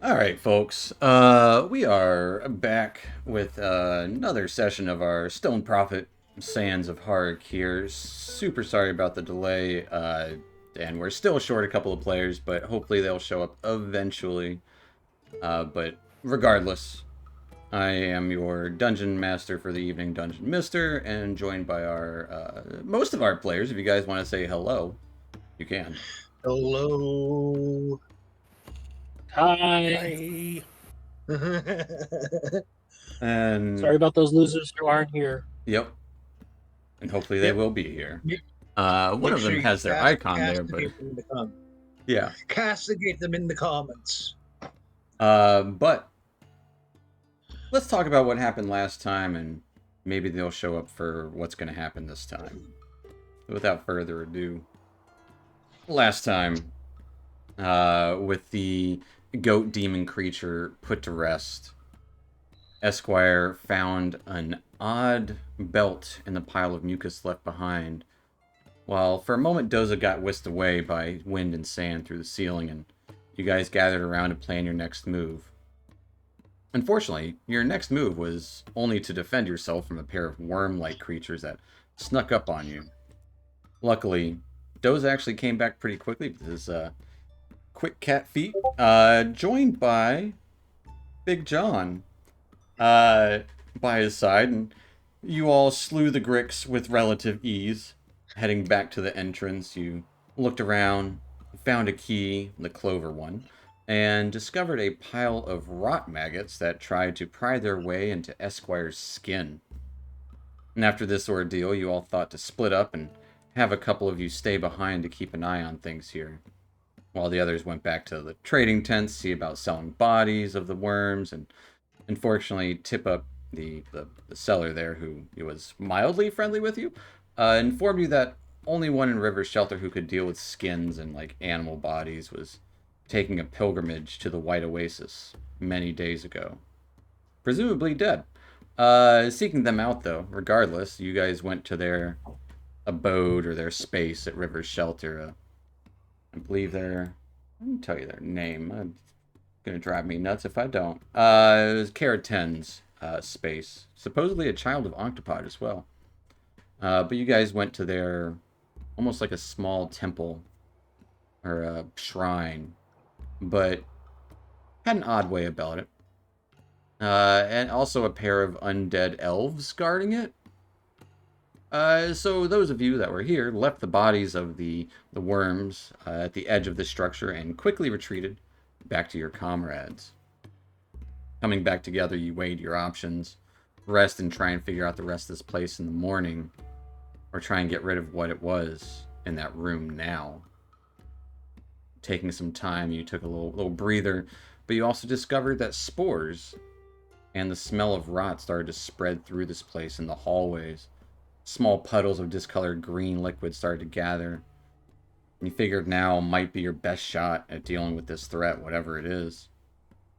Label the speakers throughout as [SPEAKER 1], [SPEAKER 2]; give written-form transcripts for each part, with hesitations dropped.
[SPEAKER 1] All right, folks. We are back with another session of our Stone Prophet Sands of Har'Akir. Super sorry about the delay, and we're still short a couple of players, but hopefully they'll show up eventually. But regardless, I am your dungeon master for the evening, Dungeon Mister, and joined by our most of our players. If you guys want to say hello, you can.
[SPEAKER 2] Hello.
[SPEAKER 3] Hi.
[SPEAKER 1] And
[SPEAKER 3] Sorry about those losers who aren't here.
[SPEAKER 1] yep, and hopefully they
[SPEAKER 2] Yep.
[SPEAKER 1] will be here.
[SPEAKER 2] Make,
[SPEAKER 1] One
[SPEAKER 2] make
[SPEAKER 1] of
[SPEAKER 2] sure
[SPEAKER 1] them
[SPEAKER 2] you
[SPEAKER 1] has their icon there, but
[SPEAKER 2] castigate them in the
[SPEAKER 1] yeah.
[SPEAKER 2] castigate them in the comments.
[SPEAKER 1] But let's talk about what happened last time, and maybe they'll show up for what's going to happen this time. Without further ado, last time, with the goat demon creature put to rest, Esquire found an odd belt in the pile of mucus left behind. While for a moment Doza got whisked away by wind and sand through the ceiling, and you guys gathered around to plan your next move. Unfortunately, your next move was only to defend yourself from a pair of worm-like creatures that snuck up on you. Luckily, Doza actually came back pretty quickly with his quick cat feet, joined by Big John by his side, and you all slew the Gricks with relative ease. Heading back to the entrance, you looked around, found a key, the clover one, and discovered a pile of rot maggots that tried to pry their way into Esquire's skin. And after this ordeal, you all thought to split up and have a couple of you stay behind to keep an eye on things here, while the others went back to the trading tents, see about selling bodies of the worms, and unfortunately tip up the seller there, who was mildly friendly with you, informed you that only one in River Shelter who could deal with skins and like animal bodies was taking a pilgrimage to the White Oasis many days ago. Presumably dead. Seeking them out though, regardless, you guys went to their abode or their space at River Shelter. I believe let me tell you their name. It's gonna drive me nuts if I don't. It was Keraten's space. Supposedly a child of Octopod as well. But you guys went to their almost like a small temple or a shrine, but had an odd way about it. And also a pair of undead elves guarding it. So those of you that were here left the bodies of the worms at the edge of the structure and quickly retreated back to your comrades. Coming back together, you weighed your options. Rest and try and figure out the rest of this place in the morning, or try and get rid of what it was in that room now. Taking some time, you took a little breather, but you also discovered that spores and the smell of rot started to spread through this place in the hallways. Small puddles of discolored green liquid started to gather. You figured now might be your best shot at dealing with this threat, whatever it is.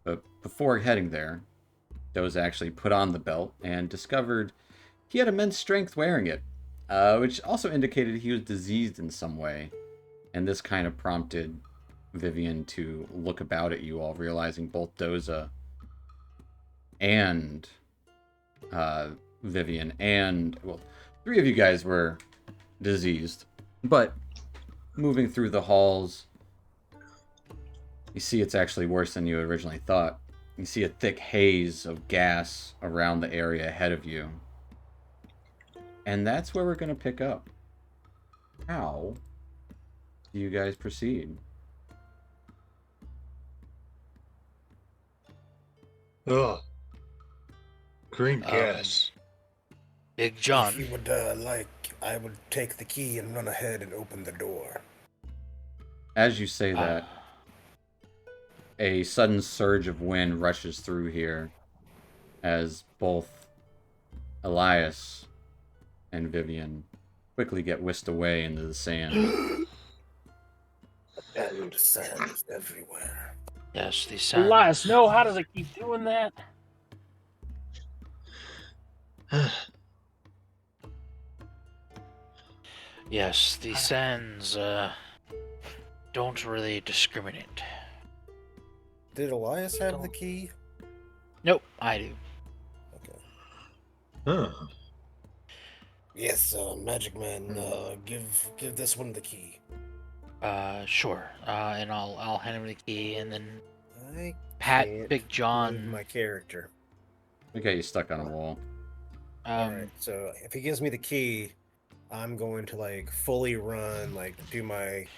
[SPEAKER 1] But before heading there, Doze actually put on the belt and discovered he had immense strength wearing it, which also indicated he was diseased in some way. And this kind of prompted Vivian to look about at you all, realizing both Doza and Vivian and, well, three of you guys were diseased. But moving through the halls, you see it's actually worse than you originally thought. You see a thick haze of gas around the area ahead of you. And that's where we're going to pick up. How do you guys proceed?
[SPEAKER 2] Ugh. Green gas.
[SPEAKER 3] Big
[SPEAKER 4] If
[SPEAKER 3] John.
[SPEAKER 4] you would like, I would take the key and run ahead and open the door.
[SPEAKER 1] As you say that, a sudden surge of wind rushes through here as both Elias and Vivian quickly get whisked away into the sand.
[SPEAKER 4] And sand is everywhere.
[SPEAKER 3] Yes, the sand.
[SPEAKER 5] Elias, no, how does it keep doing that?
[SPEAKER 3] Yes, the sands don't really discriminate.
[SPEAKER 4] Did Elias have the key?
[SPEAKER 3] Nope, I do.
[SPEAKER 4] Okay.
[SPEAKER 2] Huh.
[SPEAKER 4] Yes, Magic Man. Give this one the key.
[SPEAKER 3] Sure. And I'll hand him the key, and then
[SPEAKER 4] I
[SPEAKER 3] pat
[SPEAKER 4] can't
[SPEAKER 3] Big
[SPEAKER 4] move
[SPEAKER 3] John.
[SPEAKER 4] my character.
[SPEAKER 1] We got you stuck on a wall.
[SPEAKER 4] All right. So if he gives me the key, I'm going to like fully run, like do my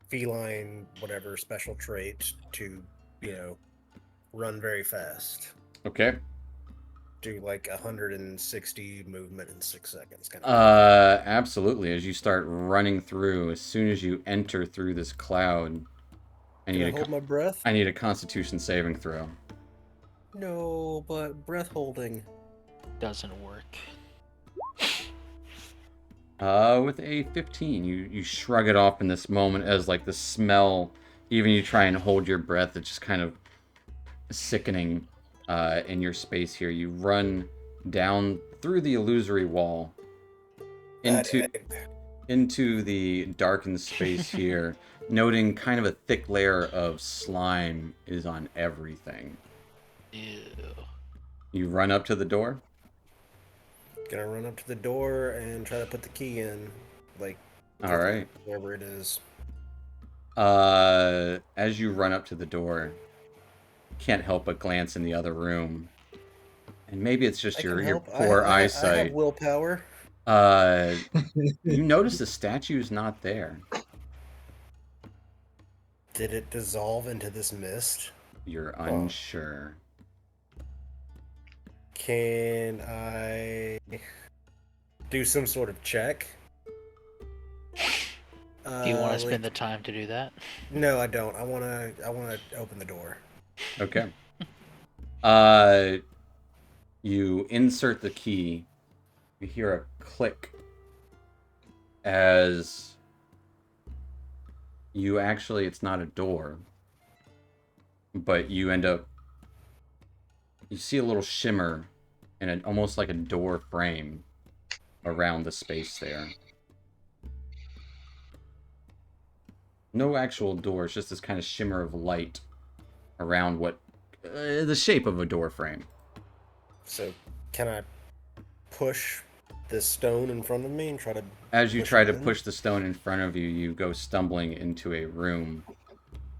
[SPEAKER 4] feline whatever special trait to, run very fast.
[SPEAKER 1] Okay.
[SPEAKER 4] Do like 160 movement in 6 seconds, kind of.
[SPEAKER 1] Absolutely. As you start running through, as soon as you enter through this cloud,
[SPEAKER 4] Can I hold my breath?
[SPEAKER 1] I need a Constitution saving throw.
[SPEAKER 4] No, but breath holding
[SPEAKER 3] doesn't work.
[SPEAKER 1] With a 15, you shrug it off in this moment as like the smell, even you try and hold your breath, it's just kind of sickening in your space here. You run down through the illusory wall into the darkened space here, noting kind of a thick layer of slime is on everything.
[SPEAKER 3] Ew.
[SPEAKER 1] You run up to the door.
[SPEAKER 4] Gonna run up to the door and try to put the key in, like,
[SPEAKER 1] All right.
[SPEAKER 4] wherever it is.
[SPEAKER 1] As you run up to the door, you can't help but glance in the other room, and maybe it's just your poor eyesight.
[SPEAKER 4] I have willpower.
[SPEAKER 1] You notice the statue's not there.
[SPEAKER 4] Did it dissolve into this mist?
[SPEAKER 1] You're unsure.
[SPEAKER 4] Can I do some sort of check?
[SPEAKER 3] Do you want to spend the time to do that?
[SPEAKER 4] No, I don't. I wanna open the door.
[SPEAKER 1] Okay. You insert the key. You hear a click as you actually, it's not a door, but you end up, you see a little shimmer and almost like a door frame around the space there. No actual door, it's just this kind of shimmer of light around what, the shape of a door frame.
[SPEAKER 4] So, can I push this stone in front of me and try to...
[SPEAKER 1] As you try to push the stone in front of you, you go stumbling into a room.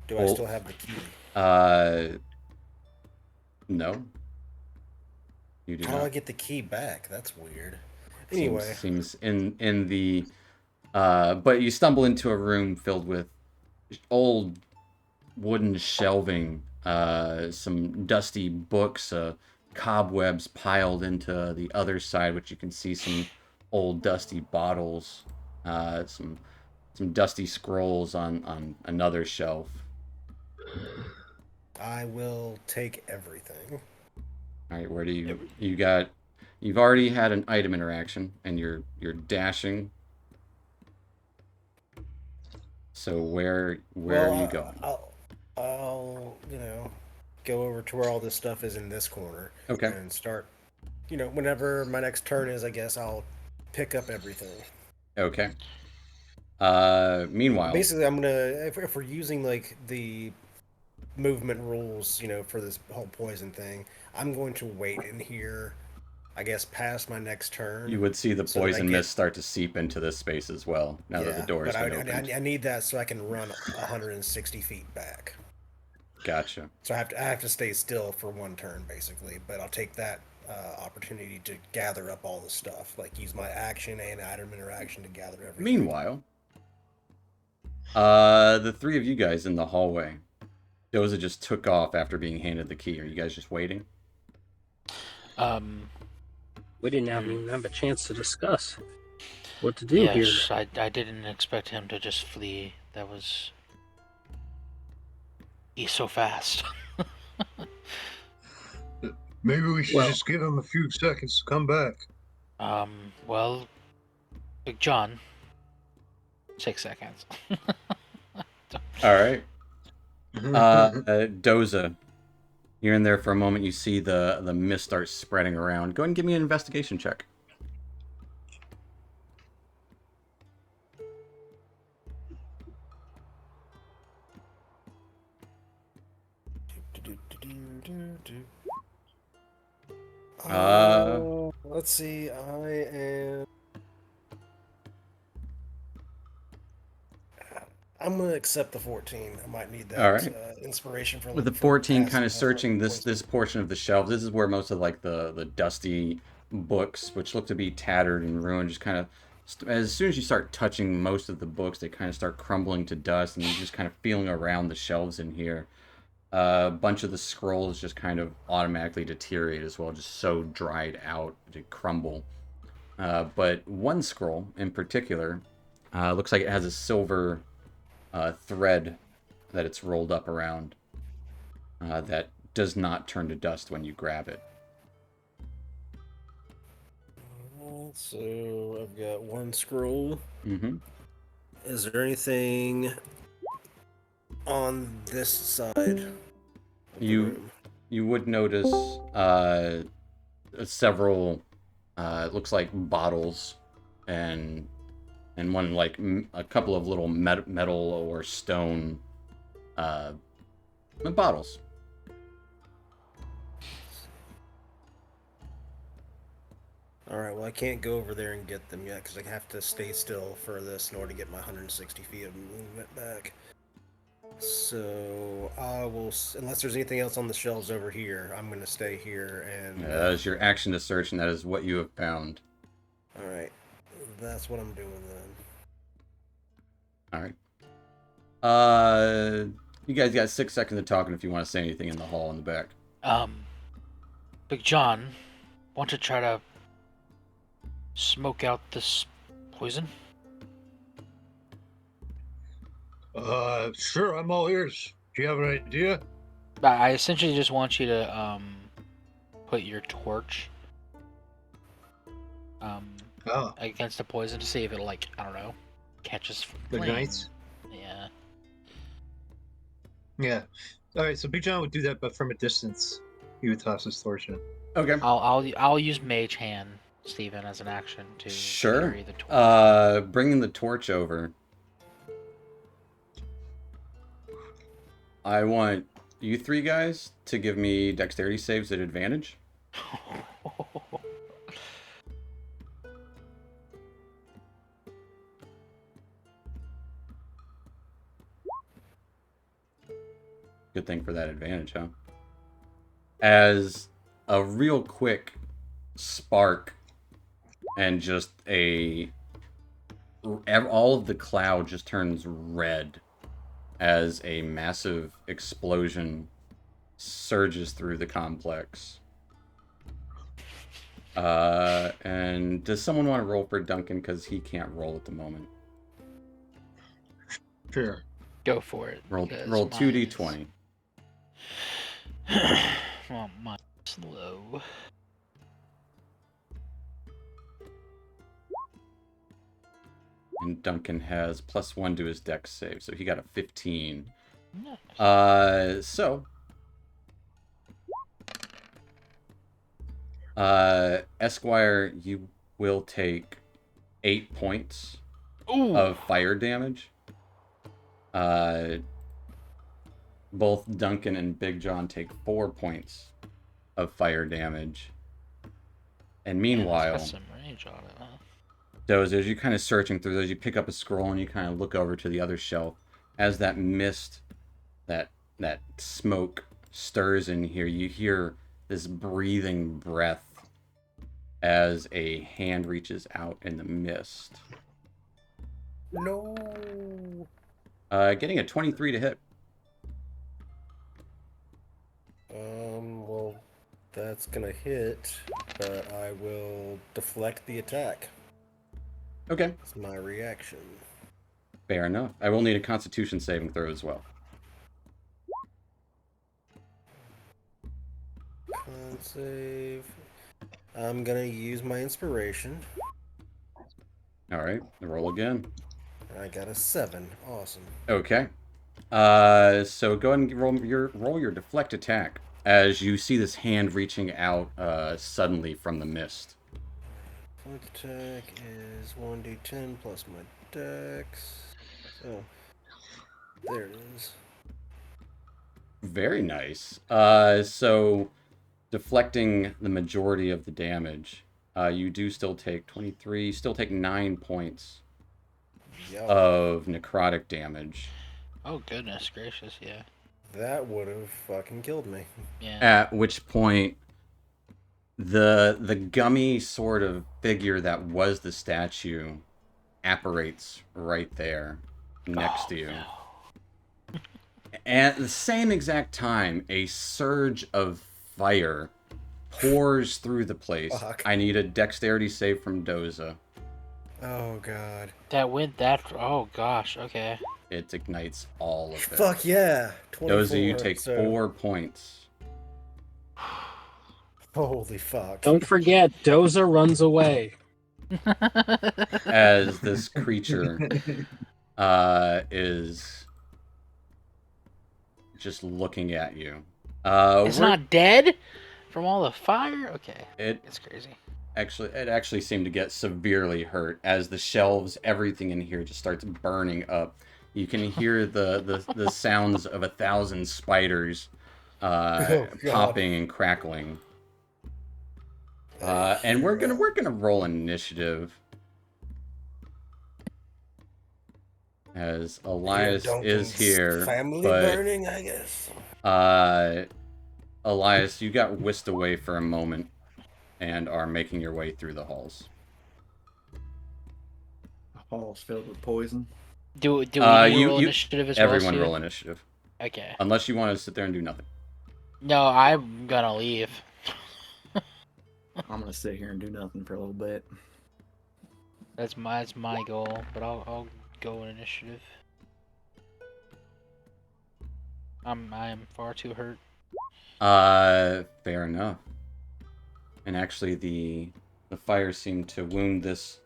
[SPEAKER 4] Do I still have the key?
[SPEAKER 1] No. You do
[SPEAKER 4] How
[SPEAKER 1] not.
[SPEAKER 4] do I get the key back? That's weird. Anyway.
[SPEAKER 1] Seems in the... but you stumble into a room filled with old wooden shelving, some dusty books, cobwebs piled into the other side, which you can see some old dusty bottles, some dusty scrolls on another shelf.
[SPEAKER 4] I will take everything.
[SPEAKER 1] All right, where do you got? You've already had an item interaction, and you're dashing. So where are you going?
[SPEAKER 4] I'll go over to where all this stuff is in this corner.
[SPEAKER 1] Okay.
[SPEAKER 4] And start, whenever my next turn is, I guess I'll pick up everything.
[SPEAKER 1] Okay. Meanwhile,
[SPEAKER 4] basically, I'm gonna if we're using like the movement rules, for this whole poison thing, I'm going to wait in here, I guess, past my next turn.
[SPEAKER 1] You would see the poison mist start to seep into this space as well, now that the door has been opened.
[SPEAKER 4] I need that so I can run 160 feet back.
[SPEAKER 1] Gotcha.
[SPEAKER 4] So I have to stay still for one turn, basically, but I'll take that opportunity to gather up all the stuff, like use my action and item interaction to gather everything.
[SPEAKER 1] Meanwhile, the three of you guys in the hallway, Doza just took off after being handed the key. Are you guys just waiting?
[SPEAKER 5] We didn't even have a chance to discuss what to do here.
[SPEAKER 3] Yes, I didn't expect him to just flee. That was... He's so fast.
[SPEAKER 2] Maybe we should just give him a few seconds to come back.
[SPEAKER 3] Well, Big John, 6 seconds.
[SPEAKER 1] All right. Doza, you're in there for a moment. You see the mist start spreading around. Go ahead and give me an investigation check.
[SPEAKER 4] Let's see. I am. I'm gonna accept the 14. I might need
[SPEAKER 1] All
[SPEAKER 4] that
[SPEAKER 1] right.
[SPEAKER 4] inspiration
[SPEAKER 1] With the
[SPEAKER 4] for
[SPEAKER 1] 14 kind of
[SPEAKER 4] passive health
[SPEAKER 1] searching this
[SPEAKER 4] points.
[SPEAKER 1] portion of the shelves, this is where most of like the dusty books, which look to be tattered and ruined, just kind of as soon as you start touching most of the books, they kind of start crumbling to dust, and you're just kind of feeling around the shelves in here. A bunch of the scrolls just kind of automatically deteriorate as well, just so dried out to crumble. But one scroll in particular looks like it has a silver thread that it's rolled up around that does not turn to dust when you grab it.
[SPEAKER 4] So I've got one scroll.
[SPEAKER 1] Mm-hmm.
[SPEAKER 4] Is there anything on this side of the
[SPEAKER 1] You
[SPEAKER 4] room?
[SPEAKER 1] you would notice several it looks like bottles and one like a couple of little metal or stone uh, bottles.
[SPEAKER 4] All right. Well, I can't go over there and get them yet because I have to stay still for this in order to get my 160 feet of movement back. So I will, unless there's anything else on the shelves over here, I'm gonna stay here and.
[SPEAKER 1] That is your action to search, and that is what you have found.
[SPEAKER 4] All right. That's what I'm doing then.
[SPEAKER 1] All right. You guys got 6 seconds of talking if you want to say anything in the hall in the back.
[SPEAKER 3] Big John, want to try to smoke out this poison?
[SPEAKER 2] Sure, I'm all ears. Do you have an idea?
[SPEAKER 3] I essentially just want you to put your torch
[SPEAKER 2] Oh,
[SPEAKER 3] against the poison to see if it'll, like, I don't know, catches flame.
[SPEAKER 2] ignites?
[SPEAKER 3] Yeah.
[SPEAKER 2] Yeah. All right, so Big John would do that, but from a distance. He would toss his torch in.
[SPEAKER 1] Okay.
[SPEAKER 3] I'll use Mage Hand, Steven, as an action to
[SPEAKER 1] Sure.
[SPEAKER 3] carry the torch.
[SPEAKER 1] Bringing the torch over. I want you 3 guys to give me dexterity saves at advantage. Good thing for that advantage, huh? As a real quick spark and just all of the cloud just turns red as a massive explosion surges through the complex. And does someone want to roll for Duncan? Because he can't roll at the moment.
[SPEAKER 2] Sure.
[SPEAKER 3] Go for it.
[SPEAKER 1] Roll
[SPEAKER 3] because
[SPEAKER 1] 2d20.
[SPEAKER 3] Well, mine's low.
[SPEAKER 1] And Duncan has +1 to his dex save, so he got a 15.
[SPEAKER 3] Nice.
[SPEAKER 1] Esquire, you will take 8 points
[SPEAKER 3] Ooh.
[SPEAKER 1] of fire damage. Both Duncan and Big John take 4 points of fire damage. And meanwhile,
[SPEAKER 3] Got some range on it, huh?
[SPEAKER 1] those, as you're kind of searching through those, you pick up a scroll and you kind of look over to the other shelf. As that mist, that smoke stirs in here, you hear this breathing breath as a hand reaches out in the mist.
[SPEAKER 4] No.
[SPEAKER 1] Getting a 23 to hit.
[SPEAKER 4] Well, that's gonna hit, but I will deflect the attack.
[SPEAKER 1] Okay.
[SPEAKER 4] That's my reaction.
[SPEAKER 1] Fair enough. I will need a Constitution saving throw as well.
[SPEAKER 4] Con save. I'm gonna use my inspiration.
[SPEAKER 1] All right. Roll again.
[SPEAKER 4] I got a 7. Awesome.
[SPEAKER 1] Okay. So go ahead and roll your deflect attack as you see this hand reaching out suddenly from the mist.
[SPEAKER 4] Deflect attack is 1d10 plus my dex. So there it is.
[SPEAKER 1] Very nice. So deflecting the majority of the damage, you do still take 23. You still take 9 points
[SPEAKER 4] Yep.
[SPEAKER 1] of necrotic damage.
[SPEAKER 3] Oh goodness gracious, yeah.
[SPEAKER 4] That would have fucking killed me.
[SPEAKER 3] Yeah.
[SPEAKER 1] At which point, the gummy sort of figure that was the statue apparates right there next to you.
[SPEAKER 3] No.
[SPEAKER 1] And at the same exact time, a surge of fire pours through the place.
[SPEAKER 4] Fuck.
[SPEAKER 1] I need a dexterity save from Doza.
[SPEAKER 4] Oh god.
[SPEAKER 3] That went that. Oh gosh. Okay.
[SPEAKER 1] It ignites all of it.
[SPEAKER 4] Fuck yeah. 24,
[SPEAKER 1] Doza, you take
[SPEAKER 4] so-
[SPEAKER 1] 4 points.
[SPEAKER 4] Holy fuck.
[SPEAKER 5] Don't forget, Doza runs away.
[SPEAKER 1] As this creature is just looking at you.
[SPEAKER 3] It's not dead from all the fire. Okay.
[SPEAKER 1] It
[SPEAKER 3] It's crazy.
[SPEAKER 1] actually seemed to get severely hurt as the shelves, everything in here just starts burning up. You can hear the sounds of 1,000 spiders
[SPEAKER 4] God.
[SPEAKER 1] popping and crackling. And we're gonna roll initiative as Elias is here,
[SPEAKER 4] Family
[SPEAKER 1] but
[SPEAKER 4] burning, I guess.
[SPEAKER 1] Elias, you got whisked away for a moment and are making your way through the halls.
[SPEAKER 6] The hall's filled with poison.
[SPEAKER 3] Do we need to roll
[SPEAKER 1] you-
[SPEAKER 3] initiative as well?
[SPEAKER 1] Everyone
[SPEAKER 3] Stu?
[SPEAKER 1] roll initiative,
[SPEAKER 3] Okay.
[SPEAKER 1] unless you want to sit there and do nothing.
[SPEAKER 3] No, I'm gonna leave.
[SPEAKER 6] I'm gonna sit here and do nothing for a little bit.
[SPEAKER 3] That's my goal, but I'll go in initiative. I am far too hurt.
[SPEAKER 1] Fair enough. And actually, the fire seemed to wound this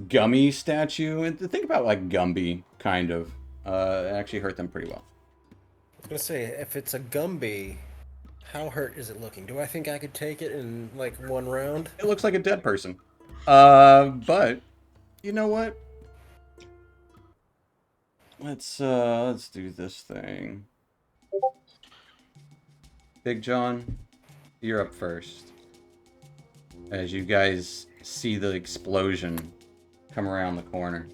[SPEAKER 1] gummy statue. And think about like Gumby, kind of. It actually hurt them pretty well.
[SPEAKER 4] I was gonna say, if it's a Gumby, how hurt is it looking? Do I think I could take it in like one round?
[SPEAKER 1] It looks like a dead person. But you know what? Let's do this thing. Big John, you're up first. As you guys see the explosion come around the corner.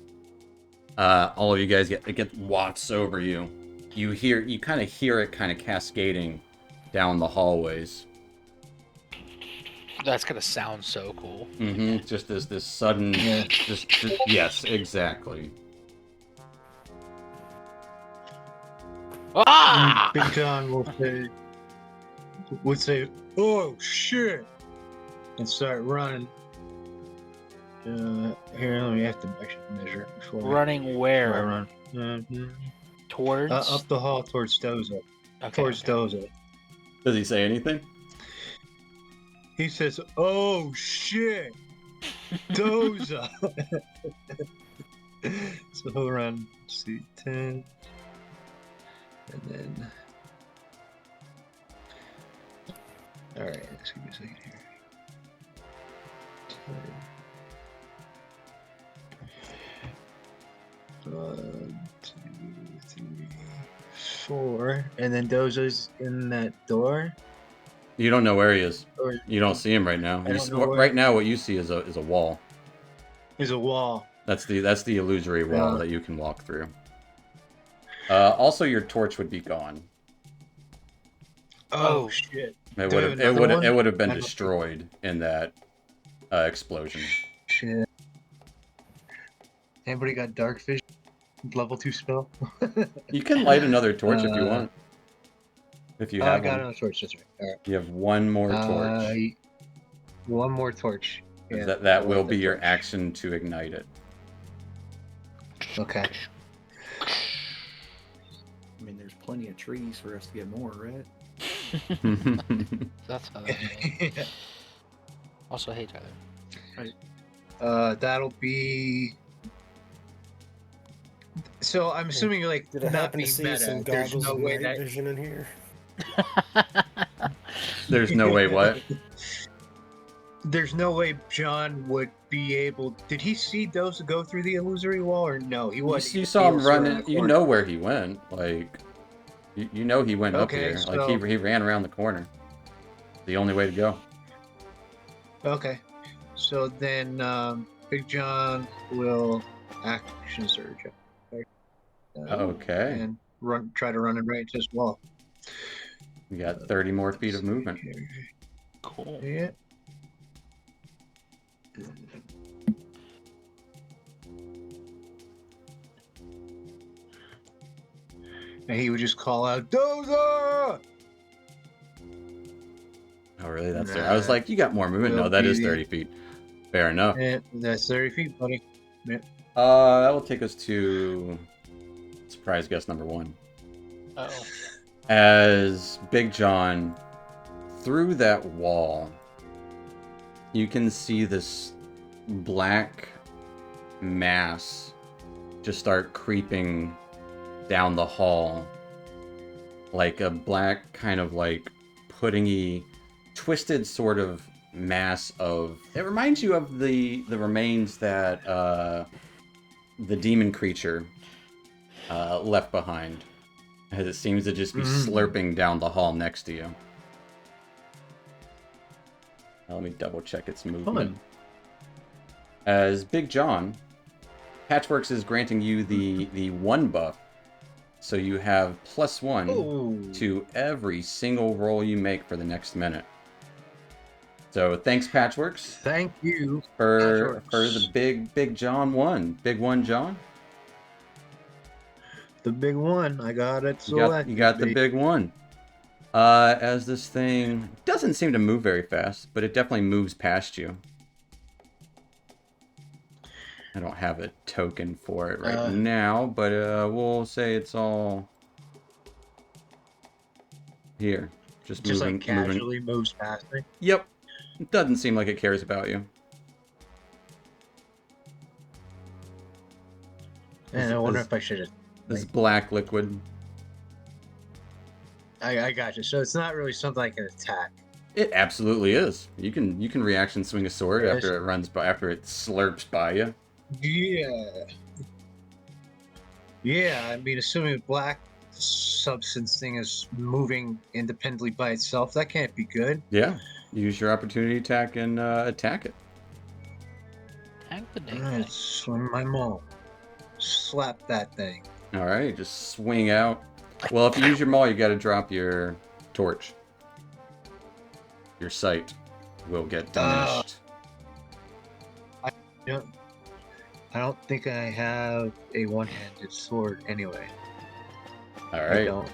[SPEAKER 1] All of you guys get wafts over you. You kind of hear it kind of cascading down the hallways.
[SPEAKER 3] That's gonna sound so cool.
[SPEAKER 1] Mm-hmm. Just as this sudden, just yes, exactly.
[SPEAKER 3] Ah!
[SPEAKER 2] Big John would say, "Oh shit," and start running. Here, let me have to actually measure it before
[SPEAKER 3] Running
[SPEAKER 2] I
[SPEAKER 3] where?
[SPEAKER 2] run.
[SPEAKER 3] Towards?
[SPEAKER 2] Up the hall towards Doza.
[SPEAKER 3] Okay,
[SPEAKER 2] Towards
[SPEAKER 3] okay.
[SPEAKER 2] Doza.
[SPEAKER 1] Does he say anything?
[SPEAKER 2] He says, "Oh shit, Doza." So he'll run. Let's see, 10, and then. All right, let's give me a second here. 10. 1, 2, 3, 4, and then Doza's in that door.
[SPEAKER 1] You don't know where he is.
[SPEAKER 2] Or
[SPEAKER 1] You don't see him right now.
[SPEAKER 2] I don't know where-
[SPEAKER 1] Right now, what you see is a wall.
[SPEAKER 2] there's a wall.
[SPEAKER 1] That's the illusory wall
[SPEAKER 2] Yeah.
[SPEAKER 1] that you can walk through. Also, your torch would be gone.
[SPEAKER 2] Oh,
[SPEAKER 3] Oh.
[SPEAKER 2] shit!
[SPEAKER 1] It
[SPEAKER 2] Do
[SPEAKER 1] would
[SPEAKER 2] I
[SPEAKER 1] have
[SPEAKER 2] have another one?
[SPEAKER 1] it would have been
[SPEAKER 2] I don't-
[SPEAKER 1] destroyed in that explosion.
[SPEAKER 2] Shit. Anybody got dark vision? Level 2 spell?
[SPEAKER 1] You can light another torch if you
[SPEAKER 2] Uh,
[SPEAKER 1] want. If you
[SPEAKER 2] I
[SPEAKER 1] have
[SPEAKER 2] got
[SPEAKER 1] one.
[SPEAKER 2] another torch. That's right. All right.
[SPEAKER 1] You have one more torch.
[SPEAKER 2] One more torch. Yeah,
[SPEAKER 1] that
[SPEAKER 2] I'll
[SPEAKER 1] will
[SPEAKER 2] light
[SPEAKER 1] be
[SPEAKER 2] the
[SPEAKER 1] your
[SPEAKER 2] torch.
[SPEAKER 1] action to ignite it.
[SPEAKER 2] Okay.
[SPEAKER 6] I mean, there's plenty of trees for us to get more, right?
[SPEAKER 3] That's how that goes. Also, hey Tyler.
[SPEAKER 2] That'll be. So I'm assuming like
[SPEAKER 4] Did I
[SPEAKER 2] not
[SPEAKER 4] happen to
[SPEAKER 2] being
[SPEAKER 4] see
[SPEAKER 2] meta.
[SPEAKER 4] some
[SPEAKER 2] There's
[SPEAKER 4] goggles
[SPEAKER 2] no
[SPEAKER 4] of
[SPEAKER 2] way
[SPEAKER 4] night
[SPEAKER 2] that
[SPEAKER 4] vision in here?
[SPEAKER 1] There's no way what?
[SPEAKER 2] there's no way John would be able. Did he see Doza go through the illusory wall or no? He wasn't.
[SPEAKER 1] You saw him running. You know where he went. Like, You know he went up
[SPEAKER 2] Okay,
[SPEAKER 1] here. Like,
[SPEAKER 2] so-
[SPEAKER 1] he ran around the corner. The only way to go.
[SPEAKER 2] Okay. So then Big John will action surge.
[SPEAKER 1] Okay.
[SPEAKER 2] And try to run it right into this wall.
[SPEAKER 1] You got 30 more feet of movement.
[SPEAKER 3] Cool.
[SPEAKER 2] Yeah. And he would just call out, Dozer!
[SPEAKER 1] Oh, really? That's there. I was like, you got more movement. No,
[SPEAKER 2] Will
[SPEAKER 1] that
[SPEAKER 2] be
[SPEAKER 1] is
[SPEAKER 2] the-
[SPEAKER 1] 30 feet. Fair enough.
[SPEAKER 2] Yeah, that's 30 feet, buddy. Yeah.
[SPEAKER 1] That will take us to surprise guest number 1.
[SPEAKER 3] Uh-oh.
[SPEAKER 1] As Big John, through that wall, you can see this black mass just start creeping down the hall. Like a black kind of like puddingy, twisted sort of mass of... It reminds you of the remains that the demon creature left behind. As it seems to just be slurping down the hall next to you. Now let me double check its movement.
[SPEAKER 2] Fun.
[SPEAKER 1] As Big John, Patchworks is granting you the 1 buff. So you have +1
[SPEAKER 2] Ooh.
[SPEAKER 1] to every single roll you make for the next minute. So thanks, Patchworks,
[SPEAKER 2] Thank you.
[SPEAKER 1] for
[SPEAKER 2] Patchworks.
[SPEAKER 1] the Big John 1. Big 1, John.
[SPEAKER 2] The big one. I got it
[SPEAKER 1] You got
[SPEAKER 2] selected.
[SPEAKER 1] the big one. As this thing doesn't seem to move very fast, but it definitely moves past you. I don't have a token for it right now, but we'll say it's all here. Just moving,
[SPEAKER 2] like casually moves past me.
[SPEAKER 1] Yep. It doesn't seem like it cares about you.
[SPEAKER 2] And I wonder if I should have.
[SPEAKER 1] This black liquid.
[SPEAKER 2] I got you. So it's not really something I can attack.
[SPEAKER 1] It absolutely is. You can reaction swing a sword
[SPEAKER 2] Yes.
[SPEAKER 1] after it runs by, after it slurps by you.
[SPEAKER 2] Yeah. Yeah, I mean, assuming black substance thing is moving independently by itself, that can't be good.
[SPEAKER 1] Yeah. Use your opportunity attack and attack it.
[SPEAKER 3] Thank the dang
[SPEAKER 2] Alright,
[SPEAKER 3] thing.
[SPEAKER 2] swing my maul. Slap that thing.
[SPEAKER 1] All right, just swing out. Well, if you use your maul, you got to drop your torch. Your sight will get diminished.
[SPEAKER 2] I don't think I have a one-handed sword anyway.
[SPEAKER 1] All
[SPEAKER 2] I
[SPEAKER 1] right,
[SPEAKER 2] don't.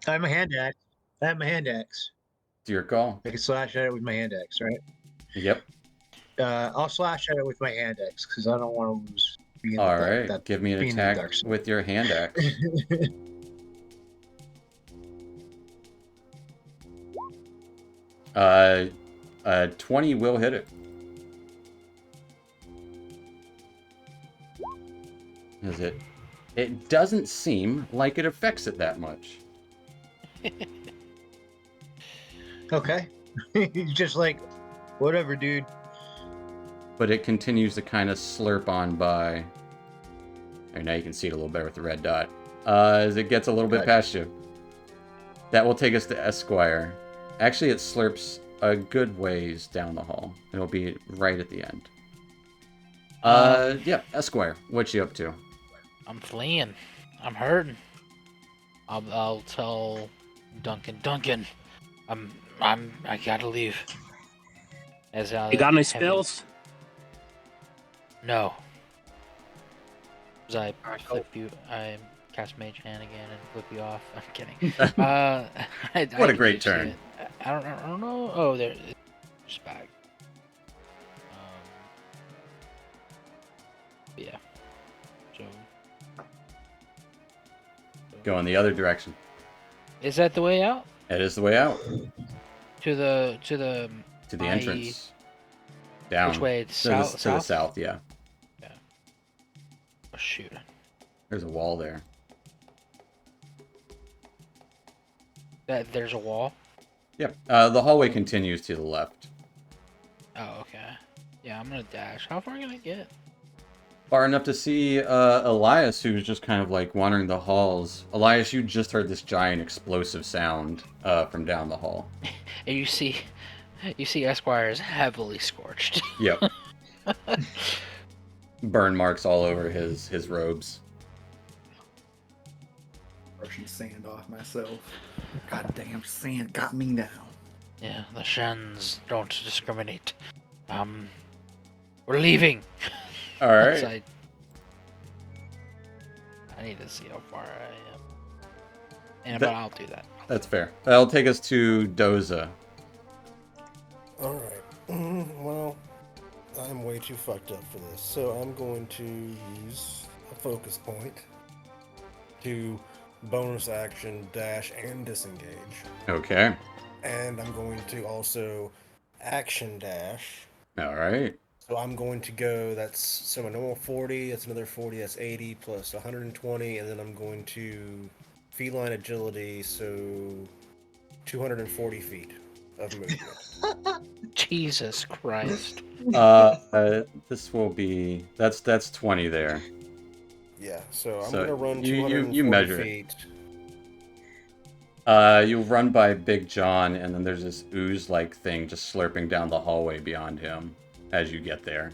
[SPEAKER 2] I have a hand axe. I have my hand axe.
[SPEAKER 1] it's your call.
[SPEAKER 2] I can slash at it with my hand axe, right?
[SPEAKER 1] Yep.
[SPEAKER 2] I'll slash at it with my hand axe because I don't want to lose. being
[SPEAKER 1] All
[SPEAKER 2] the-
[SPEAKER 1] right,
[SPEAKER 2] that-
[SPEAKER 1] give me an
[SPEAKER 2] being the
[SPEAKER 1] attack
[SPEAKER 2] dark side.
[SPEAKER 1] with your hand axe. 20 will hit it. Is it? It doesn't seem like it affects it that much.
[SPEAKER 2] Okay. He's just like, whatever, dude.
[SPEAKER 1] But it continues to kind of slurp on by. And now you can see it a little better with the red dot. As it gets a little bit
[SPEAKER 2] Gotcha.
[SPEAKER 1] past you. That will take us to Esquire. Actually, it slurps a good ways down the hall. It'll be right at the end. Yeah, Esquire, what you up to?
[SPEAKER 3] I'm fleeing. I'm hurting. I'll tell Duncan, I gotta leave. As I
[SPEAKER 5] You got any
[SPEAKER 3] have-
[SPEAKER 5] spells?
[SPEAKER 3] No. As I
[SPEAKER 5] Alright,
[SPEAKER 3] flip you, I cast Mage Hand again and flip you off. I'm kidding.
[SPEAKER 1] What a great turn.
[SPEAKER 3] I don't know. Oh, it's back. Yeah. So.
[SPEAKER 1] Go in the other direction.
[SPEAKER 3] Is that the way out?
[SPEAKER 1] It is the way out.
[SPEAKER 3] To the
[SPEAKER 1] To the
[SPEAKER 3] My-
[SPEAKER 1] entrance. Down.
[SPEAKER 3] which way?
[SPEAKER 1] To the,
[SPEAKER 3] South.
[SPEAKER 1] to the south, yeah.
[SPEAKER 3] Oh, shoot.
[SPEAKER 1] There's a wall there.
[SPEAKER 3] There's a wall.
[SPEAKER 1] Yep. The hallway continues to the left.
[SPEAKER 3] Oh, okay. Yeah, I'm gonna dash. How far can I get?
[SPEAKER 1] Far enough to see Elias, who's just kind of like wandering the halls. Elias, you just heard this giant explosive sound from down the hall.
[SPEAKER 3] And you see Esquire is heavily scorched.
[SPEAKER 1] Yep. Burn marks all over his robes.
[SPEAKER 6] Brushing sand off myself. Goddamn sand got me now.
[SPEAKER 3] Yeah, the Shans don't discriminate. We're leaving.
[SPEAKER 1] All right.
[SPEAKER 3] Outside. I need to see how far I am. But I'll do that.
[SPEAKER 1] That's fair. That'll take us to Doza.
[SPEAKER 4] All right. Well, I'm way too fucked up for this, so I'm going to use a focus point to bonus action dash and disengage,
[SPEAKER 1] Okay.
[SPEAKER 4] and I'm going to also action dash.
[SPEAKER 1] All right.
[SPEAKER 4] So I'm going to go, so my normal 40, that's another 40, that's 80, plus 120, and then I'm going to feline agility, so 240 feet of movement.
[SPEAKER 3] Jesus Christ.
[SPEAKER 1] This will be that's 20 there.
[SPEAKER 4] Yeah, so I'm
[SPEAKER 1] So
[SPEAKER 4] going to run
[SPEAKER 1] you
[SPEAKER 4] 240
[SPEAKER 1] measure it.
[SPEAKER 4] feet.
[SPEAKER 1] You run by Big John, and then there's this ooze-like thing just slurping down the hallway beyond him as you get there.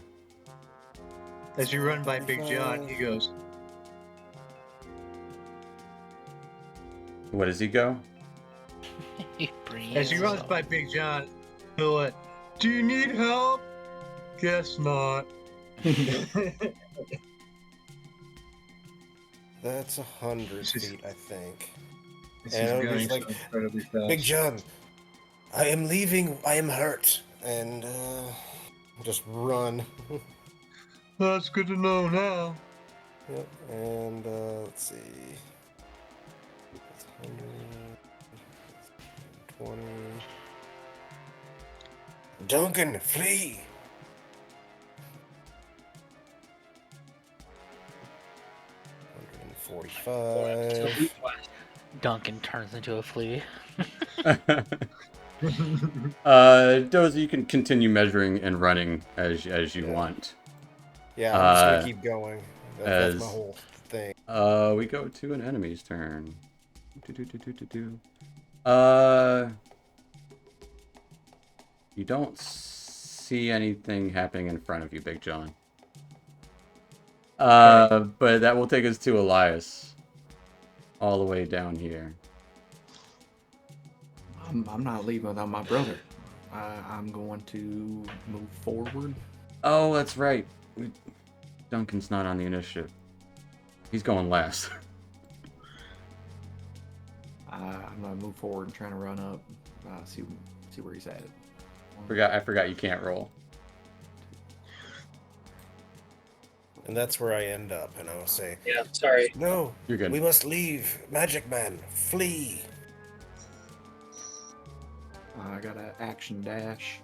[SPEAKER 2] As you run by Big John, he goes,
[SPEAKER 1] What does he go?
[SPEAKER 3] He breathes.
[SPEAKER 2] as he runs by Big John, he'll like, do you need help? Guess not.
[SPEAKER 4] That's 100 feet, I think.
[SPEAKER 2] This
[SPEAKER 4] And
[SPEAKER 2] is
[SPEAKER 4] I'm
[SPEAKER 2] going
[SPEAKER 4] just like,
[SPEAKER 2] so incredibly fast.
[SPEAKER 4] Big John, I am leaving. I am hurt. And just run.
[SPEAKER 2] That's good to know now.
[SPEAKER 4] Yep. And let's see. That's 120. Duncan, flee!
[SPEAKER 5] So
[SPEAKER 4] 145.
[SPEAKER 3] Duncan turns into a flea.
[SPEAKER 1] Doza, you can continue measuring and running as you want.
[SPEAKER 4] Yeah, I'm just gonna keep going. That's my
[SPEAKER 1] as-
[SPEAKER 4] whole thing.
[SPEAKER 1] We go to an enemy's turn. You don't see anything happening in front of you, Big John. But that will take us to Elias. All the way down here.
[SPEAKER 6] I'm not leaving without my brother. I'm going to move forward.
[SPEAKER 1] Oh, that's right. Duncan's not on the initiative. He's going last.
[SPEAKER 6] I'm gonna move forward and trying to run up, see where he's at.
[SPEAKER 1] I forgot you can't roll.
[SPEAKER 4] And that's where I end up, and I will say,
[SPEAKER 5] Yeah, sorry.
[SPEAKER 4] no,
[SPEAKER 1] You're good.
[SPEAKER 4] we must leave. Magic Man, flee.
[SPEAKER 6] I got an action dash.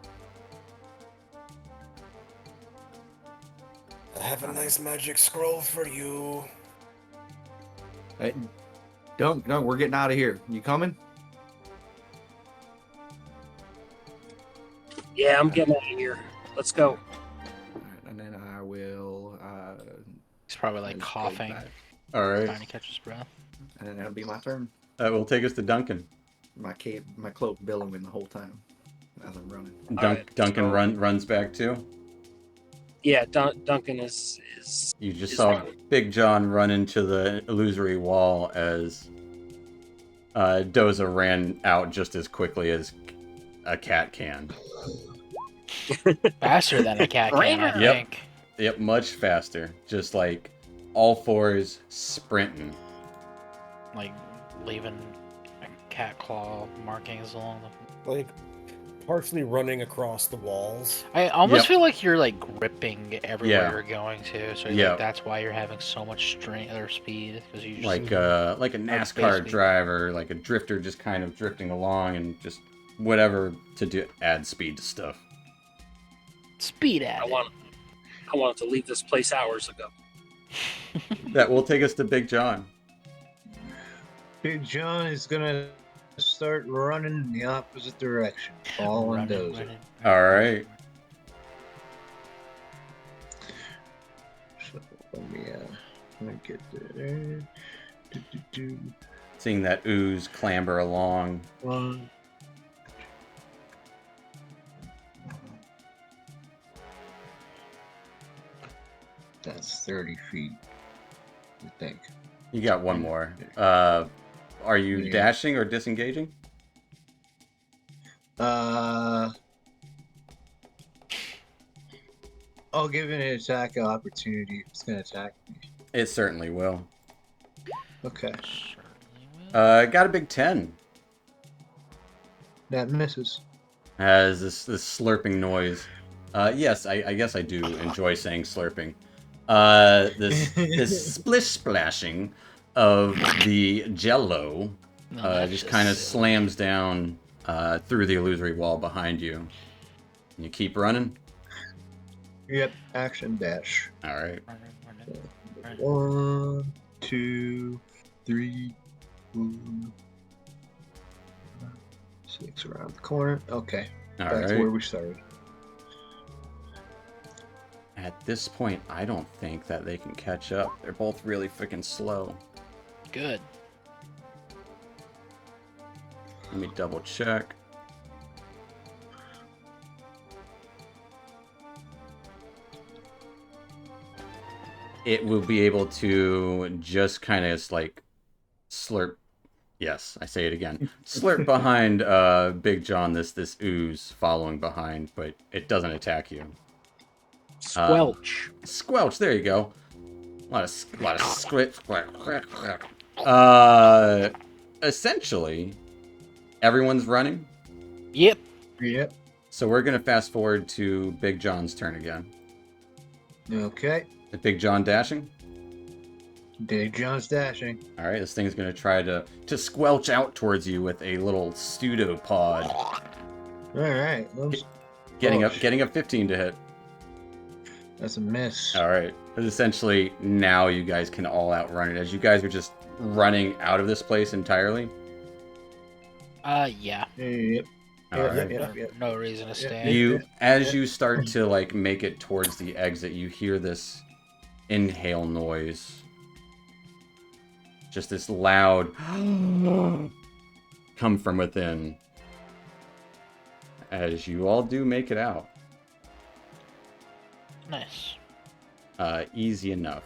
[SPEAKER 4] I have a nice magic scroll for you.
[SPEAKER 6] Hey, don't, we're getting out of here. You coming?
[SPEAKER 5] Yeah, I'm getting out of here. Let's go.
[SPEAKER 6] All right, and then I will.
[SPEAKER 3] He's probably like
[SPEAKER 6] just go
[SPEAKER 3] coughing,
[SPEAKER 6] back.
[SPEAKER 1] All right.
[SPEAKER 3] trying to catch his breath.
[SPEAKER 6] And then that'll be my turn.
[SPEAKER 1] That will take us to Duncan.
[SPEAKER 6] My cloak billowing the whole time as I'm running.
[SPEAKER 5] Alright,
[SPEAKER 1] Duncan
[SPEAKER 5] so-
[SPEAKER 1] runs back too.
[SPEAKER 5] Yeah, Duncan is
[SPEAKER 1] You just
[SPEAKER 5] is
[SPEAKER 1] saw
[SPEAKER 5] running.
[SPEAKER 1] Big John run into the illusory wall as Doza ran out just as quickly as a cat can.
[SPEAKER 3] Faster than a cat can, I
[SPEAKER 1] Yep.
[SPEAKER 3] think.
[SPEAKER 1] Yep, much faster. Just like all fours sprinting.
[SPEAKER 3] Like leaving cat claw markings along the.
[SPEAKER 4] Like, partially running across the walls.
[SPEAKER 3] I almost
[SPEAKER 1] Yep.
[SPEAKER 3] feel like you're like gripping everywhere
[SPEAKER 1] Yeah.
[SPEAKER 3] you're going to, so
[SPEAKER 1] Yeah.
[SPEAKER 3] like, that's why you're having so much strength or speed because you just
[SPEAKER 1] Like a NASCAR
[SPEAKER 3] basically-
[SPEAKER 1] driver, like a drifter just kind of drifting along and just whatever to do add speed to stuff.
[SPEAKER 3] speed at
[SPEAKER 5] I
[SPEAKER 3] it.
[SPEAKER 5] wanted to leave this place hours ago.
[SPEAKER 1] That will take us to Big John.
[SPEAKER 2] Big John is gonna start running in the opposite direction, following
[SPEAKER 3] Running,
[SPEAKER 2] Dozer.
[SPEAKER 3] running.
[SPEAKER 1] All right.
[SPEAKER 2] So Let me get there.
[SPEAKER 1] Seeing that ooze clamber along.
[SPEAKER 2] One. That's 30 feet, I think.
[SPEAKER 1] You got one more. Are you
[SPEAKER 2] Yeah.
[SPEAKER 1] dashing or disengaging?
[SPEAKER 2] I'll give it an attack opportunity if it's gonna attack me.
[SPEAKER 1] It certainly will.
[SPEAKER 2] Okay.
[SPEAKER 3] Certainly will.
[SPEAKER 1] Got a big 10.
[SPEAKER 2] That misses.
[SPEAKER 1] Has this slurping noise. Yes, I guess I do enjoy saying slurping. This splish splashing of the jello
[SPEAKER 3] No, that's
[SPEAKER 1] just kind of
[SPEAKER 3] silly.
[SPEAKER 1] slams down through the illusory wall behind you. You keep running.
[SPEAKER 2] Yep. Action dash.
[SPEAKER 1] All right.
[SPEAKER 3] Run.
[SPEAKER 2] 1, 2, 3, 4, 6 around the corner. Okay.
[SPEAKER 1] All
[SPEAKER 2] Back to
[SPEAKER 1] right.
[SPEAKER 2] where we started.
[SPEAKER 1] At this point, I don't think that they can catch up. They're both really freaking slow.
[SPEAKER 3] Good.
[SPEAKER 1] Let me double check. It will be able to just kind of like slurp. Yes, I say it again. Slurp behind Big John, this ooze following behind, but it doesn't attack you.
[SPEAKER 5] Squelch.
[SPEAKER 1] Squelch, there you go. A lot of squit. Essentially, everyone's running.
[SPEAKER 3] Yep.
[SPEAKER 2] Yep.
[SPEAKER 1] So we're gonna fast forward to Big John's turn again.
[SPEAKER 2] Okay.
[SPEAKER 1] Is Big John dashing?
[SPEAKER 2] Big John's dashing.
[SPEAKER 1] All right, this thing's gonna try to squelch out towards you with a little pseudopod.
[SPEAKER 2] All right.
[SPEAKER 1] Getting
[SPEAKER 2] Oh,
[SPEAKER 1] a 15 to hit.
[SPEAKER 2] That's a miss.
[SPEAKER 1] All right, but essentially now you guys can all outrun it as you guys are just running out of this place entirely.
[SPEAKER 3] Yeah.
[SPEAKER 2] Yep.
[SPEAKER 1] All
[SPEAKER 2] Yep,
[SPEAKER 1] right.
[SPEAKER 2] yep.
[SPEAKER 3] No reason to stay.
[SPEAKER 1] You, as you start to like make it towards the exit, you hear this inhale noise. Just this loud come from within. As you all do make it out.
[SPEAKER 3] Nice.
[SPEAKER 1] Easy enough.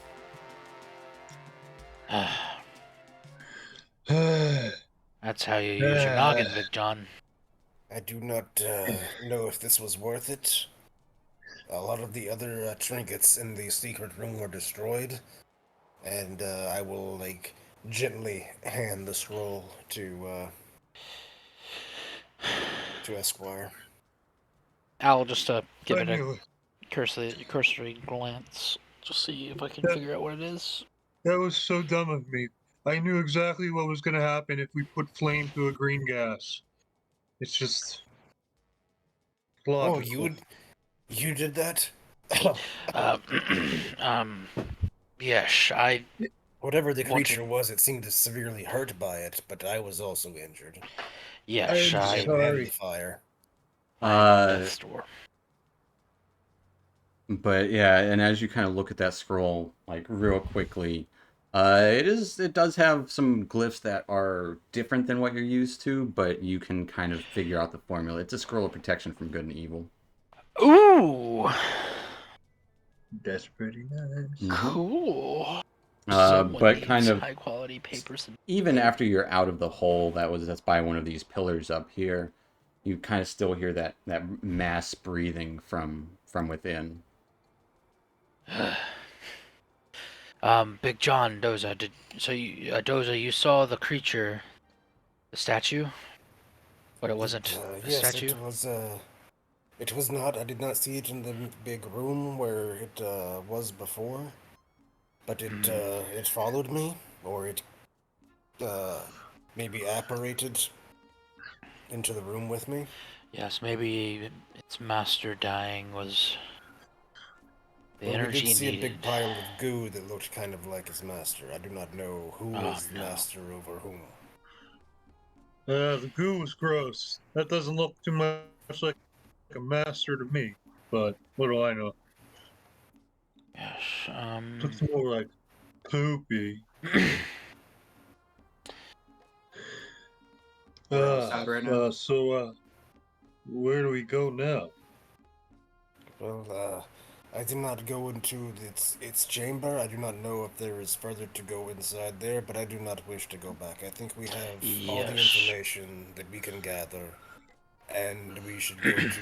[SPEAKER 3] That's how you use your noggin, Big John.
[SPEAKER 4] I do not know if this was worth it. A lot of the other trinkets in the secret room were destroyed, and I will like gently hand the scroll to Esquire.
[SPEAKER 3] I'll just give
[SPEAKER 2] I
[SPEAKER 3] it a
[SPEAKER 2] knew it.
[SPEAKER 3] cursory glance to see if I can figure out what it is.
[SPEAKER 2] That was so dumb of me. I knew exactly what was going to happen if we put flame to a green gas. It's just logical.
[SPEAKER 4] You did that?
[SPEAKER 3] Yes, I.
[SPEAKER 4] Whatever the
[SPEAKER 3] wanted-
[SPEAKER 4] creature was, it seemed severely hurt by it, but I was also injured.
[SPEAKER 3] Yes,
[SPEAKER 2] I'm
[SPEAKER 3] I.
[SPEAKER 2] sorry.
[SPEAKER 4] And the fire.
[SPEAKER 3] Death's door.
[SPEAKER 1] But yeah, and as you kind of look at that scroll, like real quickly, it does have some glyphs that are different than what you're used to, but you can kind of figure out the formula. It's a scroll of protection from good and evil.
[SPEAKER 3] Ooh,
[SPEAKER 2] That's pretty nice.
[SPEAKER 3] cool.
[SPEAKER 1] But kind of
[SPEAKER 3] high quality papers.
[SPEAKER 1] even after you're out of the hole that's by one of these pillars up here, you kind of still hear that mass breathing from within.
[SPEAKER 3] Big John, Doza, Doza, you saw the creature, the statue, but it wasn't a
[SPEAKER 4] Yes,
[SPEAKER 3] statue.
[SPEAKER 4] it was not. I did not see it in the big room where it was before, but it followed me, or it maybe apparated into the room with me.
[SPEAKER 3] Yes, maybe its master dying was the
[SPEAKER 4] Well, we
[SPEAKER 3] energy
[SPEAKER 4] did see
[SPEAKER 3] needed.
[SPEAKER 4] a big pile of goo that looked kind of like his master. I do not know who was the master over whom.
[SPEAKER 2] The goo was gross. That doesn't look too much like a master to me, but what do I know?
[SPEAKER 3] Yes.
[SPEAKER 2] Looks more like Poopy.
[SPEAKER 6] We're outside right now.
[SPEAKER 2] So, where do we go now?
[SPEAKER 4] Well, I did not go into its chamber. I do not know if there is further to go inside there, but I do not wish to go back. I think we have all the
[SPEAKER 3] Yes.
[SPEAKER 4] information that we can gather, and we should go to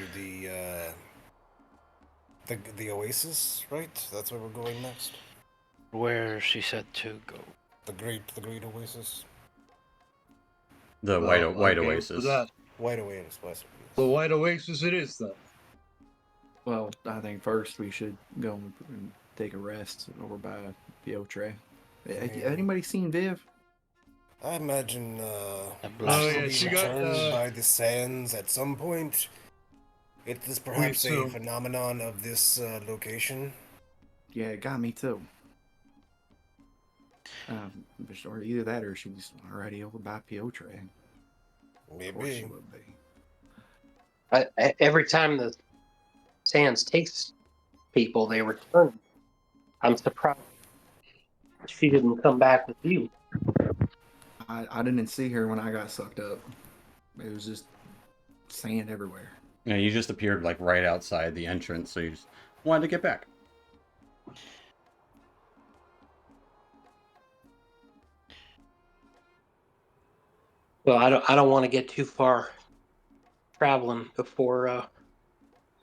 [SPEAKER 4] the Oasis, right? That's where we're going next.
[SPEAKER 3] Where she said to go.
[SPEAKER 4] The Great Oasis.
[SPEAKER 1] The
[SPEAKER 2] Well,
[SPEAKER 1] White
[SPEAKER 2] I'm game for
[SPEAKER 1] Oasis.
[SPEAKER 2] that.
[SPEAKER 4] White Oasis.
[SPEAKER 2] The White Oasis it is, then.
[SPEAKER 6] Well, I think first we should go and take a rest over by Piotre. Anybody seen Viv?
[SPEAKER 4] I imagine
[SPEAKER 3] The
[SPEAKER 4] we
[SPEAKER 3] black
[SPEAKER 4] will
[SPEAKER 2] yeah,
[SPEAKER 4] be
[SPEAKER 2] she got,
[SPEAKER 4] returned by the sands at some point. It is perhaps a
[SPEAKER 2] assume.
[SPEAKER 4] phenomenon of this location.
[SPEAKER 6] Yeah, it got me too. Or either that or she's already over by Piotre. Of course she
[SPEAKER 4] Maybe.
[SPEAKER 6] would be.
[SPEAKER 7] Every time the Sands takes people, they return. I'm surprised she didn't come back with you.
[SPEAKER 6] I didn't see her when I got sucked up. It was just sand everywhere.
[SPEAKER 1] Yeah, you just appeared like right outside the entrance, so you just wanted to get back.
[SPEAKER 7] Well, I don't want to get too far traveling before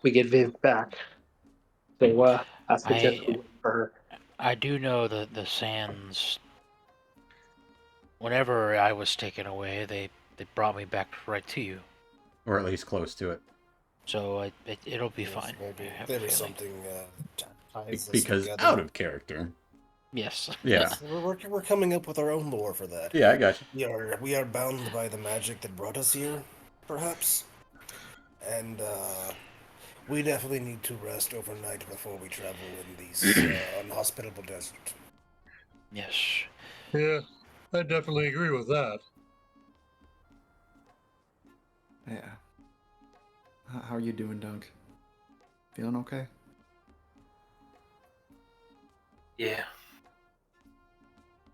[SPEAKER 7] we get Viv back. So I suggest we wait for her.
[SPEAKER 3] I do know that the Sands. Whenever I was taken away, they brought me back right to you.
[SPEAKER 1] Or at least close to it.
[SPEAKER 3] So it'll be
[SPEAKER 4] Yes,
[SPEAKER 3] fine.
[SPEAKER 4] maybe
[SPEAKER 3] I have
[SPEAKER 4] there
[SPEAKER 3] a
[SPEAKER 4] is
[SPEAKER 3] feeling.
[SPEAKER 4] something ties us
[SPEAKER 1] Because
[SPEAKER 4] together.
[SPEAKER 1] out of character.
[SPEAKER 3] Yes.
[SPEAKER 1] Yeah.
[SPEAKER 4] We're coming up with our own lore for that.
[SPEAKER 1] Yeah, I got you.
[SPEAKER 4] We are bound by the magic that brought us here, perhaps, and we definitely need to rest overnight before we travel in these unhospitable desert.
[SPEAKER 3] Yes.
[SPEAKER 2] Yeah, I definitely agree with that.
[SPEAKER 6] Yeah. How are you doing, Dunk? Feeling okay?
[SPEAKER 8] Yeah,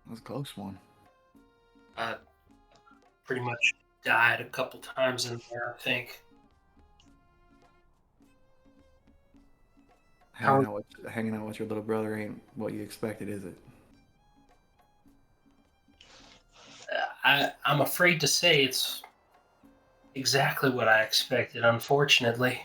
[SPEAKER 6] That was a close one.
[SPEAKER 8] I pretty much died a couple times in there, I think.
[SPEAKER 6] Hanging out with your little brother ain't what you expected, is it?
[SPEAKER 8] I'm afraid to say it's exactly what I expected, unfortunately.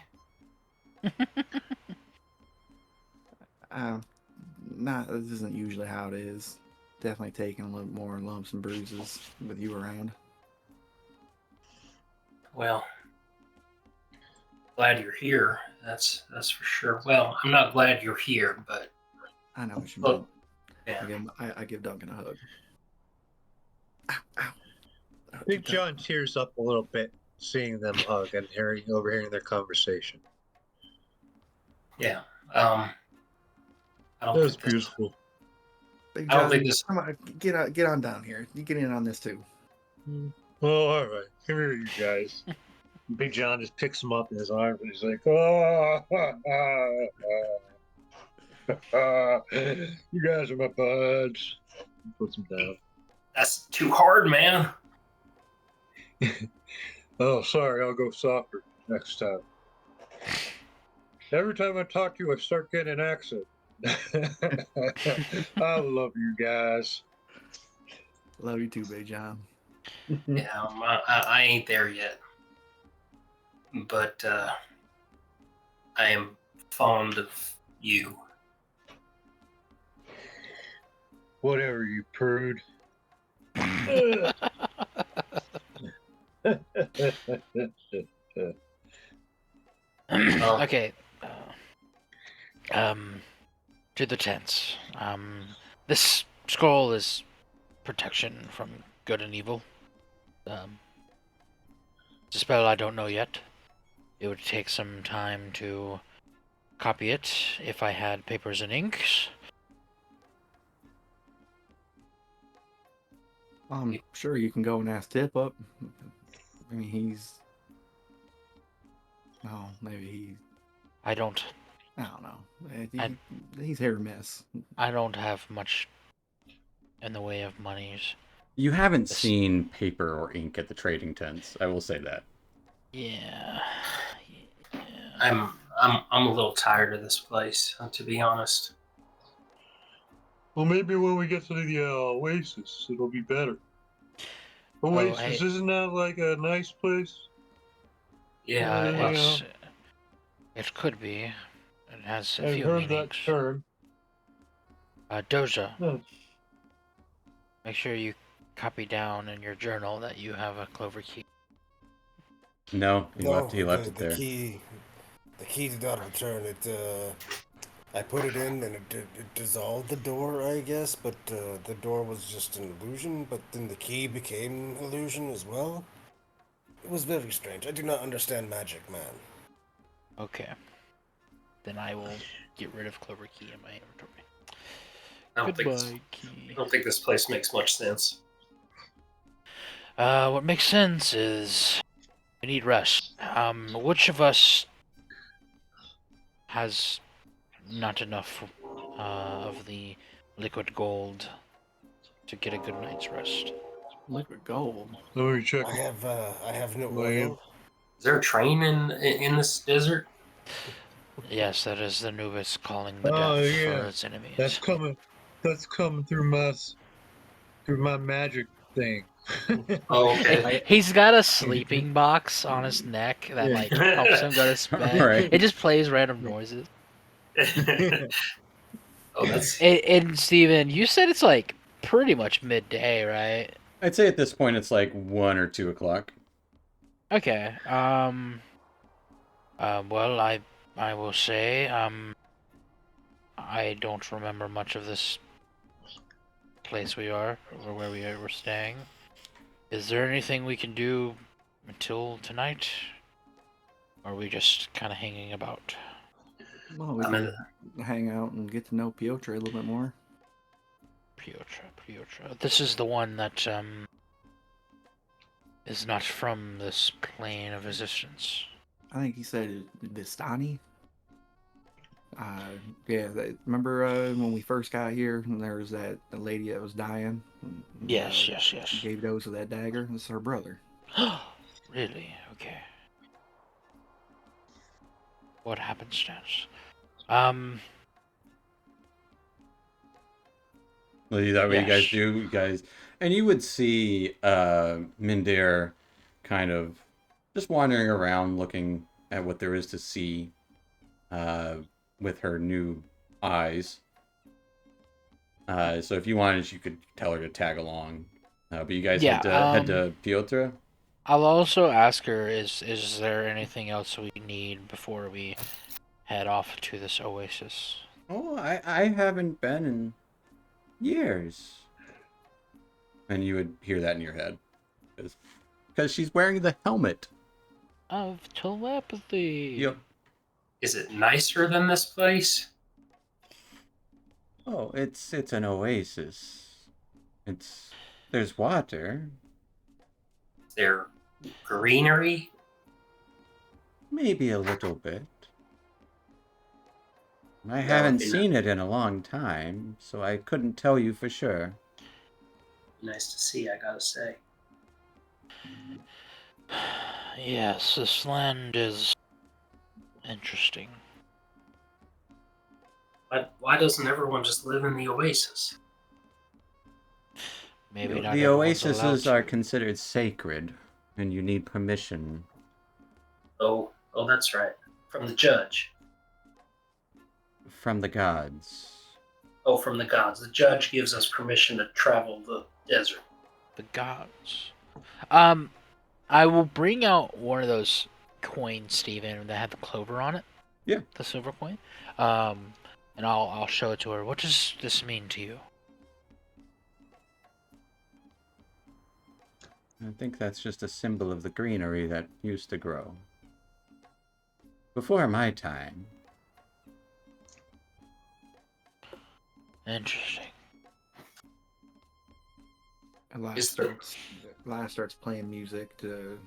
[SPEAKER 6] This isn't usually how it is. Definitely taking a little more lumps and bruises with you around.
[SPEAKER 8] Well, glad you're here. That's for sure. Well, I'm not glad you're here, but
[SPEAKER 6] I know what you
[SPEAKER 8] look,
[SPEAKER 6] mean.
[SPEAKER 8] yeah.
[SPEAKER 6] I give Duncan a hug. Ow, ow.
[SPEAKER 2] Big John tears up a little bit seeing them hug and overhearing their conversation.
[SPEAKER 8] Yeah. I
[SPEAKER 2] That
[SPEAKER 8] don't
[SPEAKER 2] was
[SPEAKER 8] think this,
[SPEAKER 2] beautiful.
[SPEAKER 6] Big
[SPEAKER 8] I don't
[SPEAKER 6] John,
[SPEAKER 8] think this.
[SPEAKER 6] come on, get on down here. You get in on this too.
[SPEAKER 2] Oh, all right. Come here, you guys. Big John just picks him up in his arms and he's like, "Oh, you guys are my buds." He puts him down.
[SPEAKER 8] That's too hard, man.
[SPEAKER 2] Oh, sorry. I'll go softer next time. Every time I talk to you, I start getting an accent. I love you guys.
[SPEAKER 6] Love you too, Big John.
[SPEAKER 8] Yeah, I ain't there yet, but I am fond of you.
[SPEAKER 2] Whatever, you prude.
[SPEAKER 3] Okay. To the tents. This scroll is protection from good and evil. It's a spell I don't know yet. It would take some time to copy it if I had papers and inks.
[SPEAKER 6] I'm sure you can go and ask Tip up. I mean, he's. Oh, maybe he.
[SPEAKER 3] I don't
[SPEAKER 6] I don't know. He's hit or miss.
[SPEAKER 3] I don't have much in the way of monies.
[SPEAKER 1] You haven't
[SPEAKER 3] This-
[SPEAKER 1] seen paper or ink at the trading tents. I will say that.
[SPEAKER 3] Yeah. Yeah.
[SPEAKER 8] I'm a little tired of this place, to be honest.
[SPEAKER 2] Well, maybe when we get to the Oasis, it'll be better.
[SPEAKER 3] Oh,
[SPEAKER 2] Oasis,
[SPEAKER 3] hey.
[SPEAKER 2] isn't that like a nice place?
[SPEAKER 8] Yeah,
[SPEAKER 2] Yeah.
[SPEAKER 3] Well, it could be. It has a
[SPEAKER 2] I've
[SPEAKER 3] few
[SPEAKER 2] heard
[SPEAKER 3] meanings.
[SPEAKER 2] that term.
[SPEAKER 3] Doja,
[SPEAKER 2] Huh.
[SPEAKER 3] make sure you copy down in your journal that you have a clover key.
[SPEAKER 1] No, he
[SPEAKER 4] No,
[SPEAKER 1] left it
[SPEAKER 4] the
[SPEAKER 1] there.
[SPEAKER 4] key, the key did not return. I put it in and it dissolved the door, I guess, but the door was just an illusion. But then the key became illusion as well. It was very strange. I do not understand magic, man.
[SPEAKER 3] Okay. Then I will get rid of clover key in my inventory.
[SPEAKER 8] I
[SPEAKER 3] Goodbye, key.
[SPEAKER 8] don't think this place makes much sense.
[SPEAKER 3] What makes sense is we need rest. Which of us has not enough of the liquid gold to get a good night's rest?
[SPEAKER 6] Liquid gold.
[SPEAKER 2] Let me check.
[SPEAKER 4] I have no
[SPEAKER 2] Well,
[SPEAKER 4] oil.
[SPEAKER 8] Is there a train in this desert?
[SPEAKER 3] Yes, that is the Nubis calling the
[SPEAKER 2] Oh,
[SPEAKER 3] death
[SPEAKER 2] yeah.
[SPEAKER 3] for its enemies.
[SPEAKER 2] That's coming through my magic thing.
[SPEAKER 8] Oh, okay.
[SPEAKER 3] He's got a sleeping box on his neck that like helps him go to bed.
[SPEAKER 1] Right.
[SPEAKER 3] It just plays random noises.
[SPEAKER 8] Oh, that's
[SPEAKER 3] And Steven, you said it's like pretty much midday, right?
[SPEAKER 1] I'd say at this point it's like 1 or 2 o'clock.
[SPEAKER 3] Okay. Well, I will say, I don't remember much of this place we are, or where we're staying. Is there anything we can do until tonight? Or are we just kind of hanging about?
[SPEAKER 6] Well, we
[SPEAKER 8] I'm
[SPEAKER 6] could hang out and get to know Piotr a little bit more.
[SPEAKER 3] Piotr. This is the one that, is not from this plane of existence.
[SPEAKER 6] I think he said Vistani. Yeah, remember when we first got here and there was that the lady that was dying? And,
[SPEAKER 3] Yes.
[SPEAKER 6] She gave Doza that dagger. This is her brother.
[SPEAKER 3] Really? Okay. What happenstance?
[SPEAKER 1] Well, is that what you guys
[SPEAKER 3] Yes.
[SPEAKER 1] do? You guys, and you would see Mindir kind of just wandering around, looking at what there is to see with her new eyes. So if you wanted, you could tell her to tag along. But you guys
[SPEAKER 3] Yeah,
[SPEAKER 1] head to Piotr.
[SPEAKER 3] I'll also ask her, is there anything else we need before we head off to this oasis?
[SPEAKER 1] Oh, I haven't been in years. And you would hear that in your head. Because she's wearing the helmet.
[SPEAKER 3] Of telepathy.
[SPEAKER 1] Yep.
[SPEAKER 8] Is it nicer than this place?
[SPEAKER 1] Oh, it's an oasis. There's water.
[SPEAKER 8] Is there greenery?
[SPEAKER 1] Maybe a little bit. I
[SPEAKER 8] That
[SPEAKER 1] haven't
[SPEAKER 8] would be
[SPEAKER 1] seen it in a long time, so I couldn't tell you for sure.
[SPEAKER 8] Nice to see, I gotta say.
[SPEAKER 3] Yes, this land is interesting.
[SPEAKER 8] Why doesn't everyone just live in the oasis?
[SPEAKER 3] Maybe not
[SPEAKER 1] The
[SPEAKER 3] everyone's allowed
[SPEAKER 1] oases
[SPEAKER 3] to.
[SPEAKER 1] are considered sacred, and you need permission.
[SPEAKER 8] Oh, that's right. From the judge.
[SPEAKER 1] From the gods.
[SPEAKER 8] Oh, from the gods. The judge gives us permission to travel the desert.
[SPEAKER 3] The gods. I will bring out one of those coins, Steven, that had the clover on it.
[SPEAKER 1] Yeah.
[SPEAKER 3] The silver coin. And I'll show it to her. What does this mean to you?
[SPEAKER 1] I think that's just a symbol of the greenery that used to grow. Before my time.
[SPEAKER 3] Interesting.
[SPEAKER 8] Is there-
[SPEAKER 6] Elias starts playing music to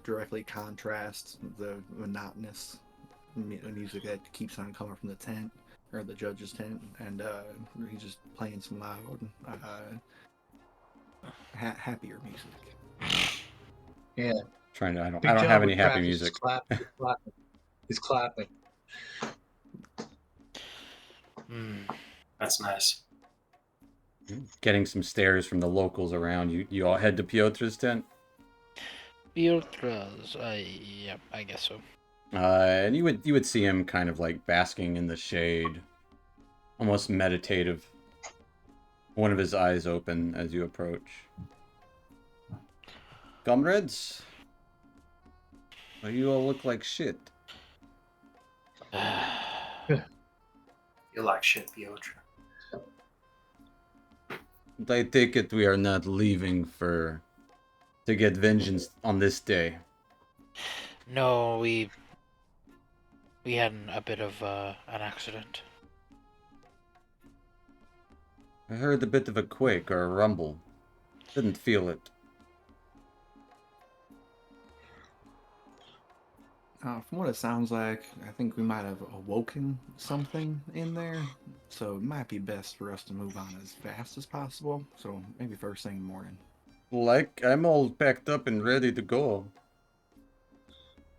[SPEAKER 6] directly contrast the monotonous music that keeps on coming from the tent or the judge's tent, and he's just playing some loud happier music.
[SPEAKER 2] Yeah.
[SPEAKER 1] Trying to. I
[SPEAKER 2] Big
[SPEAKER 1] don't
[SPEAKER 2] John
[SPEAKER 1] have
[SPEAKER 2] with
[SPEAKER 1] any happy
[SPEAKER 2] practice
[SPEAKER 1] music.
[SPEAKER 2] is clapping. He's clapping.
[SPEAKER 8] That's nice.
[SPEAKER 1] Getting some stares from the locals around. You all head to Piotr's tent.
[SPEAKER 3] Piotra's, yeah, I guess so.
[SPEAKER 1] And you would see him kind of like basking in the shade, almost meditative. One of his eyes open as you approach. Comrades, you all look like shit.
[SPEAKER 8] You like shit, Piotr.
[SPEAKER 1] I take it we are not leaving to get vengeance on this day.
[SPEAKER 3] No, we had a bit of an accident.
[SPEAKER 1] I heard a bit of a quake or a rumble. Didn't feel it.
[SPEAKER 6] From what it sounds like, I think we might have awoken something in there, so it might be best for us to move on as fast as possible. So maybe first thing in the morning.
[SPEAKER 1] Like, I'm all packed up and ready to go.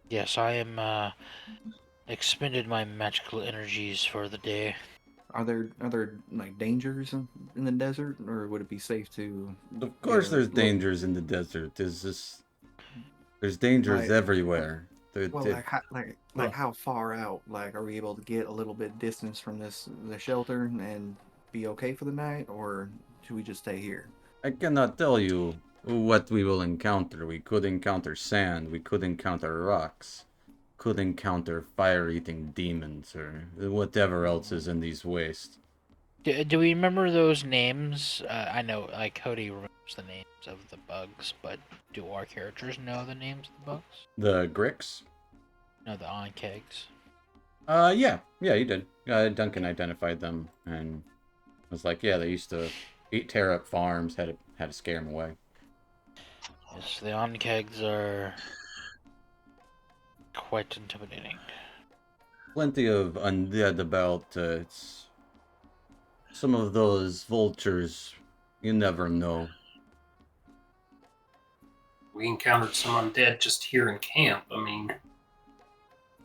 [SPEAKER 3] Yes, I am expended my magical energies for the day.
[SPEAKER 6] Are there like dangers in the desert, or would it be safe to?
[SPEAKER 1] Of course, there's
[SPEAKER 6] look-
[SPEAKER 1] dangers in the desert. There's dangers
[SPEAKER 6] Like-
[SPEAKER 1] everywhere.
[SPEAKER 6] Well, like how far out? Like, are we able to get a little bit distance from the shelter and be okay for the night, or should we just stay here?
[SPEAKER 1] I cannot tell you what we will encounter. We could encounter sand. We could encounter rocks. Could encounter fire-eating demons or whatever else is in these wastes.
[SPEAKER 3] Do we remember those names? I know, like, Cody remembers the names of the bugs, but do our characters know the names of the bugs?
[SPEAKER 1] The Gricks?
[SPEAKER 3] No, the on-kegs.
[SPEAKER 1] Yeah, he did. Duncan identified them and was like, yeah, they used to tear up farms, had to scare them away.
[SPEAKER 3] Yes, the on-kegs are quite intimidating.
[SPEAKER 1] Plenty of undead about. It's some of those vultures. You never know.
[SPEAKER 8] We encountered some undead just here in camp. I mean,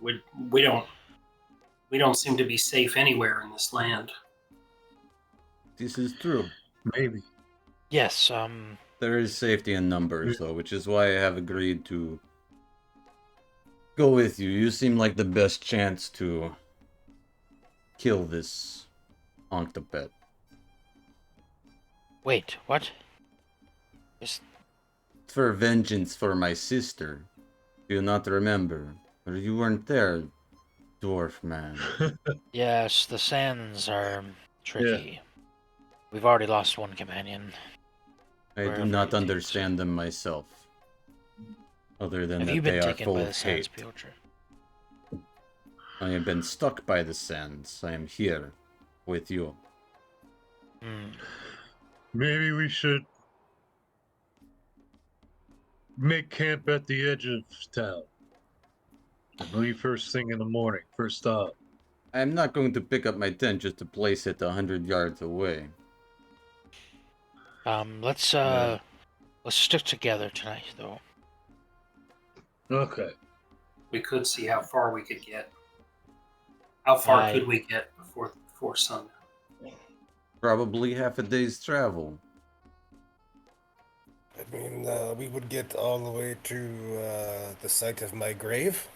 [SPEAKER 8] we don't seem to be safe anywhere in this land.
[SPEAKER 1] This is true.
[SPEAKER 2] Maybe.
[SPEAKER 3] Yes,
[SPEAKER 1] There is safety in numbers, though, which is why I have agreed to go with you. You seem like the best chance to kill this octopet.
[SPEAKER 3] wait, what?
[SPEAKER 1] For vengeance for my sister. Do you not remember? Or you weren't there, dwarf man.
[SPEAKER 3] Yes, the sands are tricky. We've already lost one companion.
[SPEAKER 1] I do
[SPEAKER 3] Wherever
[SPEAKER 1] not
[SPEAKER 3] it takes.
[SPEAKER 1] understand them myself. Other than
[SPEAKER 3] Have
[SPEAKER 1] that
[SPEAKER 3] you
[SPEAKER 1] they
[SPEAKER 3] been
[SPEAKER 1] are
[SPEAKER 3] taken
[SPEAKER 1] full
[SPEAKER 3] by
[SPEAKER 1] of
[SPEAKER 3] the sands,
[SPEAKER 1] hate.
[SPEAKER 3] Piotr?
[SPEAKER 1] I have been stuck by the sands. I am here with you.
[SPEAKER 2] Maybe we should make camp at the edge of town. And leave first thing in the morning. First stop.
[SPEAKER 1] I'm not going to pick up my tent just to place it 100 yards away.
[SPEAKER 3] Let's stick together tonight, though.
[SPEAKER 2] Okay.
[SPEAKER 8] We could see how far we could get. How far could we get before sundown?
[SPEAKER 1] Probably half a day's travel.
[SPEAKER 4] I mean, we would get all the way to the site of my grave.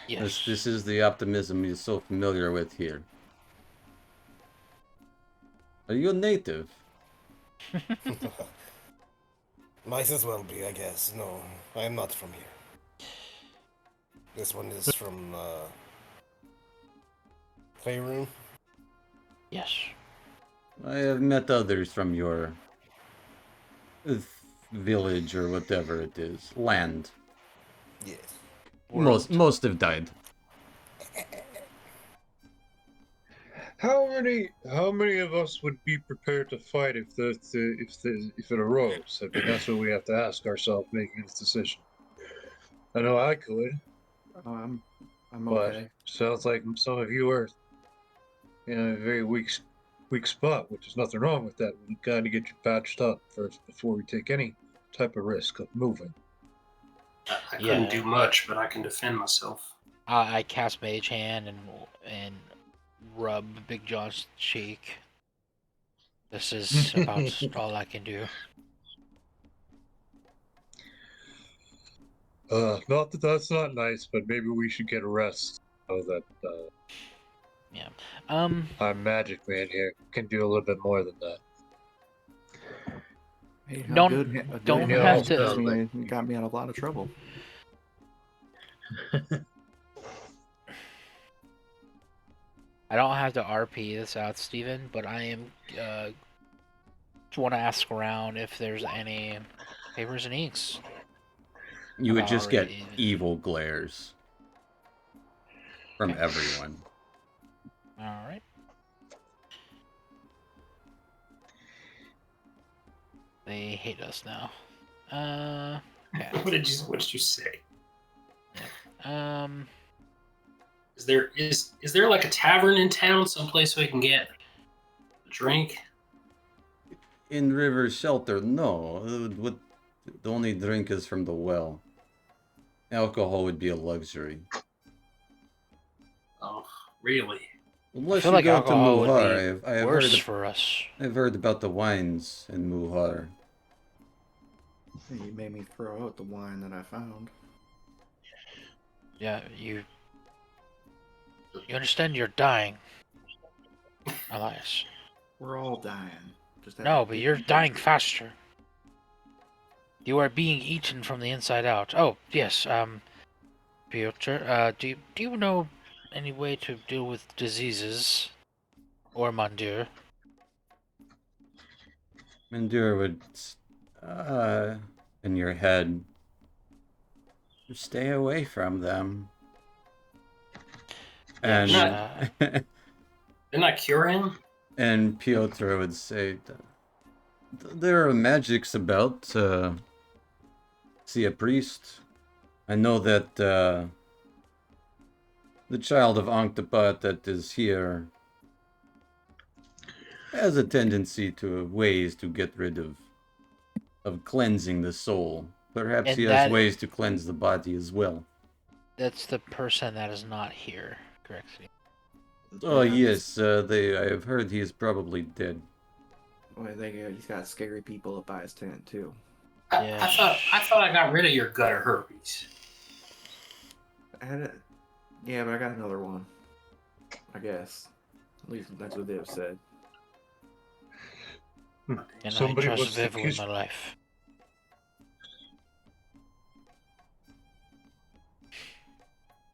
[SPEAKER 3] Yes.
[SPEAKER 1] This is the optimism you're so familiar with here. Are you a native?
[SPEAKER 4] Might as well be, I guess. No, I'm not from here. This one is from Faerun.
[SPEAKER 3] Yes.
[SPEAKER 1] I have met others from your village or whatever it is. Land.
[SPEAKER 4] Yes.
[SPEAKER 1] Most have died.
[SPEAKER 2] How many of us would be prepared to fight if it arose? I mean, that's what we have to ask ourselves making this decision. I know I could,
[SPEAKER 6] I'm
[SPEAKER 2] but
[SPEAKER 6] okay.
[SPEAKER 2] sounds like some of you are, very weak weak spot, which is nothing wrong with that. We got to get you patched up first before we take any type of risk of moving.
[SPEAKER 8] I
[SPEAKER 3] Yeah.
[SPEAKER 8] couldn't do much, but I can defend myself.
[SPEAKER 3] I cast Mage Hand and rub Big John's cheek. This is about all I can do.
[SPEAKER 2] Not that that's not nice, but maybe we should get a rest so that
[SPEAKER 3] Yeah.
[SPEAKER 2] our magic man here can do a little bit more than that.
[SPEAKER 6] Hey,
[SPEAKER 3] Don't-
[SPEAKER 6] a good
[SPEAKER 3] don't
[SPEAKER 6] hand
[SPEAKER 3] have
[SPEAKER 6] has
[SPEAKER 3] to-
[SPEAKER 6] got got me out of a lot of trouble.
[SPEAKER 3] I don't have to RP this out, Steven, but I am want to ask around if there's any papers and inks.
[SPEAKER 1] You would
[SPEAKER 3] About
[SPEAKER 1] just get
[SPEAKER 3] already-
[SPEAKER 1] evil glares from
[SPEAKER 3] Okay.
[SPEAKER 1] everyone.
[SPEAKER 3] All right. They hate us now. Okay.
[SPEAKER 8] What did you say?
[SPEAKER 3] Um.
[SPEAKER 8] Is there like a tavern in town, someplace we can get a drink?
[SPEAKER 1] In River Shelter, no. What, the only drink is from the well. Alcohol would be a luxury.
[SPEAKER 8] Oh, really?
[SPEAKER 1] Unless
[SPEAKER 3] I feel
[SPEAKER 1] you
[SPEAKER 3] like
[SPEAKER 1] go to
[SPEAKER 3] alcohol would
[SPEAKER 1] Muhar.
[SPEAKER 3] be
[SPEAKER 1] I have
[SPEAKER 3] worse
[SPEAKER 1] heard,
[SPEAKER 3] for us.
[SPEAKER 1] I've heard about the wines in Muhar.
[SPEAKER 6] You made me throw out the wine that I found.
[SPEAKER 3] Yeah, you understand you're dying, Elias.
[SPEAKER 6] We're all dying. Just have
[SPEAKER 3] No,
[SPEAKER 6] a
[SPEAKER 3] but
[SPEAKER 6] big
[SPEAKER 3] you're dying
[SPEAKER 6] picture.
[SPEAKER 3] faster. You are being eaten from the inside out. Oh, yes, Piotr, do you know any way to deal with diseases? Or Mandir?
[SPEAKER 1] Mandur would, in your head, stay away from them. And
[SPEAKER 3] Yes,
[SPEAKER 8] Didn't I cure him?
[SPEAKER 1] and Piotr would say, there are magics about. See a priest. I know that the child of Anktapat that is here has a tendency to ways to get rid of cleansing the soul. Perhaps
[SPEAKER 3] And
[SPEAKER 1] he
[SPEAKER 3] that-
[SPEAKER 1] has ways to cleanse the body as well.
[SPEAKER 3] That's the person that is not here, correct?
[SPEAKER 1] Oh
[SPEAKER 6] Yeah,
[SPEAKER 1] yes, I have heard he is probably dead.
[SPEAKER 6] Well, he's got scary people up by his tent too.
[SPEAKER 3] Yeah.
[SPEAKER 8] I thought I got rid of your gutter herpes.
[SPEAKER 6] I had it. Yeah, but I got another one. I guess. At least that's what they've said.
[SPEAKER 3] And
[SPEAKER 2] Somebody
[SPEAKER 3] I
[SPEAKER 2] was
[SPEAKER 3] trust Viv with
[SPEAKER 2] accused-
[SPEAKER 3] my life.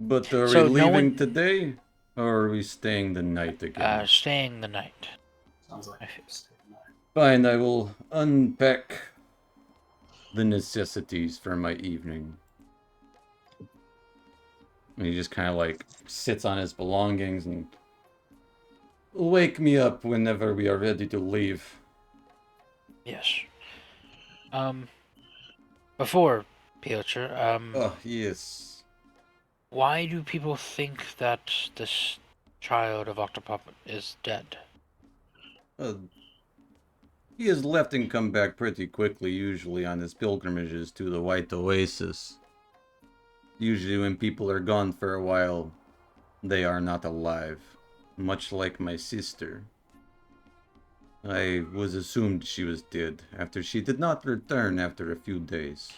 [SPEAKER 1] But are
[SPEAKER 3] So
[SPEAKER 1] we
[SPEAKER 3] no
[SPEAKER 1] leaving
[SPEAKER 3] one-
[SPEAKER 1] today, or are we staying the night again?
[SPEAKER 3] Staying the night.
[SPEAKER 8] Sounds like
[SPEAKER 3] I-
[SPEAKER 1] Fine, I will unpack the necessities for my evening. And he just kind of like sits on his belongings and wake me up whenever we are ready to leave.
[SPEAKER 3] Yes. Before, Piotr,
[SPEAKER 1] Oh, yes.
[SPEAKER 3] why do people think that this child of Octopop is dead?
[SPEAKER 1] He has left and come back pretty quickly, usually on his pilgrimages to the White Oasis. Usually when people are gone for a while, they are not alive. Much like my sister. I was assumed she was dead, after she did not return after a few days.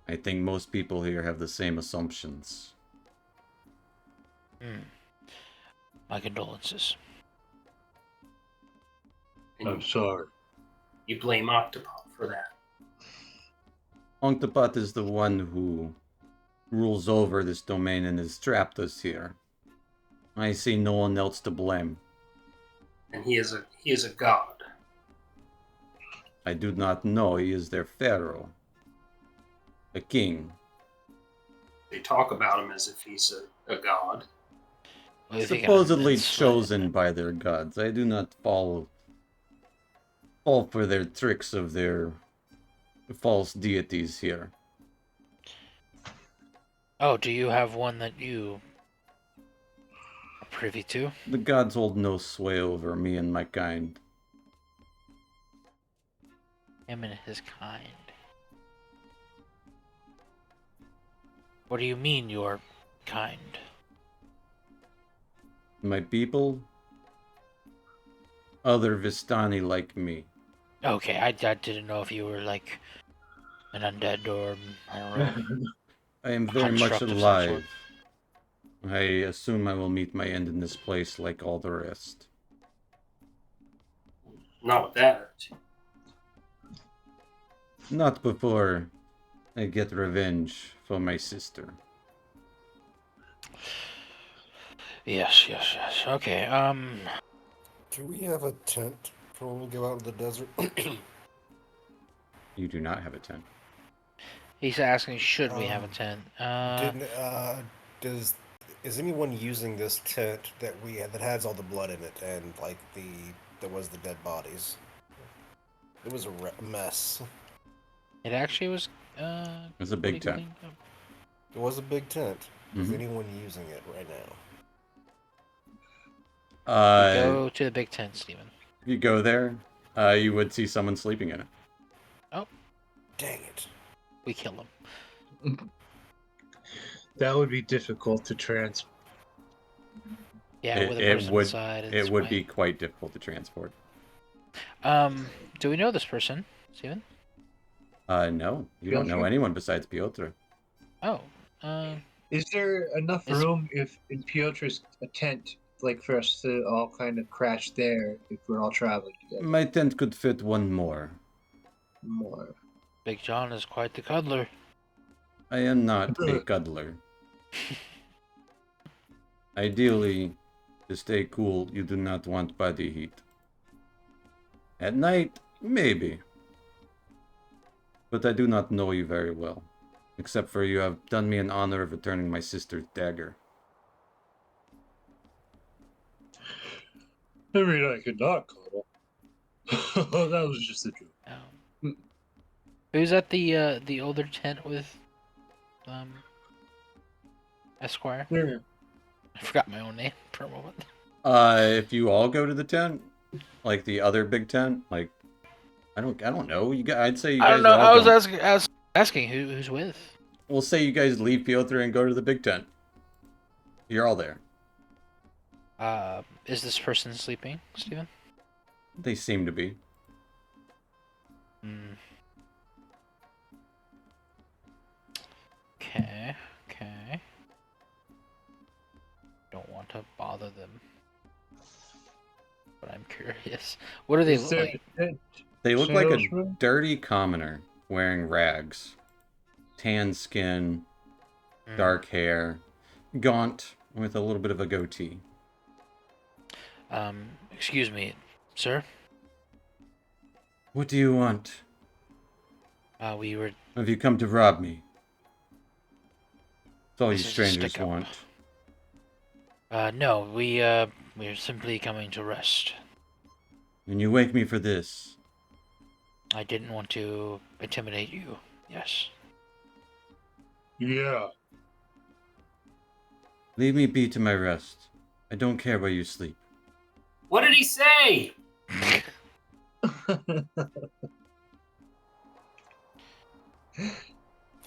[SPEAKER 1] I think most people here have the same assumptions.
[SPEAKER 3] My condolences.
[SPEAKER 8] And
[SPEAKER 2] I'm sorry.
[SPEAKER 8] you blame Octopop for that.
[SPEAKER 1] Octopat is the one who rules over this domain and has trapped us here. I see no one else to blame.
[SPEAKER 8] And he is a god.
[SPEAKER 1] I do not know. He is their pharaoh. A king.
[SPEAKER 8] They talk about him as if he's a god.
[SPEAKER 3] What do you think?
[SPEAKER 1] Supposedly
[SPEAKER 3] It's-
[SPEAKER 1] chosen by their gods. I do not fall for their tricks of their false deities here.
[SPEAKER 3] Oh, do you have one that you are privy to.
[SPEAKER 1] The gods hold no sway over me and my kind.
[SPEAKER 3] Him and his kind. What do you mean, your kind?
[SPEAKER 1] My people? Other Vistani like me.
[SPEAKER 3] Okay, I didn't know if you were like an undead or, I don't know,
[SPEAKER 1] I am very much
[SPEAKER 3] construct of some sort.
[SPEAKER 1] alive. I assume I will meet my end in this place like all the rest.
[SPEAKER 8] Not with that.
[SPEAKER 1] Not before I get revenge for my sister.
[SPEAKER 3] Yes. Okay,
[SPEAKER 4] Do we have a tent for when we go out in the desert?
[SPEAKER 1] You do not have a tent.
[SPEAKER 3] he's asking, should we have a tent?
[SPEAKER 4] Is anyone using this tent that has all the blood in it and like there was the dead bodies? It was a mess.
[SPEAKER 3] It actually was,
[SPEAKER 1] It's a big
[SPEAKER 3] pretty
[SPEAKER 1] tent.
[SPEAKER 3] cleaned up.
[SPEAKER 4] It was a big tent. Is
[SPEAKER 1] Mhm.
[SPEAKER 4] anyone using it right now?
[SPEAKER 3] Go to the big tent, Steven.
[SPEAKER 1] If you go there, you would see someone sleeping in it.
[SPEAKER 3] Oh,
[SPEAKER 4] Dang it.
[SPEAKER 3] we kill him.
[SPEAKER 2] That would be difficult to transport.
[SPEAKER 3] Yeah, with a person inside.
[SPEAKER 1] It would be quite difficult to transport.
[SPEAKER 3] Do we know this person, Steven?
[SPEAKER 1] No, you don't know
[SPEAKER 2] Piotr?
[SPEAKER 1] anyone besides Piotr.
[SPEAKER 3] Oh,
[SPEAKER 2] Is there enough
[SPEAKER 3] Is-
[SPEAKER 2] room if in Piotr's tent, like for us to all kind of crash there if we're all traveling together?
[SPEAKER 1] My tent could fit one more.
[SPEAKER 2] More.
[SPEAKER 3] Big John is quite the cuddler.
[SPEAKER 1] I am not a cuddler. Ideally, to stay cool, you do not want body heat. At night, maybe. But I do not know you very well. Except for you have done me an honor of returning my sister's dagger.
[SPEAKER 2] I mean, I could not cuddle. That was just a joke.
[SPEAKER 3] Who's at the older tent with Esquire?
[SPEAKER 2] Yeah.
[SPEAKER 3] I forgot my own name for a moment.
[SPEAKER 1] If you all go to the tent, like the other big tent, like I don't know. I'd say you guys.
[SPEAKER 3] I don't know.
[SPEAKER 1] All
[SPEAKER 3] I was
[SPEAKER 1] go.
[SPEAKER 3] asking who's with.
[SPEAKER 1] We'll say you guys leave Piotr and go to the big tent. You're all there.
[SPEAKER 3] Is this person sleeping, Steven?
[SPEAKER 1] They seem to be.
[SPEAKER 3] Okay. Don't want to bother them, but I'm curious. What do they
[SPEAKER 2] Is
[SPEAKER 3] look
[SPEAKER 2] there
[SPEAKER 3] like?
[SPEAKER 2] a tent?
[SPEAKER 1] They look like a
[SPEAKER 2] Salesman?
[SPEAKER 1] dirty commoner wearing rags, tan skin, dark hair, gaunt with a little bit of a goatee.
[SPEAKER 3] Excuse me, sir.
[SPEAKER 1] What do you want?
[SPEAKER 3] We were.
[SPEAKER 1] Have you come to rob me? That's all you
[SPEAKER 3] This is a
[SPEAKER 1] strangers
[SPEAKER 3] stick-up.
[SPEAKER 1] want.
[SPEAKER 3] No, we're simply coming to rest.
[SPEAKER 1] And you wake me for this.
[SPEAKER 3] I didn't want to intimidate you. Yes.
[SPEAKER 2] Yeah.
[SPEAKER 1] Leave me be to my rest. I don't care where you sleep.
[SPEAKER 8] What did he say?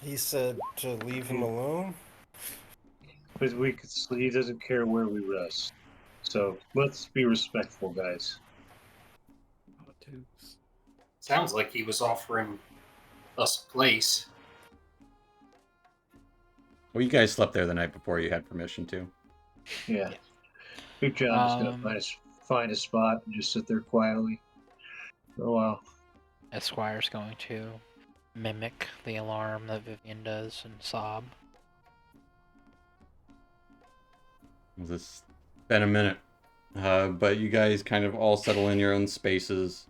[SPEAKER 4] He said to leave him alone?
[SPEAKER 2] But he doesn't care where we rest. So let's be respectful, guys.
[SPEAKER 8] Sounds like he was offering us a place.
[SPEAKER 1] Well, you guys slept there the night before you had permission to.
[SPEAKER 2] Yeah. Big John's gonna find a spot and just sit there quietly for a while.
[SPEAKER 3] Esquire's going to mimic the alarm that Vivian does and sob.
[SPEAKER 1] It's been a minute. But you guys kind of all settle in your own spaces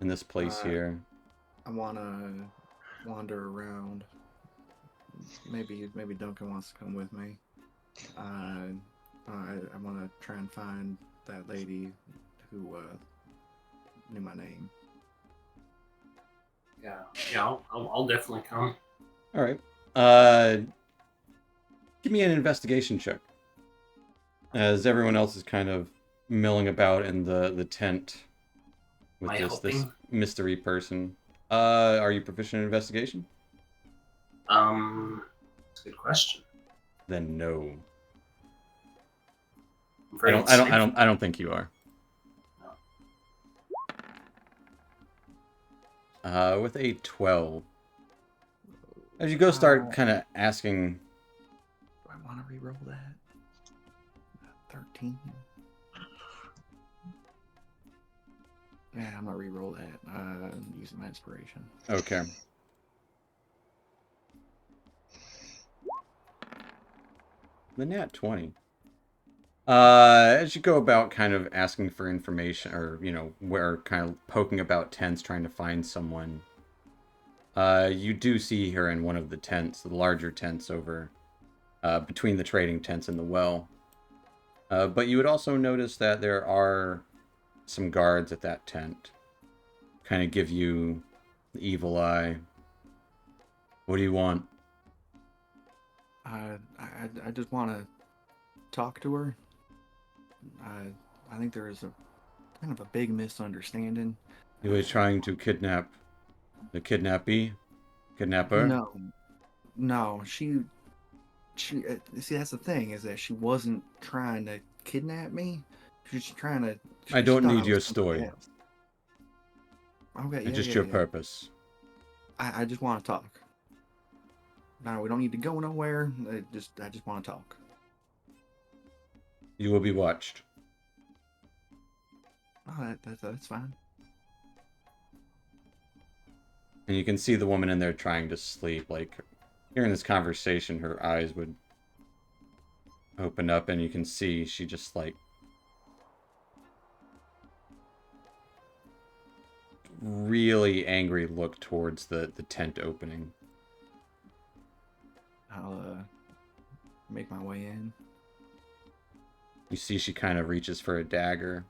[SPEAKER 1] in this place here.
[SPEAKER 6] I want to wander around. Maybe Duncan wants to come with me. I want to try and find that lady who knew my name.
[SPEAKER 8] Yeah, I'll definitely come.
[SPEAKER 1] All right. Give me an investigation check. As everyone else is kind of milling about in the tent with
[SPEAKER 8] Am I
[SPEAKER 1] this
[SPEAKER 8] helping?
[SPEAKER 1] mystery person. Are you proficient in investigation?
[SPEAKER 8] That's a good question.
[SPEAKER 1] Then no.
[SPEAKER 8] I'm afraid it's safe.
[SPEAKER 1] I don't think you are. With a 12. As you go start kind of asking.
[SPEAKER 6] Do I want to re-roll that? 13. Yeah, I'm gonna re-roll that. Using my inspiration.
[SPEAKER 1] Okay. The nat 20. As you go about kind of asking for information, or, you know, where kind of poking about tents, trying to find someone, you do see her in one of the tents, the larger tents over, between the trading tents and the well. But you would also notice that there are some guards at that tent. Kind of give you the evil eye. What do you want?
[SPEAKER 6] I just want to talk to her. I think there is a kind of a big misunderstanding.
[SPEAKER 1] You were trying to kidnap the kidnapper?
[SPEAKER 6] No, she. See, that's the thing, is that she wasn't trying to kidnap me. She's trying to.
[SPEAKER 1] I
[SPEAKER 6] She
[SPEAKER 1] don't
[SPEAKER 6] thought
[SPEAKER 1] need
[SPEAKER 6] I
[SPEAKER 1] your
[SPEAKER 6] was somebody
[SPEAKER 1] story.
[SPEAKER 6] else. Okay, yeah,
[SPEAKER 1] Just
[SPEAKER 6] yeah,
[SPEAKER 1] your
[SPEAKER 6] yeah.
[SPEAKER 1] purpose.
[SPEAKER 6] I just want to talk. No, we don't need to go nowhere. I just want to talk.
[SPEAKER 1] You will be watched.
[SPEAKER 6] Oh, that's fine.
[SPEAKER 1] And you can see the woman in there trying to sleep. Like, hearing this conversation, her eyes would open up, and you can see she just, like, really angry look towards the tent opening.
[SPEAKER 6] I'll make my way in.
[SPEAKER 1] You see she kind of reaches for a dagger,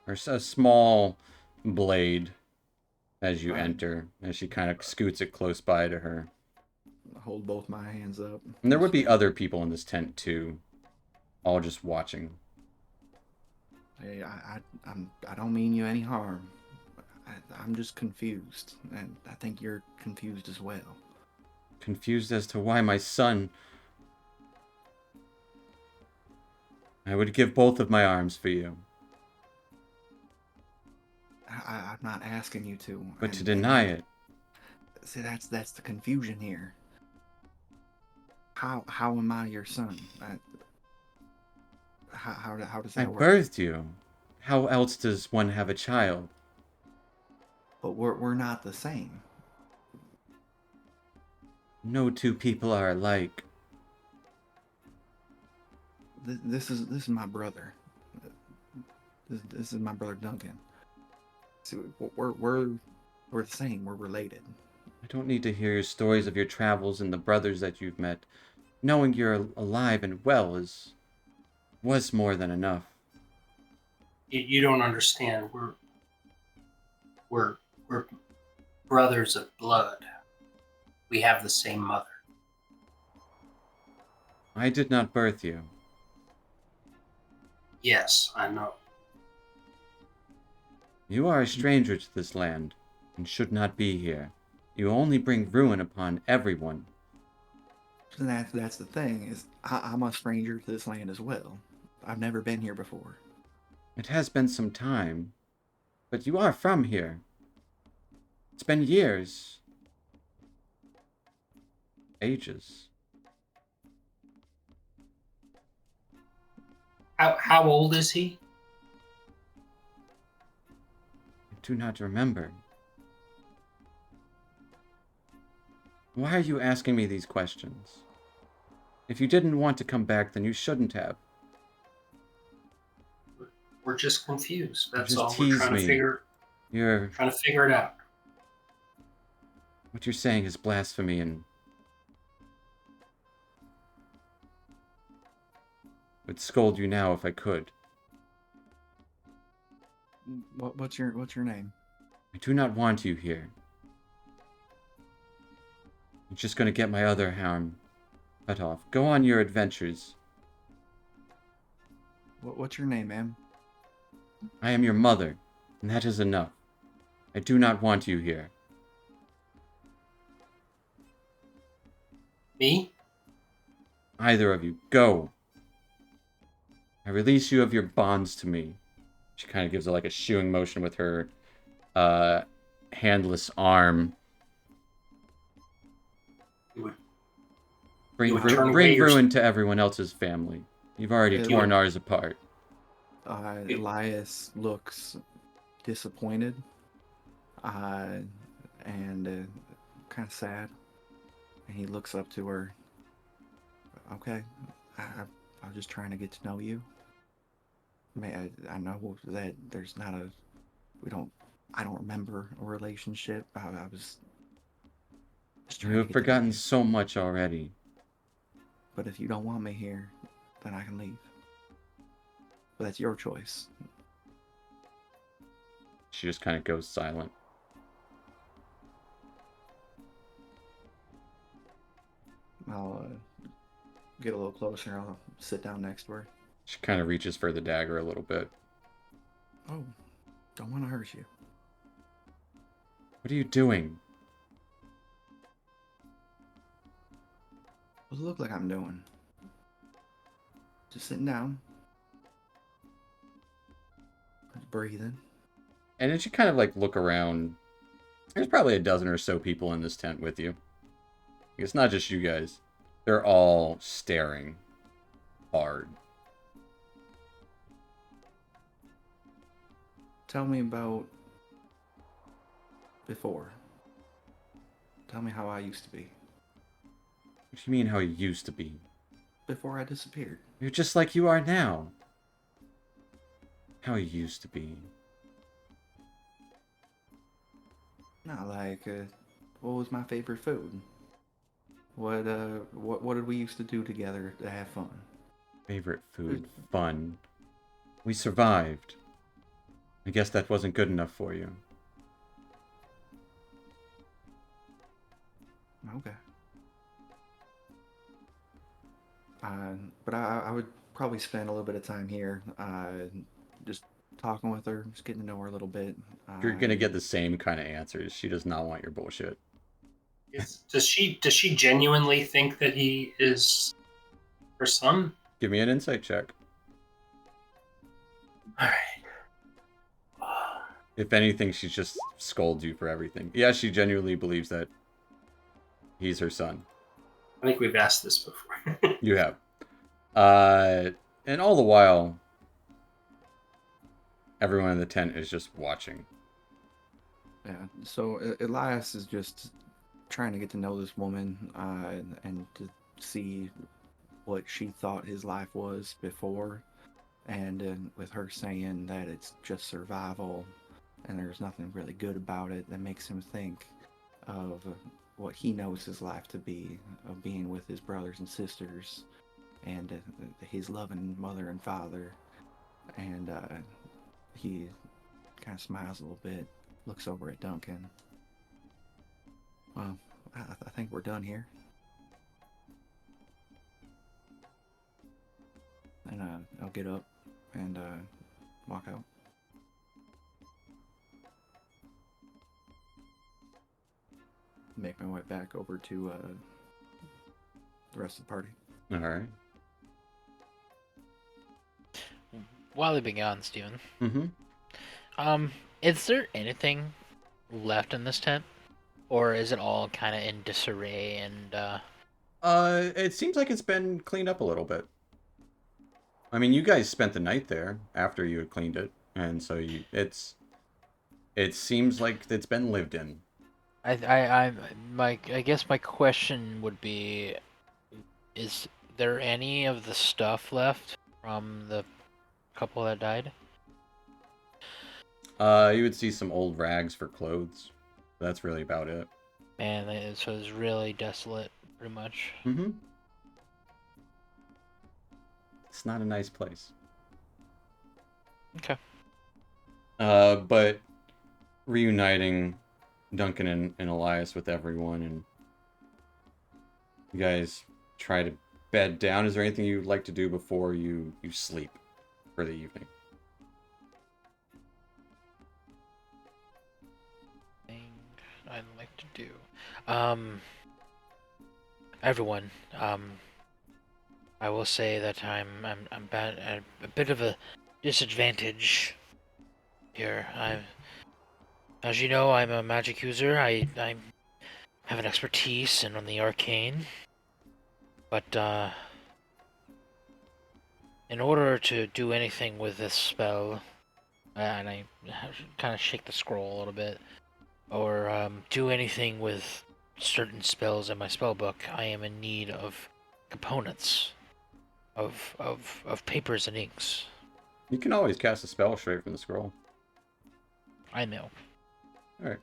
[SPEAKER 1] or a small blade, as you enter, as she kind of scoots it close by to her.
[SPEAKER 6] Hold both my hands up.
[SPEAKER 1] And there would be other people in this tent too, all just watching.
[SPEAKER 6] Hey, I don't mean you any harm. I'm just confused, and I think you're confused as well.
[SPEAKER 1] Confused as to why my son... I would give both of my arms for you.
[SPEAKER 6] I'm not asking you to.
[SPEAKER 1] But to deny it...
[SPEAKER 6] See, that's the confusion here. How am I your son? How does that work?
[SPEAKER 1] I birthed you. How else does one have a child?
[SPEAKER 6] But we're not the same.
[SPEAKER 1] No two people are alike.
[SPEAKER 6] This is my brother. This is my brother Duncan. See, we're the same. We're related.
[SPEAKER 1] I don't need to hear your stories of your travels and the brothers that you've met. Knowing you're alive and well was more than enough.
[SPEAKER 8] You don't understand. We're brothers of blood. We have the same mother.
[SPEAKER 1] I did not birth you.
[SPEAKER 8] Yes, I know.
[SPEAKER 1] You are a stranger to this land, and should not be here. You only bring ruin upon everyone.
[SPEAKER 6] And that's the thing, is I'm a stranger to this land as well. I've never been here before.
[SPEAKER 1] It has been some time, but you are from here. It's been years. Ages.
[SPEAKER 8] How old is he?
[SPEAKER 1] I do not remember. Why are you asking me these questions? If you didn't want to come back, then you shouldn't have.
[SPEAKER 8] We're just confused. That's
[SPEAKER 1] just
[SPEAKER 8] all. We're trying
[SPEAKER 1] tease
[SPEAKER 8] to
[SPEAKER 1] me.
[SPEAKER 8] figure.
[SPEAKER 1] You're...
[SPEAKER 8] Trying to figure it out.
[SPEAKER 1] What you're saying is blasphemy, and would scold you now if I could.
[SPEAKER 6] What's your name?
[SPEAKER 1] I do not want you here. I'm just gonna get my other arm cut off. Go on your adventures.
[SPEAKER 6] What's your name, ma'am?
[SPEAKER 1] I am your mother, and that is enough. I do not want you here.
[SPEAKER 8] Me?
[SPEAKER 1] Either of you, go. I release you of your bonds to me. She kind of gives it like a shooing motion with her handless arm.
[SPEAKER 8] You would,
[SPEAKER 1] Bring,
[SPEAKER 8] you would turn away
[SPEAKER 1] bring
[SPEAKER 8] your...
[SPEAKER 1] ruin to everyone else's family. You've already
[SPEAKER 6] You
[SPEAKER 1] torn
[SPEAKER 8] would-
[SPEAKER 1] ours apart.
[SPEAKER 6] Elias looks disappointed, and kind of sad. And he looks up to her. Okay, I'm just trying to get to know you. I know that there's not a, I don't remember a relationship. I was just
[SPEAKER 1] You
[SPEAKER 6] trying to
[SPEAKER 1] have
[SPEAKER 6] get to know
[SPEAKER 1] forgotten
[SPEAKER 6] you.
[SPEAKER 1] so much already.
[SPEAKER 6] But if you don't want me here, then I can leave. But that's your choice.
[SPEAKER 1] She just kind of goes silent.
[SPEAKER 6] I'll get a little closer. I'll sit down next to her.
[SPEAKER 1] She kind of reaches for the dagger a little bit.
[SPEAKER 6] Oh, don't want to hurt you.
[SPEAKER 1] What are you doing?
[SPEAKER 6] What does it look like I'm doing? Just sitting down. Just breathing.
[SPEAKER 1] And then she kind of like look around. There's probably a dozen or so people in this tent with you. It's not just you guys. They're all staring hard.
[SPEAKER 6] Tell me about before. Tell me how I used to be.
[SPEAKER 1] What do you mean how you used to be?
[SPEAKER 6] Before I disappeared.
[SPEAKER 1] You're just like you are now. How you used to be.
[SPEAKER 6] Not like, what was my favorite food? What did we used to do together to have fun?
[SPEAKER 1] Favorite food, fun. We survived. I guess that wasn't good enough for you.
[SPEAKER 6] Okay. But I would probably spend a little bit of time here, just talking with her, just getting to know her a little bit.
[SPEAKER 1] You're gonna get the same kind of answers. She does not want your bullshit.
[SPEAKER 8] Does she genuinely think that he is her son?
[SPEAKER 1] Give me an insight check.
[SPEAKER 8] All right.
[SPEAKER 1] If anything, she just scolds you for everything. Yeah, she genuinely believes that he's her son.
[SPEAKER 8] I think we've asked this before.
[SPEAKER 1] You have. And all the while, everyone in the tent is just watching.
[SPEAKER 6] Yeah, so Elias is just trying to get to know this woman, and to see what she thought his life was before, and with her saying that it's just survival and there's nothing really good about it, that makes him think of what he knows his life to be, of being with his brothers and sisters, and his loving mother and father. And he kind of smiles a little bit, looks over at Duncan. Well, I think we're done here. And I'll get up and walk out. Make my way back over to the rest of the party.
[SPEAKER 1] Alright.
[SPEAKER 3] While they've been gone, Steven,
[SPEAKER 1] Mm-hmm.
[SPEAKER 3] is there anything left in this tent? Or is it all kind of in disarray and,
[SPEAKER 1] It seems like it's been cleaned up a little bit. I mean, you guys spent the night there after you had cleaned it, and so it seems like it's been lived in.
[SPEAKER 3] I guess my question would be, is there any of the stuff left from the couple that died?
[SPEAKER 1] You would see some old rags for clothes. That's really about it.
[SPEAKER 3] And so it's really desolate, pretty much.
[SPEAKER 1] Mm-hmm. It's not a nice place.
[SPEAKER 3] Okay.
[SPEAKER 1] But reuniting Duncan and Elias with everyone, and you guys try to bed down. Is there anything you'd like to do before you sleep? for the evening.
[SPEAKER 3] Thing I'd like to do. Everyone, I will say that I'm at a bit of a disadvantage here. As you know, I'm a magic user. I have an expertise in on the arcane, but in order to do anything with this spell, and I kind of shake the scroll a little bit, or do anything with certain spells in my spell book, I am in need of components, of papers and inks.
[SPEAKER 1] You can always cast a spell straight from the scroll.
[SPEAKER 3] I know.
[SPEAKER 1] Alright.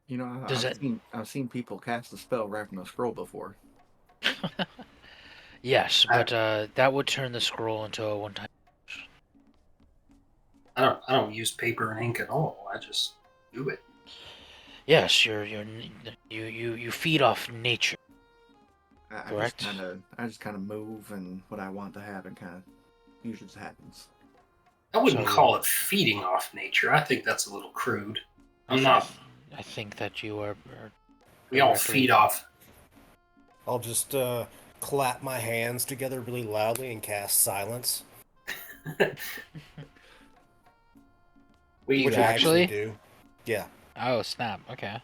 [SPEAKER 6] You know,
[SPEAKER 3] Does
[SPEAKER 6] I've seen people cast a spell right from the scroll before.
[SPEAKER 3] Yes, but that would turn the scroll into a one-time.
[SPEAKER 8] I don't use paper and ink at all. I just do it.
[SPEAKER 3] Yes, you feed off nature. Correct.
[SPEAKER 6] I just kind of move, and what I want to happen kind of usually just happens.
[SPEAKER 8] I wouldn't
[SPEAKER 3] So-
[SPEAKER 8] call it feeding off nature. I think that's a little crude. I'm not.
[SPEAKER 3] I think that you are.
[SPEAKER 8] We all
[SPEAKER 3] directly-
[SPEAKER 8] feed off.
[SPEAKER 4] I'll just clap my hands together really loudly and cast silence.
[SPEAKER 8] We
[SPEAKER 4] Which
[SPEAKER 3] You
[SPEAKER 4] I
[SPEAKER 3] actually?
[SPEAKER 4] do. Yeah.
[SPEAKER 3] Oh snap! Okay.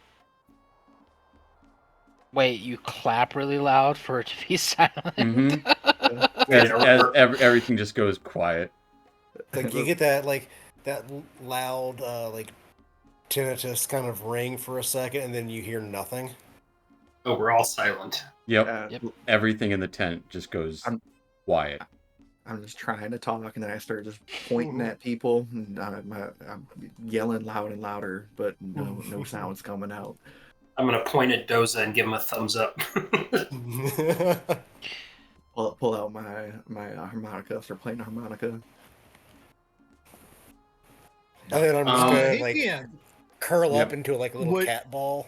[SPEAKER 3] Wait, you clap really loud for it to be silent?
[SPEAKER 1] Mm-hmm.
[SPEAKER 8] Yeah,
[SPEAKER 1] Everything just goes quiet.
[SPEAKER 4] Like you get that loud like tinnitus kind of ring for a second, and then you hear nothing.
[SPEAKER 8] Oh, we're all silent.
[SPEAKER 1] Yep.
[SPEAKER 3] Yep.
[SPEAKER 1] Everything in the tent just goes quiet.
[SPEAKER 6] I'm just trying to talk, and then I start just pointing at people, and I'm yelling loud and louder, but no sound's coming out.
[SPEAKER 8] I'm gonna point at Doza and give him a thumbs up.
[SPEAKER 6] Pull out my harmonica, start playing the harmonica.
[SPEAKER 4] And then I'm just gonna like curl up into like a little
[SPEAKER 2] Would-
[SPEAKER 4] cat ball.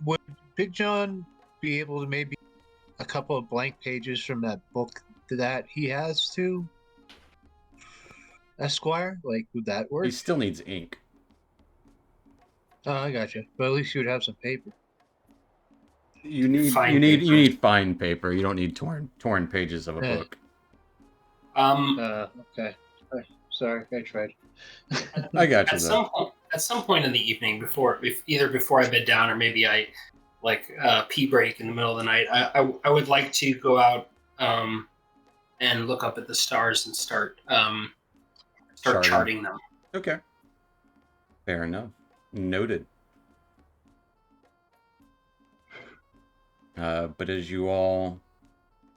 [SPEAKER 2] Would Big John be able to maybe a couple of blank pages from that book that he has to Esquire? Like, would that work?
[SPEAKER 1] He still needs ink.
[SPEAKER 2] Oh, I got you. But at least you would have some paper.
[SPEAKER 1] You need
[SPEAKER 8] Fine
[SPEAKER 1] you
[SPEAKER 8] paper.
[SPEAKER 1] need fine paper. You don't need torn pages of a
[SPEAKER 2] Yeah.
[SPEAKER 1] book.
[SPEAKER 2] Okay. Sorry, I tried.
[SPEAKER 1] I got you
[SPEAKER 8] At some point in the evening, either before I bed down or maybe I like pee break in the middle of the night, I would like to go out and look up at the stars and start charting them.
[SPEAKER 1] Okay. Fair enough. Noted. But as you all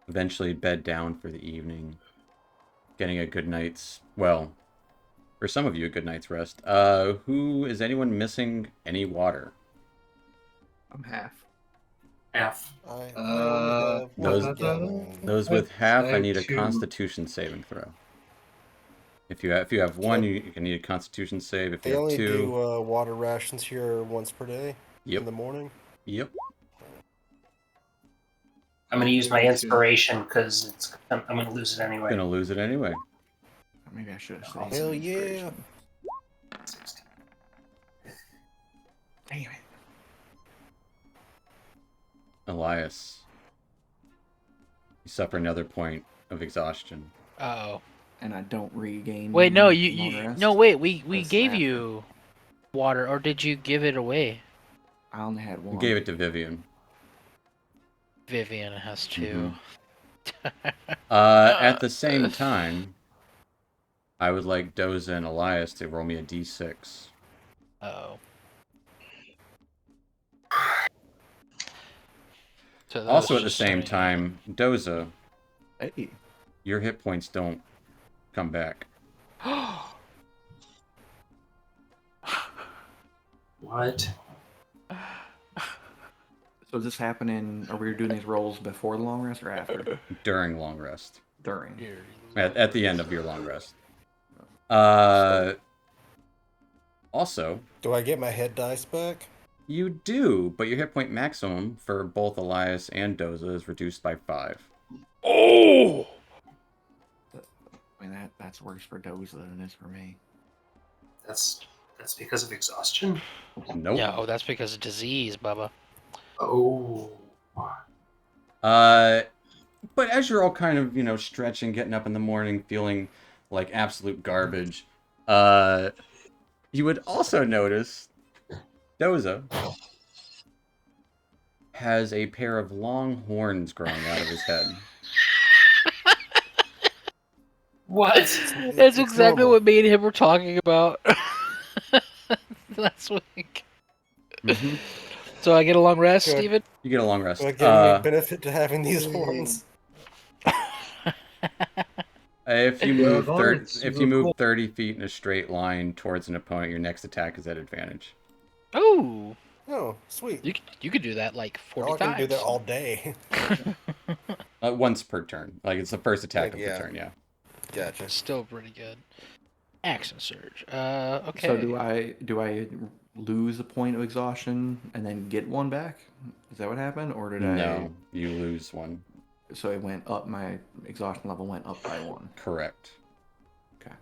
[SPEAKER 1] eventually bed down for the evening, getting a good night's, well, for some of you, a good night's rest, is anyone missing any water?
[SPEAKER 6] I'm half.
[SPEAKER 8] Half.
[SPEAKER 1] Those with half, I
[SPEAKER 2] have
[SPEAKER 1] need a
[SPEAKER 2] two.
[SPEAKER 1] Constitution saving throw. If you have one, you can need a Constitution save. If
[SPEAKER 4] They
[SPEAKER 1] you have
[SPEAKER 4] only
[SPEAKER 1] two,
[SPEAKER 4] do water rations here once per day in
[SPEAKER 1] yep,
[SPEAKER 4] the morning.
[SPEAKER 1] yep.
[SPEAKER 8] I'm going to use my inspiration because I'm going to lose it anyway.
[SPEAKER 1] Gonna lose it anyway.
[SPEAKER 6] Maybe I should have said
[SPEAKER 4] Hell
[SPEAKER 6] some
[SPEAKER 4] yeah.
[SPEAKER 6] inspiration. Damn it.
[SPEAKER 1] Elias, you suffer another point of exhaustion.
[SPEAKER 3] Oh.
[SPEAKER 6] And I don't regain.
[SPEAKER 3] Wait, no,
[SPEAKER 6] long
[SPEAKER 3] you
[SPEAKER 6] rest.
[SPEAKER 3] no wait, we
[SPEAKER 6] That's
[SPEAKER 3] gave
[SPEAKER 6] after.
[SPEAKER 3] you water, or did you give it away?
[SPEAKER 6] I only had one.
[SPEAKER 1] We gave it to Vivian.
[SPEAKER 3] Vivian has two.
[SPEAKER 1] At the same time, I would like Doza and Elias to roll me a d6.
[SPEAKER 3] Oh. So that
[SPEAKER 1] Also,
[SPEAKER 3] was
[SPEAKER 1] at the
[SPEAKER 3] just
[SPEAKER 1] same
[SPEAKER 3] starting-
[SPEAKER 1] time, Doza,
[SPEAKER 6] Hey,
[SPEAKER 1] your hit points don't come back.
[SPEAKER 8] What?
[SPEAKER 6] so is this happening? Are we doing these rolls before the long rest or after?
[SPEAKER 1] During long rest.
[SPEAKER 6] During.
[SPEAKER 1] At the end of your long rest. Also,
[SPEAKER 4] Do I get my head dice back?
[SPEAKER 1] you do, but your hit point maximum for both Elias and Doza is reduced by 5.
[SPEAKER 3] Oh!
[SPEAKER 6] I mean, that's worse for Doza than it is for me.
[SPEAKER 8] That's because of exhaustion.
[SPEAKER 1] Nope.
[SPEAKER 3] No, that's because of disease, Bubba.
[SPEAKER 8] Oh.
[SPEAKER 1] But as you're all kind of, stretching, getting up in the morning, feeling like absolute garbage, you would also notice Doza has a pair of long horns growing out of his head.
[SPEAKER 8] What?
[SPEAKER 3] That's
[SPEAKER 4] It's
[SPEAKER 3] exactly
[SPEAKER 4] normal.
[SPEAKER 3] what me and him were talking about last week.
[SPEAKER 1] Mm-hmm.
[SPEAKER 3] So I get a long rest,
[SPEAKER 4] Good.
[SPEAKER 3] Steven?
[SPEAKER 1] You get a long rest.
[SPEAKER 4] Do I get any benefit to having these horns?
[SPEAKER 1] If you
[SPEAKER 2] Yeah,
[SPEAKER 1] move
[SPEAKER 2] horns,
[SPEAKER 1] if
[SPEAKER 2] you
[SPEAKER 1] you
[SPEAKER 2] look
[SPEAKER 1] move
[SPEAKER 2] cool.
[SPEAKER 1] 30 feet in a straight line towards an opponent, your next attack is at advantage.
[SPEAKER 3] Oh,
[SPEAKER 4] Oh, sweet.
[SPEAKER 3] you could do that like 40
[SPEAKER 4] Oh, I can
[SPEAKER 3] times.
[SPEAKER 4] do that all day.
[SPEAKER 1] Once per turn. Like, it's the first attack of the
[SPEAKER 4] Yeah.
[SPEAKER 1] turn, yeah.
[SPEAKER 4] Gotcha.
[SPEAKER 3] Still pretty good. Action surge. Okay.
[SPEAKER 6] So do I lose a point of exhaustion and then get one back? Is that what happened, or did
[SPEAKER 1] No, you lose one.
[SPEAKER 6] So it went up. My exhaustion level went up by 1.
[SPEAKER 1] Correct.
[SPEAKER 6] Okay.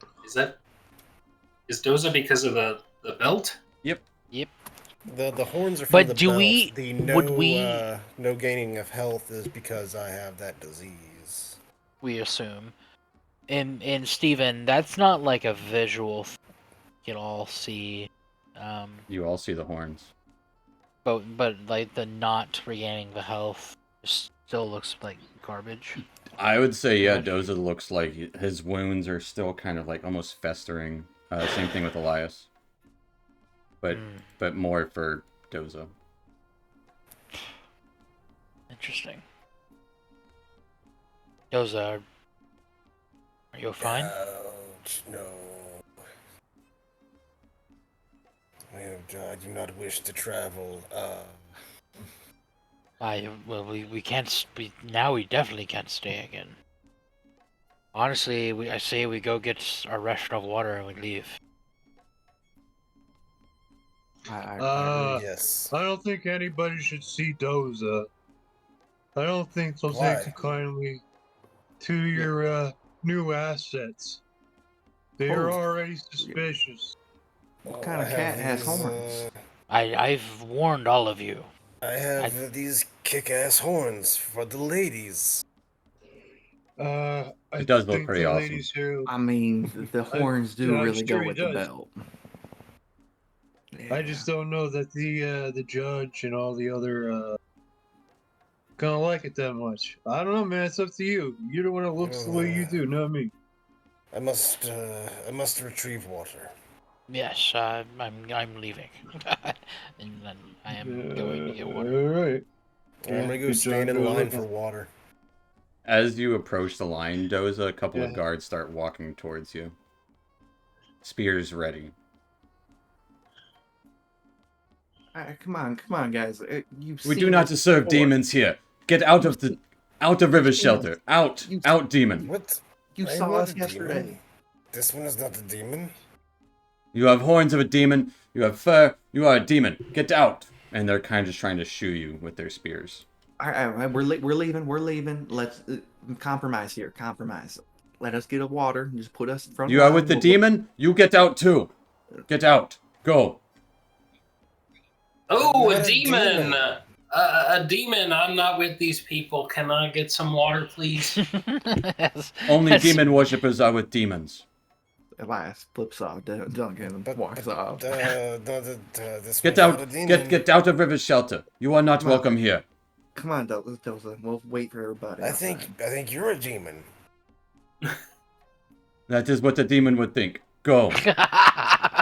[SPEAKER 8] Is Doza because of the belt?
[SPEAKER 1] Yep.
[SPEAKER 4] The horns are from
[SPEAKER 3] But
[SPEAKER 4] the
[SPEAKER 3] do
[SPEAKER 4] belt.
[SPEAKER 3] we-
[SPEAKER 4] The
[SPEAKER 3] would we-
[SPEAKER 4] no gaining of health is because I have that disease.
[SPEAKER 3] We assume. And Steven, that's not like a visual you can all see.
[SPEAKER 1] You all see the horns.
[SPEAKER 3] But like the not regaining the health still looks like garbage.
[SPEAKER 1] I would say, yeah,
[SPEAKER 3] Right.
[SPEAKER 1] Doza looks like his wounds are still kind of like almost festering. Same thing with Elias. But more for Doza.
[SPEAKER 3] Interesting. Doza, are you fine?
[SPEAKER 4] Ouch, no. I do not wish to travel.
[SPEAKER 3] We can't. Now we definitely can't stay again. Honestly, I say we go get our ration of water and we leave.
[SPEAKER 6] I
[SPEAKER 4] Yes.
[SPEAKER 2] I don't think anybody should see Doza. I don't think they'll
[SPEAKER 4] Why?
[SPEAKER 2] take too kindly to your new assets. They are
[SPEAKER 6] Oh.
[SPEAKER 2] already suspicious.
[SPEAKER 6] What kind of cat has horns?
[SPEAKER 3] I've warned all of you.
[SPEAKER 4] I have these kick-ass horns for the ladies.
[SPEAKER 2] I
[SPEAKER 1] It does look
[SPEAKER 2] think
[SPEAKER 1] pretty
[SPEAKER 2] the
[SPEAKER 1] awesome.
[SPEAKER 2] ladies here.
[SPEAKER 6] I mean, the horns do
[SPEAKER 2] I'm
[SPEAKER 6] really
[SPEAKER 2] sure
[SPEAKER 6] go
[SPEAKER 2] he
[SPEAKER 6] with the
[SPEAKER 2] does.
[SPEAKER 6] belt.
[SPEAKER 2] I just don't know that the judge and all the other gonna like it that much. I don't know, man. It's up to you. You're the one that looks the way you do, not me.
[SPEAKER 4] I must retrieve water.
[SPEAKER 3] Yes, I'm leaving, and then I am going to get water.
[SPEAKER 2] All right.
[SPEAKER 4] I'm gonna go
[SPEAKER 2] Good
[SPEAKER 4] stand
[SPEAKER 2] job,
[SPEAKER 4] in
[SPEAKER 2] good
[SPEAKER 4] line
[SPEAKER 2] luck.
[SPEAKER 4] for water.
[SPEAKER 1] As you approach the line, Doza, a couple of
[SPEAKER 2] Yeah.
[SPEAKER 1] guards start walking towards you. Spears ready.
[SPEAKER 6] Come on, guys.
[SPEAKER 1] We do not serve demons here. Get out of River Shelter. Out, demon.
[SPEAKER 4] What?
[SPEAKER 6] You
[SPEAKER 4] I'm
[SPEAKER 6] saw
[SPEAKER 4] not
[SPEAKER 6] us
[SPEAKER 4] a
[SPEAKER 6] yesterday.
[SPEAKER 4] demon. This one is not a demon.
[SPEAKER 1] You have horns of a demon. You have fur. You are a demon. Get out. And they're kind of just trying to shoo you with their spears.
[SPEAKER 6] We're leaving. Let's compromise here. Compromise. Let us get a water. Just put us in front.
[SPEAKER 1] You are with the demon. You get out too. Get out. Go.
[SPEAKER 8] Oh,
[SPEAKER 4] Not
[SPEAKER 8] a
[SPEAKER 4] a
[SPEAKER 8] demon!
[SPEAKER 4] demon.
[SPEAKER 8] A demon! I'm not with these people. Can I get some water, please?
[SPEAKER 1] Only demon worshippers are with demons.
[SPEAKER 6] Elias flips off. Duncan walks off.
[SPEAKER 4] This
[SPEAKER 1] Get
[SPEAKER 4] one's
[SPEAKER 1] out.
[SPEAKER 4] not a demon.
[SPEAKER 1] Get out of River Shelter. You are not
[SPEAKER 6] Come on.
[SPEAKER 1] welcome here.
[SPEAKER 6] Come on, Doza. We'll wait for everybody.
[SPEAKER 4] I think you're a demon.
[SPEAKER 1] That is what a demon would think. Go.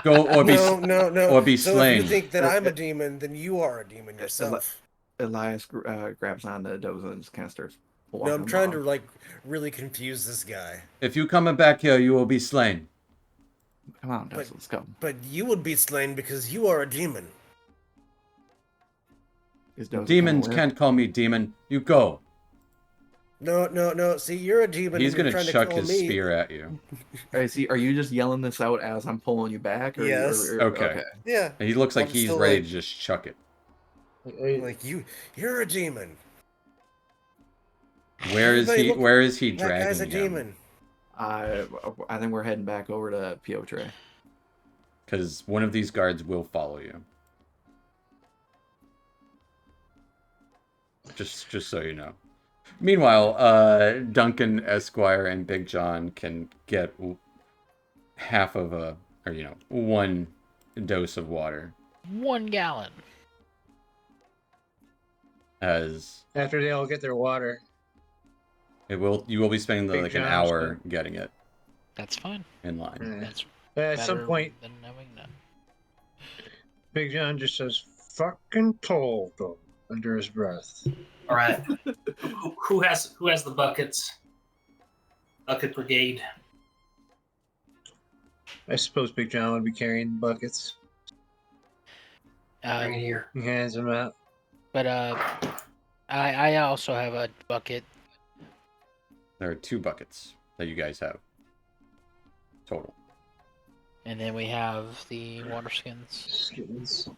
[SPEAKER 1] Go or be
[SPEAKER 4] No.
[SPEAKER 1] or be
[SPEAKER 4] So
[SPEAKER 1] slain.
[SPEAKER 4] if you think that I'm a demon, then you are a demon yourself.
[SPEAKER 6] Elias grabs onto Doza and just kind of starts.
[SPEAKER 4] No, I'm trying to like really confuse this guy.
[SPEAKER 1] If you come back here, you will be slain.
[SPEAKER 6] Come on, Doza. Let's go.
[SPEAKER 4] But you would be slain because you are a demon.
[SPEAKER 6] Is Doza
[SPEAKER 1] Demons
[SPEAKER 6] coming with?
[SPEAKER 1] can't call me demon. You go.
[SPEAKER 4] No. See, you're a demon.
[SPEAKER 1] He's
[SPEAKER 4] and you're
[SPEAKER 1] gonna
[SPEAKER 4] trying
[SPEAKER 1] chuck
[SPEAKER 4] to call
[SPEAKER 1] his
[SPEAKER 4] me.
[SPEAKER 1] spear at you.
[SPEAKER 6] Are you just yelling this out as I'm pulling you back? Or,
[SPEAKER 4] Yes.
[SPEAKER 1] Okay.
[SPEAKER 4] Yeah.
[SPEAKER 1] And he looks like
[SPEAKER 4] I'm
[SPEAKER 1] he's
[SPEAKER 4] still
[SPEAKER 1] ready
[SPEAKER 4] like-
[SPEAKER 1] to just chuck it.
[SPEAKER 4] Like you're a demon.
[SPEAKER 1] Where is
[SPEAKER 4] Everybody
[SPEAKER 1] he?
[SPEAKER 4] look,
[SPEAKER 1] Where is he
[SPEAKER 4] that guy's a
[SPEAKER 1] dragging him?
[SPEAKER 4] demon.
[SPEAKER 6] I think we're heading back over to Piotr.
[SPEAKER 1] Because one of these guards will follow you. Just so you know. Meanwhile, Duncan, Esquire, and Big John can get half of one dose of water.
[SPEAKER 3] 1 gallon.
[SPEAKER 1] As
[SPEAKER 2] After they all get their water.
[SPEAKER 1] you will be spending
[SPEAKER 2] Big
[SPEAKER 1] an
[SPEAKER 2] John's
[SPEAKER 1] hour getting it
[SPEAKER 3] That's fine.
[SPEAKER 1] in line.
[SPEAKER 2] Yeah.
[SPEAKER 3] That's
[SPEAKER 2] At some
[SPEAKER 3] better
[SPEAKER 2] point,
[SPEAKER 3] than having none.
[SPEAKER 2] Big John just says, "Fucking told them," under his breath.
[SPEAKER 8] All right. Who has the buckets? Bucket brigade.
[SPEAKER 2] I suppose Big John would be carrying the buckets.
[SPEAKER 8] Bring it here.
[SPEAKER 2] He hands them out.
[SPEAKER 3] But I also have a bucket.
[SPEAKER 1] There are 2 buckets that you guys have total.
[SPEAKER 3] And then we have the water skins.
[SPEAKER 2] Skins.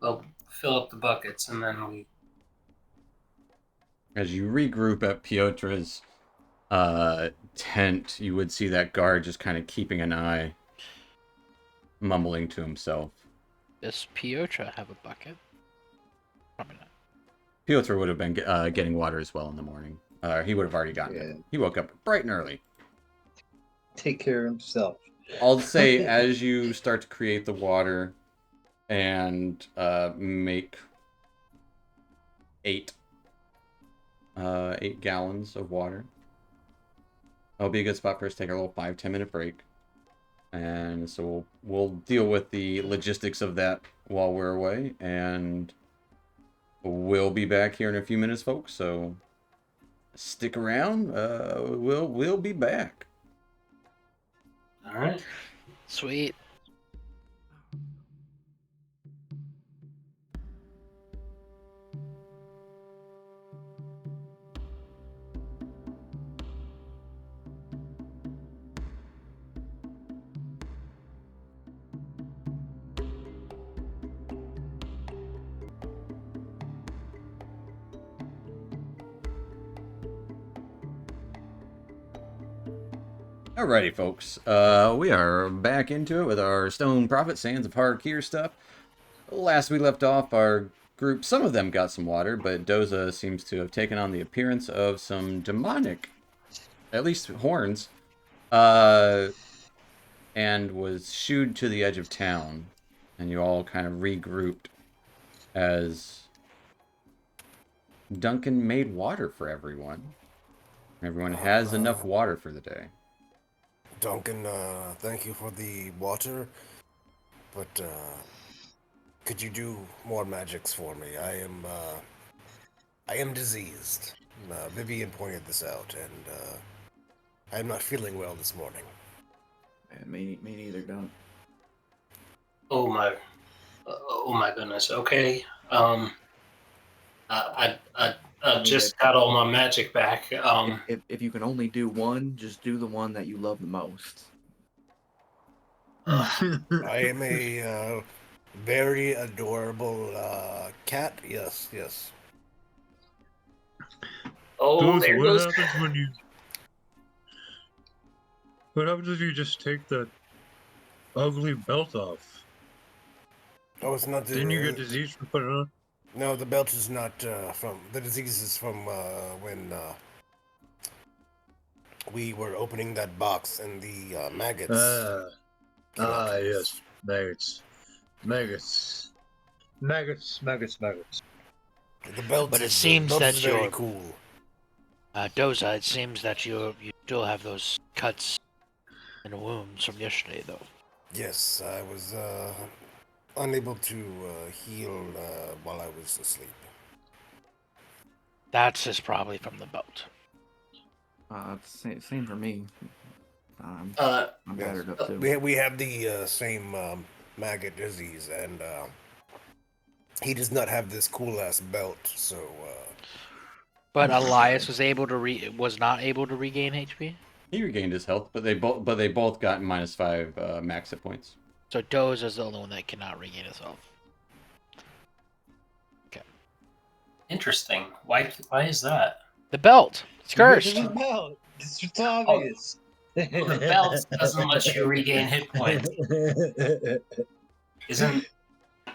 [SPEAKER 8] Well, fill up the buckets and then we.
[SPEAKER 1] As you regroup at Piotr's tent, you would see that guard just kind of keeping an eye, mumbling to himself.
[SPEAKER 3] Does Piotr have a bucket? Probably not.
[SPEAKER 1] Piotr would have been getting water as well in the morning. He would have already gotten it. He woke up bright and early.
[SPEAKER 2] Take care of himself.
[SPEAKER 1] I'll say as you start to create the water and make 8 gallons of water. That'll be a good spot for us to take a little 5-10 minute break. And so we'll deal with the logistics of that while we're away, and we'll be back here in a few minutes, folks. So stick around. We'll be back.
[SPEAKER 8] All right.
[SPEAKER 3] Sweet.
[SPEAKER 1] Alrighty, folks. We are back into it with our Stone Prophet Sands of Har'Akir stuff. Last we left off, our group, some of them got some water, but Doza seems to have taken on the appearance of some demonic, at least horns, and was shooed to the edge of town. And you all kind of regrouped as Duncan made water for everyone. Everyone has enough water for the day.
[SPEAKER 4] Duncan, thank you for the water, but could you do more magics for me? I am diseased. Vivian pointed this out, and I am not feeling well this morning.
[SPEAKER 6] Me neither, don't.
[SPEAKER 8] Oh my goodness. Okay. I just got all my magic back.
[SPEAKER 6] If you can only do one, just do the one that you love the most.
[SPEAKER 4] I am a very adorable cat. Yes.
[SPEAKER 8] Oh, there
[SPEAKER 2] what
[SPEAKER 8] goes.
[SPEAKER 2] happens when you? What happens if you just take that ugly belt off?
[SPEAKER 4] Oh, it's not.
[SPEAKER 2] Didn't you get disease from putting it on?
[SPEAKER 4] No, the belt is not from. The disease is from when we were opening that box and the maggots.
[SPEAKER 2] Yes, maggots.
[SPEAKER 4] The belt.
[SPEAKER 3] But it
[SPEAKER 4] is,
[SPEAKER 3] seems
[SPEAKER 4] belt
[SPEAKER 3] that
[SPEAKER 4] is very
[SPEAKER 3] you're-
[SPEAKER 4] cool.
[SPEAKER 3] Doza, it seems that you still have those cuts and wounds from yesterday, though.
[SPEAKER 4] Yes, I was unable to heal while I was asleep.
[SPEAKER 3] That's just probably from the belt.
[SPEAKER 6] Same for me. I'm battered up too.
[SPEAKER 4] We have the same maggot disease, and he does not have this cool ass belt. So,
[SPEAKER 3] But Elias was not able to regain HP.
[SPEAKER 1] He regained his health, but they both got -5 max hit points.
[SPEAKER 3] So Doza is the only one that cannot regain his health.
[SPEAKER 8] Interesting. Why is that?
[SPEAKER 3] The belt. It's cursed.
[SPEAKER 2] The belt. It's obvious.
[SPEAKER 8] The belt doesn't let you regain hit points. Isn't?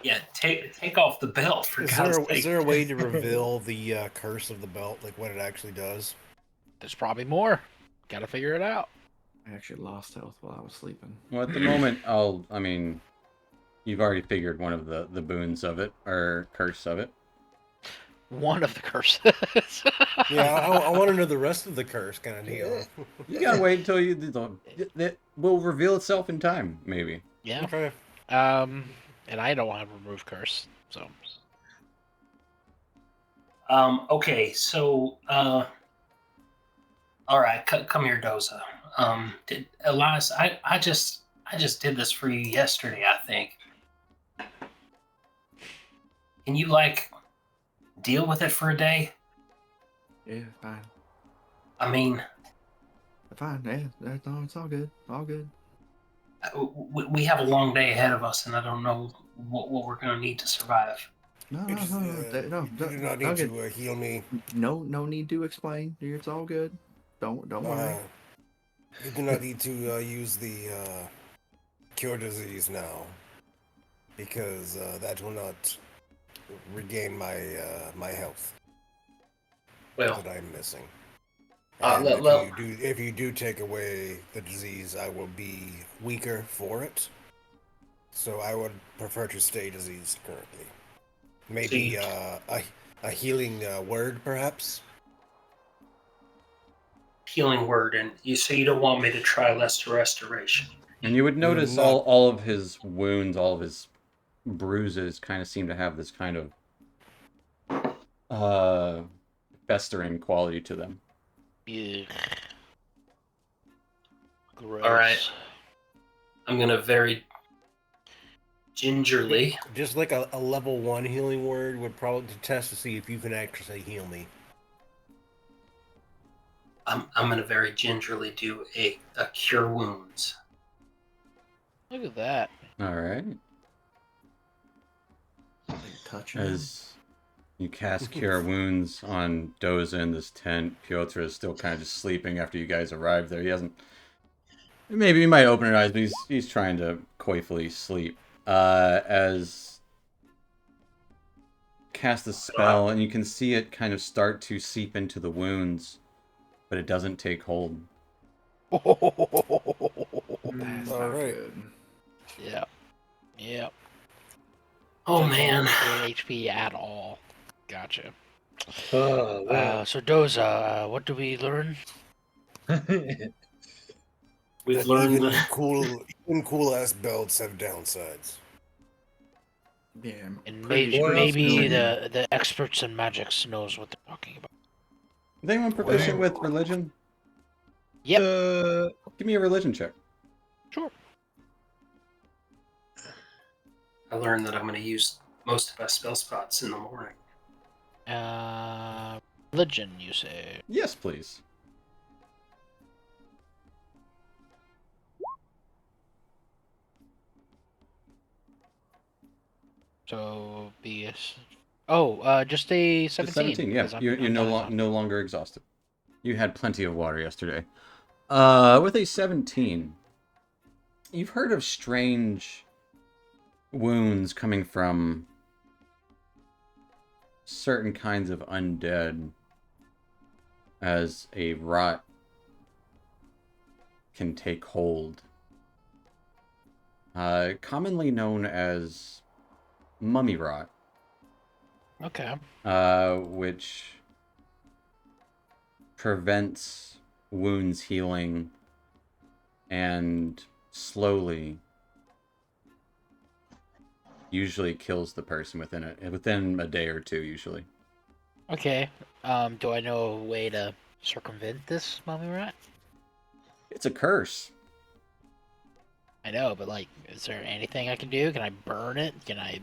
[SPEAKER 8] Yeah, take off the belt for God's sake.
[SPEAKER 4] Is there a way to reveal the curse of the belt, like what it actually does?
[SPEAKER 3] There's probably more. Gotta figure it out.
[SPEAKER 6] I actually lost health while I was sleeping.
[SPEAKER 1] Well, at the moment, I mean, you've already figured one of the boons of it, or curse of it.
[SPEAKER 3] One of the curses.
[SPEAKER 4] Yeah, I want to know the rest of the curse kind of deal.
[SPEAKER 1] You gotta wait until it will reveal itself in time, maybe.
[SPEAKER 3] Yeah.
[SPEAKER 4] Okay.
[SPEAKER 3] And I don't want to remove curse, so.
[SPEAKER 8] Okay, so all right, come here, Doza. Elias, I just did this for you yesterday, I think. Can you deal with it for a day?
[SPEAKER 6] Yeah, fine.
[SPEAKER 8] I mean,
[SPEAKER 6] Fine. Yeah, no, it's all good. All good.
[SPEAKER 8] we have a long day ahead of us, and I don't know what we're gonna need to survive.
[SPEAKER 6] No,
[SPEAKER 4] It's,
[SPEAKER 6] no,
[SPEAKER 4] you do not need
[SPEAKER 6] okay.
[SPEAKER 4] to heal me.
[SPEAKER 6] No need to explain. It's all good. Don't worry.
[SPEAKER 4] You do not need to use the cure disease now, because that will not regain my my health
[SPEAKER 8] Well,
[SPEAKER 4] that I'm missing.
[SPEAKER 8] let-
[SPEAKER 4] And
[SPEAKER 8] let-
[SPEAKER 4] if you do take away the disease, I will be weaker for it. So I would prefer to stay diseased currently. Maybe
[SPEAKER 8] See.
[SPEAKER 4] a healing word, perhaps.
[SPEAKER 8] healing word, and you say you don't want me to try lesser restoration.
[SPEAKER 1] And you would notice
[SPEAKER 4] not-
[SPEAKER 1] all of his wounds, all of his bruises kind of seem to have this kind of festering quality to them.
[SPEAKER 3] Ugh. Gross.
[SPEAKER 8] All right. I'm gonna very gingerly.
[SPEAKER 4] Just like a level 1 healing word would probably test to see if you can actually heal me.
[SPEAKER 8] I'm gonna very gingerly do a cure wounds.
[SPEAKER 3] Look at that.
[SPEAKER 1] All right.
[SPEAKER 6] Touching.
[SPEAKER 1] As you cast Cure Wounds on Doza in this tent, Piotr is still kind of just sleeping after you guys arrived there. He hasn't. Maybe he might open his eyes, but he's trying to coyfully sleep. As cast a spell, and you can see it kind of start to seep into the wounds, but it doesn't take hold.
[SPEAKER 6] That's
[SPEAKER 4] All
[SPEAKER 6] not
[SPEAKER 4] right.
[SPEAKER 6] good.
[SPEAKER 3] Yeah. Yeah.
[SPEAKER 8] Oh
[SPEAKER 3] Doesn't
[SPEAKER 8] man.
[SPEAKER 3] gain HP at all. Gotcha.
[SPEAKER 2] Oh, wow.
[SPEAKER 3] So Doza, what do we learn?
[SPEAKER 8] We've
[SPEAKER 4] That
[SPEAKER 8] learned
[SPEAKER 4] even
[SPEAKER 8] the
[SPEAKER 4] cool ass belts have downsides.
[SPEAKER 6] Yeah.
[SPEAKER 3] And
[SPEAKER 6] pretty
[SPEAKER 3] maybe,
[SPEAKER 6] sure it's
[SPEAKER 3] maybe
[SPEAKER 6] good.
[SPEAKER 3] the experts in magics knows what they're talking about.
[SPEAKER 1] Is anyone proficient with religion?
[SPEAKER 3] Yep.
[SPEAKER 1] Give me a religion check.
[SPEAKER 3] Sure.
[SPEAKER 8] I learned that I'm gonna use most of my spell spots in the morning.
[SPEAKER 3] Religion, you say?
[SPEAKER 1] Yes, please.
[SPEAKER 3] So be just a 17.
[SPEAKER 1] Just 17, yeah.
[SPEAKER 3] because I'm
[SPEAKER 1] You're
[SPEAKER 3] not exhausted.
[SPEAKER 1] no longer exhausted. You had plenty of water yesterday. With a 17, you've heard of strange wounds coming from certain kinds of undead as a rot can take hold. Commonly known as mummy rot.
[SPEAKER 3] Okay.
[SPEAKER 1] Which prevents wounds healing and slowly usually kills the person within a day or two usually.
[SPEAKER 3] Okay. Do I know a way to circumvent this mummy rat?
[SPEAKER 1] It's a curse.
[SPEAKER 3] I know, but is there anything I can do? Can I burn it? Can I?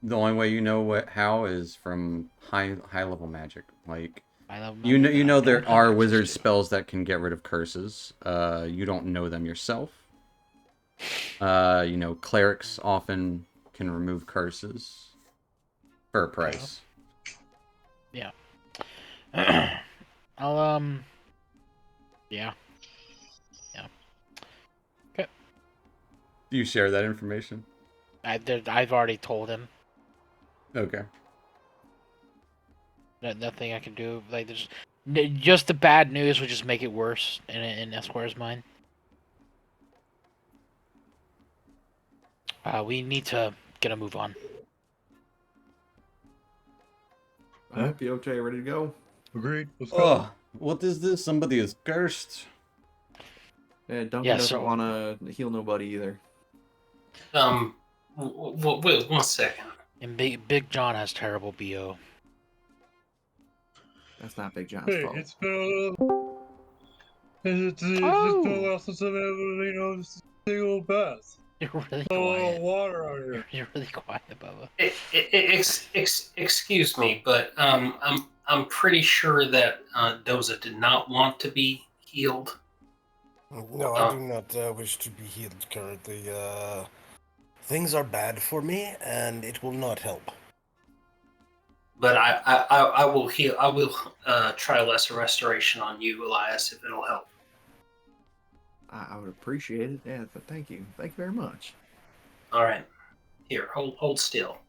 [SPEAKER 1] The only way you know how is from high level magic.
[SPEAKER 3] You
[SPEAKER 1] know there are wizard spells that can get rid of curses. You don't know them yourself. Clerics often can remove curses for a price.
[SPEAKER 3] Yeah. I'll yeah. Okay.
[SPEAKER 1] Do you share that information?
[SPEAKER 3] I've already told him.
[SPEAKER 1] Okay.
[SPEAKER 3] Nothing I can do. Like there's just the bad news would just make it worse in Esquire's mind. We need to get a move on.
[SPEAKER 6] All right, POJ, ready to go?
[SPEAKER 2] Agreed. Let's go.
[SPEAKER 1] Oh, what is this? Somebody is cursed.
[SPEAKER 6] Yeah, Duncan
[SPEAKER 3] Yeah,
[SPEAKER 6] doesn't
[SPEAKER 3] so-
[SPEAKER 6] want to heal nobody either.
[SPEAKER 8] Wait 1 second.
[SPEAKER 3] And Big John has terrible BO.
[SPEAKER 6] That's not Big John's
[SPEAKER 2] Hey,
[SPEAKER 6] fault.
[SPEAKER 2] it's been a little. It's just been a while since I've been able to, just take a little bath.
[SPEAKER 3] You're really
[SPEAKER 2] A little
[SPEAKER 3] quiet.
[SPEAKER 2] water out here.
[SPEAKER 3] You're really quiet, Bubba.
[SPEAKER 8] Excuse me, but I'm pretty sure that Doza did not want to be healed.
[SPEAKER 4] No, I do not wish to be healed currently. Things are bad for me, and it will not help.
[SPEAKER 8] But I will heal. I will try lesser restoration on you, Elias, if it'll help.
[SPEAKER 6] I would appreciate it. Yeah, but thank you. Thank you very much.
[SPEAKER 8] All right, here, hold still.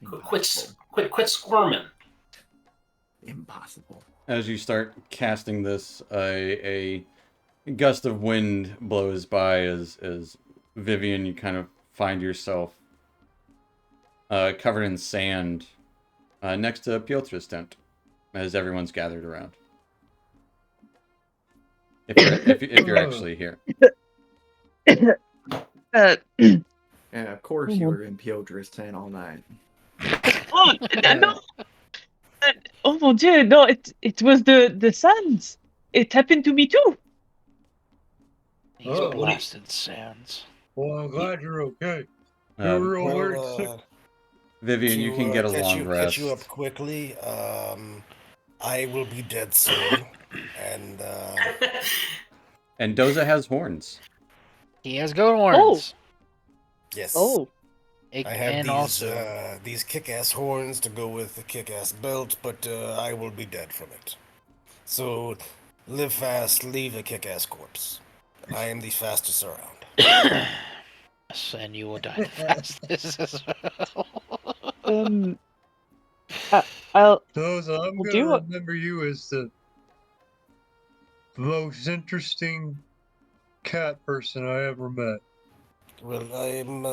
[SPEAKER 6] Impossible.
[SPEAKER 8] Quit squirming.
[SPEAKER 6] Impossible.
[SPEAKER 1] As you start casting this, a gust of wind blows by as Vivian, you kind of find yourself covered in sand next to Piotr's tent as everyone's gathered around. If you're actually here.
[SPEAKER 6] Yeah, of course you were in Piotr's tent all night.
[SPEAKER 9] Oh no! Oh mon Dieu! No, it was the sands. It happened to me too.
[SPEAKER 3] He's
[SPEAKER 2] Oh.
[SPEAKER 3] blasted sands.
[SPEAKER 2] Well, I'm glad you're okay. You're real weird sick.
[SPEAKER 1] Vivian, you can get a long rest.
[SPEAKER 4] Catch you up quickly. I will be dead soon, and
[SPEAKER 1] And Doza has horns.
[SPEAKER 3] He has goat horns.
[SPEAKER 4] yes.
[SPEAKER 9] Oh,
[SPEAKER 4] I have
[SPEAKER 3] And
[SPEAKER 4] these
[SPEAKER 3] also,
[SPEAKER 4] these kick-ass horns to go with the kick-ass belt, but I will be dead from it. So, live fast, leave a kick-ass corpse. I am the fastest around.
[SPEAKER 3] yes, and you will die the fastest as well.
[SPEAKER 9] I'll
[SPEAKER 2] Those, I'm
[SPEAKER 9] Well,
[SPEAKER 2] gonna remember you as the most interesting cat person I ever met.
[SPEAKER 4] Well, I'm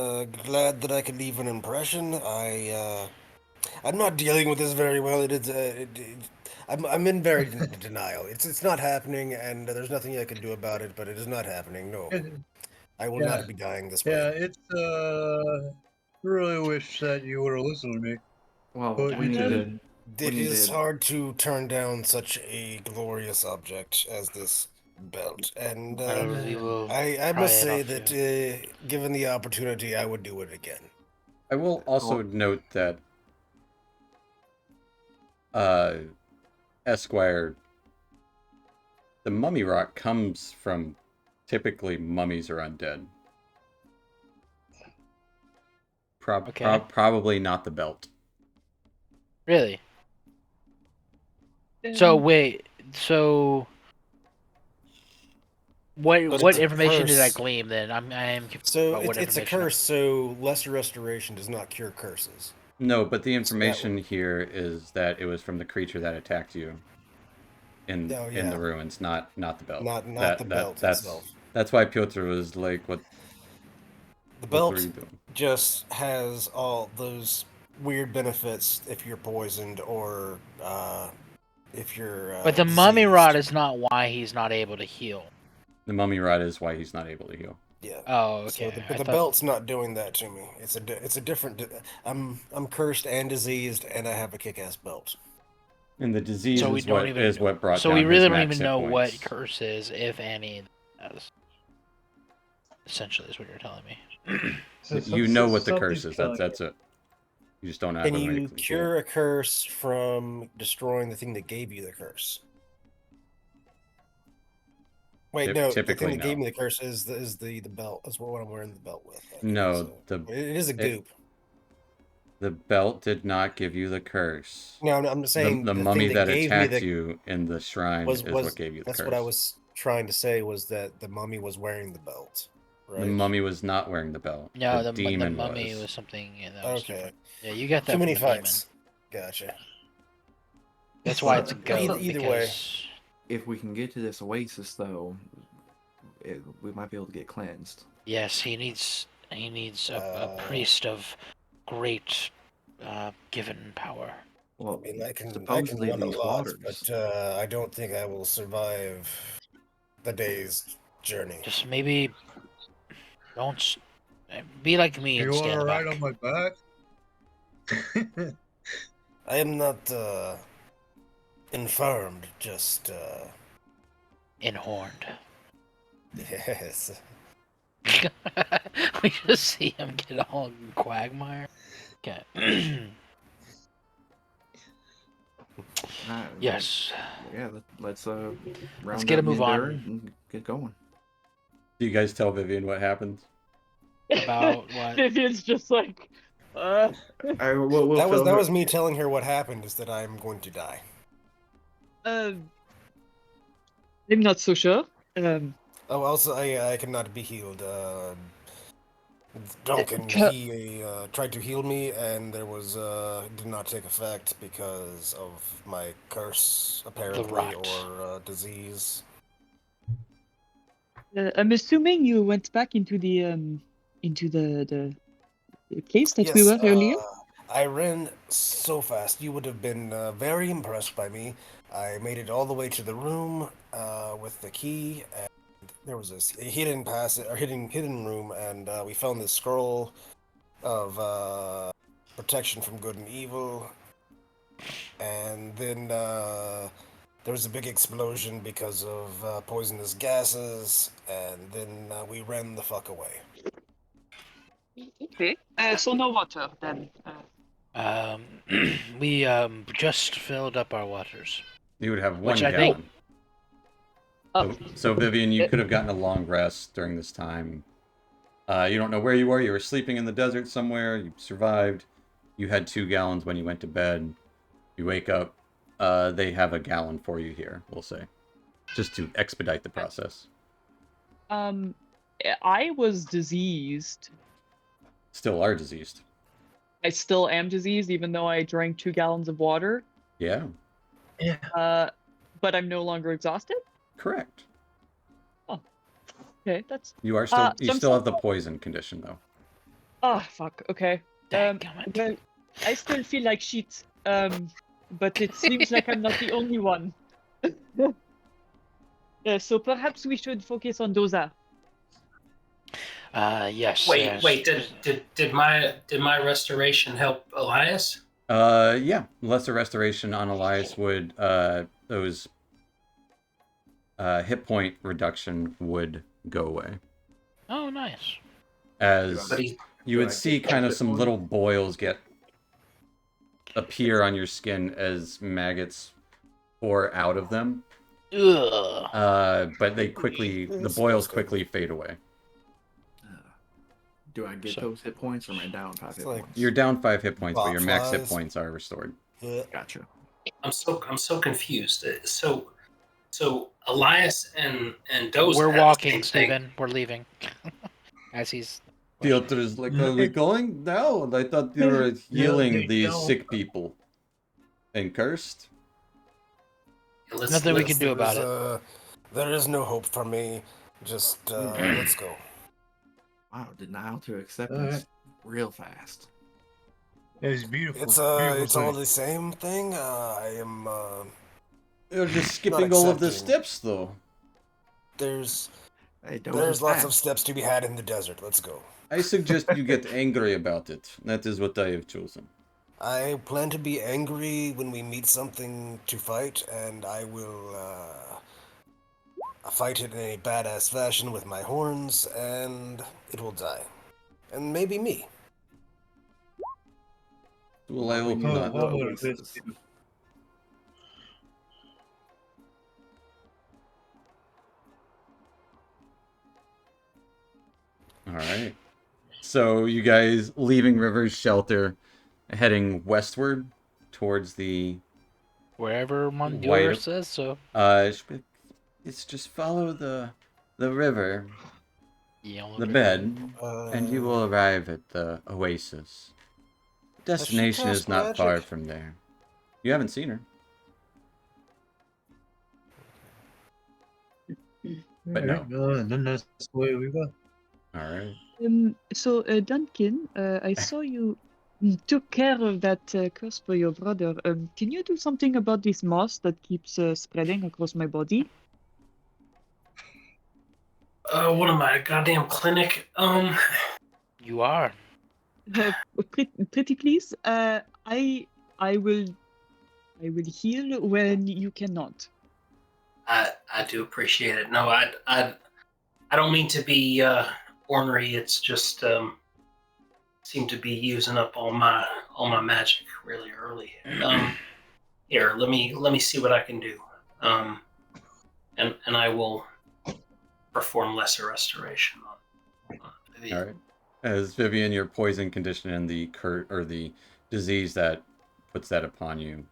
[SPEAKER 4] glad that I could leave an impression. I'm not dealing with this very well. I'm in very denial. It's not happening, and there's nothing I can do about it. But it is not happening. No, I will not be dying this
[SPEAKER 2] Yeah,
[SPEAKER 4] way.
[SPEAKER 2] it's really wish that you would have listened to me.
[SPEAKER 6] Well,
[SPEAKER 2] But
[SPEAKER 6] we
[SPEAKER 2] you
[SPEAKER 6] need
[SPEAKER 2] didn't.
[SPEAKER 6] to.
[SPEAKER 4] It is hard to turn down such a glorious object as this belt, and
[SPEAKER 3] We will
[SPEAKER 4] I
[SPEAKER 3] pry
[SPEAKER 4] must
[SPEAKER 3] it
[SPEAKER 4] say
[SPEAKER 3] off
[SPEAKER 4] that
[SPEAKER 3] you.
[SPEAKER 4] given the opportunity, I would do it again.
[SPEAKER 1] I will also note that Esquire, the mummy rock comes from typically mummies or undead.
[SPEAKER 3] Okay.
[SPEAKER 1] Probably not the belt.
[SPEAKER 3] Really? So wait, so
[SPEAKER 4] But
[SPEAKER 3] what
[SPEAKER 4] it's a
[SPEAKER 3] information did I
[SPEAKER 4] curse.
[SPEAKER 3] glean then? I am confused
[SPEAKER 4] So
[SPEAKER 3] about what
[SPEAKER 4] it's a
[SPEAKER 3] information.
[SPEAKER 4] curse. So lesser restoration does not cure curses.
[SPEAKER 1] No, but the information here is that it was from the creature that attacked you in the ruins, not the belt.
[SPEAKER 4] Not the belt itself.
[SPEAKER 1] That's why Piotr was like, "What?
[SPEAKER 4] The
[SPEAKER 1] What
[SPEAKER 4] belt
[SPEAKER 1] were you doing?"
[SPEAKER 4] just has all those weird benefits if you're poisoned or if you're.
[SPEAKER 3] But the mummy rod
[SPEAKER 4] diseased.
[SPEAKER 3] is not why he's not able to heal.
[SPEAKER 1] The mummy rod is why he's not able to heal.
[SPEAKER 4] Yeah.
[SPEAKER 3] Oh, okay.
[SPEAKER 4] So
[SPEAKER 3] I
[SPEAKER 4] the
[SPEAKER 3] thought-
[SPEAKER 4] belt's not doing that to me. It's a different. I'm cursed and diseased, and I have a kick-ass belt.
[SPEAKER 1] And the disease
[SPEAKER 3] So we
[SPEAKER 1] is
[SPEAKER 3] don't
[SPEAKER 1] what
[SPEAKER 3] even
[SPEAKER 1] is what brought
[SPEAKER 3] So
[SPEAKER 1] down
[SPEAKER 3] we really
[SPEAKER 1] his
[SPEAKER 3] don't
[SPEAKER 1] max
[SPEAKER 3] even
[SPEAKER 1] hit
[SPEAKER 3] know what
[SPEAKER 1] points.
[SPEAKER 3] curse is, if any. As essentially, is what you're telling me.
[SPEAKER 1] You know what the
[SPEAKER 2] Something's
[SPEAKER 1] curse is.
[SPEAKER 2] killing
[SPEAKER 1] That's it. You just don't have
[SPEAKER 4] Can
[SPEAKER 1] a
[SPEAKER 4] you
[SPEAKER 1] medically
[SPEAKER 4] cure a curse from destroying the thing that gave you the curse? Wait, no. The
[SPEAKER 1] Typically,
[SPEAKER 4] thing that gave
[SPEAKER 1] no.
[SPEAKER 4] me the curse is the belt. That's what I'm wearing the belt with. I think.
[SPEAKER 1] No,
[SPEAKER 4] So, it is a
[SPEAKER 1] it-
[SPEAKER 4] goop.
[SPEAKER 1] The belt did not give you the curse.
[SPEAKER 4] No, I'm just saying
[SPEAKER 1] The
[SPEAKER 4] the
[SPEAKER 1] mummy
[SPEAKER 4] thing
[SPEAKER 1] that
[SPEAKER 4] gave me
[SPEAKER 1] attacked
[SPEAKER 4] the
[SPEAKER 1] you in the shrine
[SPEAKER 4] was
[SPEAKER 1] is what gave you the
[SPEAKER 4] that's
[SPEAKER 1] curse.
[SPEAKER 4] what I was trying to say was that the mummy was wearing the belt, right?
[SPEAKER 1] The mummy was not wearing the belt.
[SPEAKER 3] No,
[SPEAKER 1] the
[SPEAKER 3] the
[SPEAKER 1] demon
[SPEAKER 3] mummy was something. Yeah, that was
[SPEAKER 4] Okay.
[SPEAKER 3] different. Yeah, you got that
[SPEAKER 4] Too
[SPEAKER 3] from
[SPEAKER 4] many
[SPEAKER 3] the
[SPEAKER 4] fights. Gotcha.
[SPEAKER 3] That's why it's a goat.
[SPEAKER 4] Either way.
[SPEAKER 3] Because
[SPEAKER 6] If we can get to this oasis, though, we might be able to get cleansed.
[SPEAKER 3] yes, he needs a priest of great given power.
[SPEAKER 6] Well,
[SPEAKER 4] I mean, I can
[SPEAKER 6] supposedly
[SPEAKER 4] run a
[SPEAKER 6] these
[SPEAKER 4] lot,
[SPEAKER 6] waters.
[SPEAKER 4] but I don't think I will survive the day's journey.
[SPEAKER 3] Just maybe don't be like me
[SPEAKER 2] Do
[SPEAKER 3] and
[SPEAKER 2] you want
[SPEAKER 3] stand
[SPEAKER 2] to
[SPEAKER 3] back.
[SPEAKER 2] ride on my back?
[SPEAKER 4] I am not infirmed, just
[SPEAKER 3] Inhorned.
[SPEAKER 4] yes.
[SPEAKER 3] We just see him get all quagmire. Okay. Yes.
[SPEAKER 6] Yeah, let's round
[SPEAKER 3] get a
[SPEAKER 6] up
[SPEAKER 3] move
[SPEAKER 6] Mandura
[SPEAKER 3] on.
[SPEAKER 6] and get going.
[SPEAKER 1] Do you guys tell Vivian what happened?
[SPEAKER 3] About what?
[SPEAKER 9] Vivian's just like,
[SPEAKER 6] We'll
[SPEAKER 4] That
[SPEAKER 6] fill her-
[SPEAKER 4] was me telling her what happened is that I'm going to die.
[SPEAKER 9] I'm not so sure.
[SPEAKER 4] Oh, also I cannot be healed. Duncan
[SPEAKER 9] Ca-
[SPEAKER 4] he tried to heal me, and there was did not take effect because of my curse apparently
[SPEAKER 3] rot.
[SPEAKER 4] or disease.
[SPEAKER 9] I'm assuming you went back into the place that we
[SPEAKER 4] Yes,
[SPEAKER 9] were earlier.
[SPEAKER 4] I ran so fast. You would have been very impressed by me. I made it all the way to the room with the key, and there was a hidden passage or hidden room, and we found this scroll of protection from good and evil. And then there was a big explosion because of poisonous gases, and then we ran the fuck away.
[SPEAKER 9] Okay. So no water then.
[SPEAKER 3] We just filled up our waters.
[SPEAKER 1] You would have one
[SPEAKER 3] Which I
[SPEAKER 1] gallon.
[SPEAKER 3] think-
[SPEAKER 9] Oh,
[SPEAKER 1] So Vivian, you could have gotten a long rest during this time. You don't know where you were. You were sleeping in the desert somewhere. You survived. You had 2 gallons when you went to bed. You wake up. They have a gallon for you here, we'll say. Just to expedite the process.
[SPEAKER 9] I was diseased.
[SPEAKER 1] Still are diseased.
[SPEAKER 9] I still am diseased, even though I drank 2 gallons of water.
[SPEAKER 1] Yeah,
[SPEAKER 9] But I'm no longer exhausted.
[SPEAKER 1] correct.
[SPEAKER 9] Okay, that's.
[SPEAKER 1] You are still you
[SPEAKER 9] so I'm
[SPEAKER 1] still have
[SPEAKER 9] still-
[SPEAKER 1] the poison condition though.
[SPEAKER 9] Oh fuck. Okay.
[SPEAKER 3] Dadgummit.
[SPEAKER 9] Well, I still feel like shit. But it seems like I'm not the only one. So perhaps we should focus on Doza.
[SPEAKER 3] Yes.
[SPEAKER 8] Wait,
[SPEAKER 3] yes.
[SPEAKER 8] wait. Did my restoration help Elias?
[SPEAKER 1] Yeah. Lesser restoration on Elias would those hit point reduction would go away.
[SPEAKER 3] Oh, nice.
[SPEAKER 1] As
[SPEAKER 8] But he,
[SPEAKER 1] you would see kind of some little boils appear on your skin as maggots pour out of them.
[SPEAKER 3] Ugh.
[SPEAKER 1] But the boils quickly fade away.
[SPEAKER 6] Do I get
[SPEAKER 3] So-
[SPEAKER 6] those hit points, or am I down 5 hit
[SPEAKER 4] like-
[SPEAKER 6] points?
[SPEAKER 1] You're down 5 hit points, but your max hit
[SPEAKER 4] Flies.
[SPEAKER 1] points are restored.
[SPEAKER 6] Gotcha.
[SPEAKER 8] I'm so confused. So Elias and Doza.
[SPEAKER 3] We're
[SPEAKER 8] have the
[SPEAKER 3] walking,
[SPEAKER 8] same thing.
[SPEAKER 3] Steven. We're leaving. As he's.
[SPEAKER 1] Piotr is like, are we going? No, I thought you were healing these sick people. And cursed?
[SPEAKER 8] Let's-
[SPEAKER 3] Nothing we
[SPEAKER 8] let's-
[SPEAKER 3] can do about it.
[SPEAKER 4] There is no hope for me. Just let's go.
[SPEAKER 6] Wow, denial to acceptance real fast.
[SPEAKER 2] It's beautiful.
[SPEAKER 4] It's
[SPEAKER 2] beautiful
[SPEAKER 4] it's all
[SPEAKER 2] thing.
[SPEAKER 4] the same thing. I am
[SPEAKER 1] You're just skipping all of the
[SPEAKER 4] accepting.
[SPEAKER 1] steps, though.
[SPEAKER 4] there's
[SPEAKER 6] Hey, don't
[SPEAKER 4] there's lots of
[SPEAKER 6] fast.
[SPEAKER 4] steps to be had in the desert. Let's go.
[SPEAKER 1] I suggest you get angry about it. That is what I have chosen.
[SPEAKER 4] I plan to be angry when we meet something to fight, and I will fight it in a badass fashion with my horns, and it will die. And maybe me.
[SPEAKER 1] Well, I
[SPEAKER 6] We
[SPEAKER 1] hope
[SPEAKER 6] need
[SPEAKER 1] not.
[SPEAKER 6] the
[SPEAKER 2] what would
[SPEAKER 6] oasis.
[SPEAKER 2] this do?
[SPEAKER 1] All right. So you guys leaving River's shelter, heading westward towards the
[SPEAKER 3] Wherever Mondure
[SPEAKER 1] White-
[SPEAKER 3] says so.
[SPEAKER 1] it's just follow the river,
[SPEAKER 3] Yellow
[SPEAKER 1] the
[SPEAKER 3] river.
[SPEAKER 1] bed, and you will arrive at the oasis. Destination
[SPEAKER 4] cast
[SPEAKER 1] is not far
[SPEAKER 4] magic?
[SPEAKER 1] from there. You haven't seen her. But no.
[SPEAKER 2] And then that's the way we go.
[SPEAKER 1] Alright.
[SPEAKER 9] So, Duncan, I saw you took care of that curse for your brother. Can you do something about this moss that keeps spreading across my body?
[SPEAKER 8] What am I, a goddamn clinic?
[SPEAKER 3] You are.
[SPEAKER 9] Pretty please. I will heal when you cannot.
[SPEAKER 8] I do appreciate it. No, I don't mean to be ornery. It's just seem to be using up all my magic really early. Here, let me see what I can do. And I will perform lesser restoration on Vivian.
[SPEAKER 1] Alright. As Vivian, your poison condition and the the disease that puts that upon you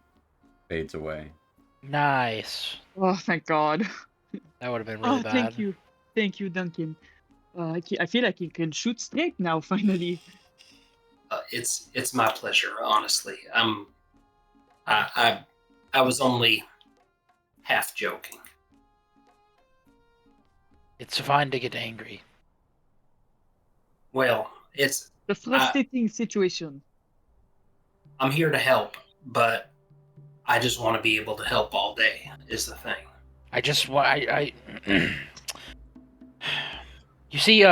[SPEAKER 1] fades away.
[SPEAKER 3] Nice.
[SPEAKER 9] Oh, thank God.
[SPEAKER 3] That would have been really bad.
[SPEAKER 9] Thank you, Duncan. I feel like you can shoot straight now. Finally.
[SPEAKER 8] It's my pleasure, honestly. I was only half joking.
[SPEAKER 3] It's fine to get angry.
[SPEAKER 8] Well, it's
[SPEAKER 9] The frustrating situation.
[SPEAKER 8] I'm here to help, but I just want to be able to help all day. Is the thing.
[SPEAKER 3] I just You see,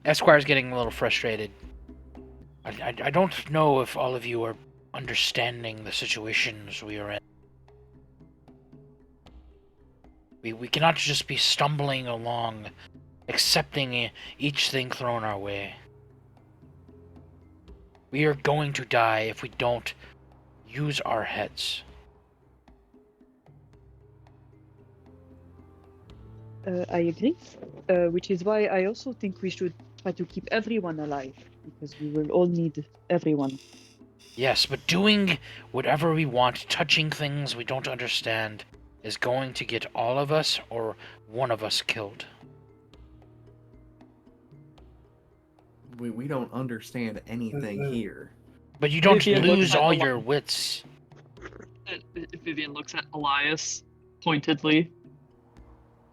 [SPEAKER 3] Esquire's getting a little frustrated. I don't know if all of you are understanding the situations we are in. We cannot just be stumbling along, accepting each thing thrown our way. We are going to die if we don't use our heads.
[SPEAKER 9] I agree. Which is why I also think we should try to keep everyone alive, because we will all need everyone.
[SPEAKER 3] Yes, but doing whatever we want, touching things we don't understand, is going to get all of us or one of us killed.
[SPEAKER 6] We don't understand anything here.
[SPEAKER 3] But you don't
[SPEAKER 9] Vivian
[SPEAKER 3] lose
[SPEAKER 9] looks at
[SPEAKER 3] all
[SPEAKER 9] Eli-
[SPEAKER 3] your wits.
[SPEAKER 9] Vivian looks at Elias pointedly,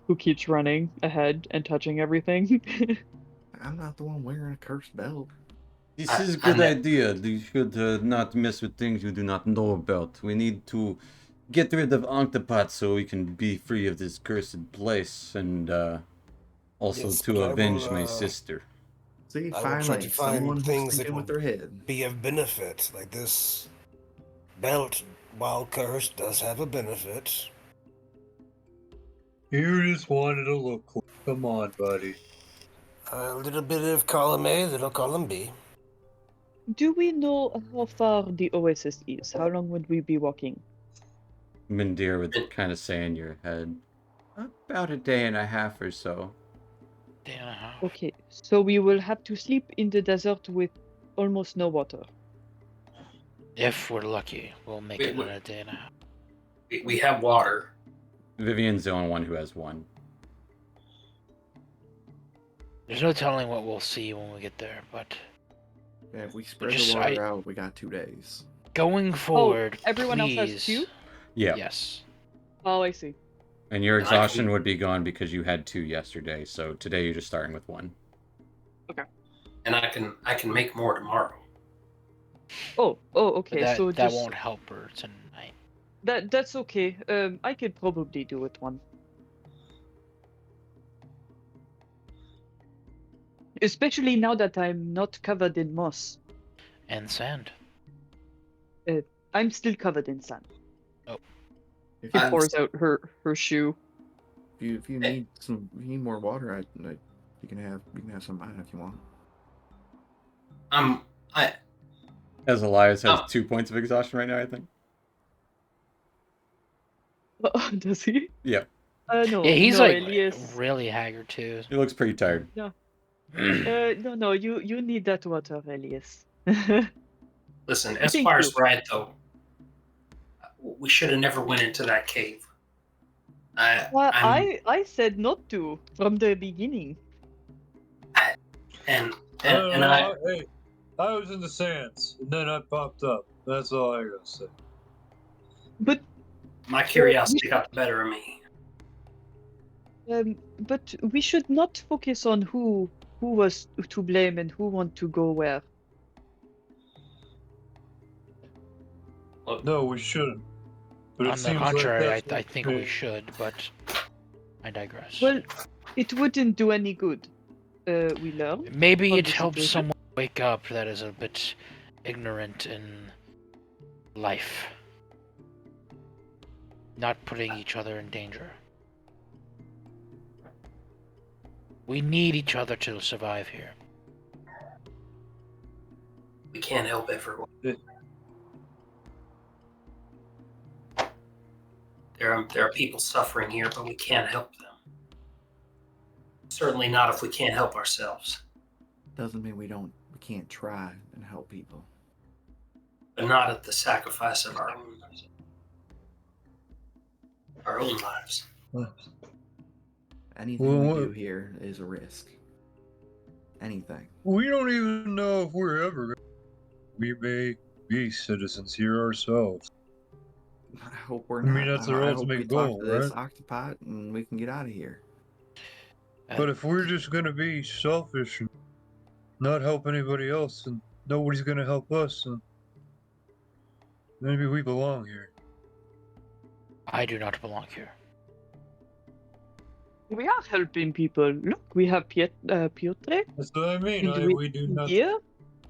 [SPEAKER 9] who keeps running ahead and touching everything.
[SPEAKER 6] I'm not the one wearing a cursed belt.
[SPEAKER 1] This is a good idea. You should not mess with things you do not know about. We need to get rid of Octopus so we can be free of this cursed place, and also
[SPEAKER 4] Yes,
[SPEAKER 1] to
[SPEAKER 4] but I
[SPEAKER 1] avenge
[SPEAKER 4] will,
[SPEAKER 1] my sister.
[SPEAKER 6] See,
[SPEAKER 4] I will try
[SPEAKER 6] finally,
[SPEAKER 4] to find
[SPEAKER 6] someone who's
[SPEAKER 4] things that
[SPEAKER 6] thinking
[SPEAKER 4] will
[SPEAKER 6] with their head.
[SPEAKER 4] be of benefit. Like this belt, while cursed, does have a benefit.
[SPEAKER 2] You just wanted to look cool. Come on, buddy.
[SPEAKER 4] A little bit of column A, little column B.
[SPEAKER 9] Do we know how far the oasis is? How long would we be walking?
[SPEAKER 1] Mindir would kind of say in your head, about a day and a half or so.
[SPEAKER 3] Day and a half.
[SPEAKER 9] Okay, so we will have to sleep in the desert with almost no water.
[SPEAKER 3] If we're lucky, we'll make it in a day and a half.
[SPEAKER 8] We have water.
[SPEAKER 1] Vivian's the only one who has one.
[SPEAKER 3] There's no telling what we'll see when we get there, but
[SPEAKER 6] Yeah, if we spread
[SPEAKER 3] Just-
[SPEAKER 6] the water out, we got 2 days.
[SPEAKER 3] going forward,
[SPEAKER 9] everyone else
[SPEAKER 3] please.
[SPEAKER 9] has two?
[SPEAKER 1] Yeah.
[SPEAKER 3] Yes.
[SPEAKER 9] Oh, I see.
[SPEAKER 1] And your
[SPEAKER 8] And I can-
[SPEAKER 1] exhaustion would be gone because you had 2 yesterday, so today you're just starting with 1.
[SPEAKER 8] And I can make more tomorrow.
[SPEAKER 9] Oh,
[SPEAKER 3] But
[SPEAKER 9] okay.
[SPEAKER 3] that,
[SPEAKER 9] So
[SPEAKER 3] that
[SPEAKER 9] just
[SPEAKER 3] won't help her tonight.
[SPEAKER 9] that's okay. I could probably do with one. Especially now that I'm not covered in moss.
[SPEAKER 3] And sand.
[SPEAKER 9] I'm still covered in sand.
[SPEAKER 6] If
[SPEAKER 9] She
[SPEAKER 6] you,
[SPEAKER 9] pours out her shoe.
[SPEAKER 6] if you need more water, you can have some of mine if you want.
[SPEAKER 1] As Elias has
[SPEAKER 8] Oh.
[SPEAKER 1] 2 points of exhaustion right now, I think.
[SPEAKER 9] Does he?
[SPEAKER 1] Yeah.
[SPEAKER 9] No.
[SPEAKER 3] Yeah, he's
[SPEAKER 9] no,
[SPEAKER 3] like
[SPEAKER 9] Elias.
[SPEAKER 3] really haggard too.
[SPEAKER 1] He looks pretty tired.
[SPEAKER 9] No. No. You need that water, Elias.
[SPEAKER 8] Listen,
[SPEAKER 9] Thank
[SPEAKER 8] Esquire's
[SPEAKER 9] you.
[SPEAKER 8] right though. We should have never went into that cave. I'm
[SPEAKER 9] I said not to from the beginning.
[SPEAKER 8] and
[SPEAKER 2] I don't
[SPEAKER 8] and
[SPEAKER 2] know. Hey, I was in the sands, and then I popped up. That's all I gotta say.
[SPEAKER 9] But
[SPEAKER 8] my curiosity got the better of me.
[SPEAKER 9] but we should not focus on who was to blame and who want to go where.
[SPEAKER 8] Look,
[SPEAKER 2] No, we shouldn't. But it
[SPEAKER 3] On the
[SPEAKER 2] seems like
[SPEAKER 3] contrary,
[SPEAKER 2] that's
[SPEAKER 3] I
[SPEAKER 2] what
[SPEAKER 3] think we should, but I digress.
[SPEAKER 9] Well, it wouldn't do any good. We learn.
[SPEAKER 3] Maybe
[SPEAKER 9] from
[SPEAKER 3] it
[SPEAKER 9] the
[SPEAKER 3] helps
[SPEAKER 9] situation.
[SPEAKER 3] someone wake up that is a bit ignorant in life. Not putting each other in danger. We need each other to survive here.
[SPEAKER 8] we can't help everyone. There are people suffering here, but we can't help them. Certainly not if we can't help ourselves.
[SPEAKER 6] Doesn't mean we can't try and help people.
[SPEAKER 8] But not at the sacrifice of our own lives.
[SPEAKER 6] Anything
[SPEAKER 2] Well,
[SPEAKER 6] we do here is a risk. Anything.
[SPEAKER 2] we don't even know if we're ever. We may be citizens here ourselves.
[SPEAKER 6] I hope we're
[SPEAKER 2] I mean,
[SPEAKER 6] not.
[SPEAKER 2] that's our
[SPEAKER 6] I hope we
[SPEAKER 2] ultimate
[SPEAKER 6] talk
[SPEAKER 2] goal,
[SPEAKER 6] to this
[SPEAKER 2] right?
[SPEAKER 6] octopod and we can get out of here.
[SPEAKER 2] But if we're just gonna be selfish and not help anybody else, and nobody's gonna help us, and maybe we belong here.
[SPEAKER 3] I do not belong here.
[SPEAKER 9] We are helping people. Look, we have Piotr.
[SPEAKER 2] That's what I mean.
[SPEAKER 9] And we
[SPEAKER 2] We do not.
[SPEAKER 9] here.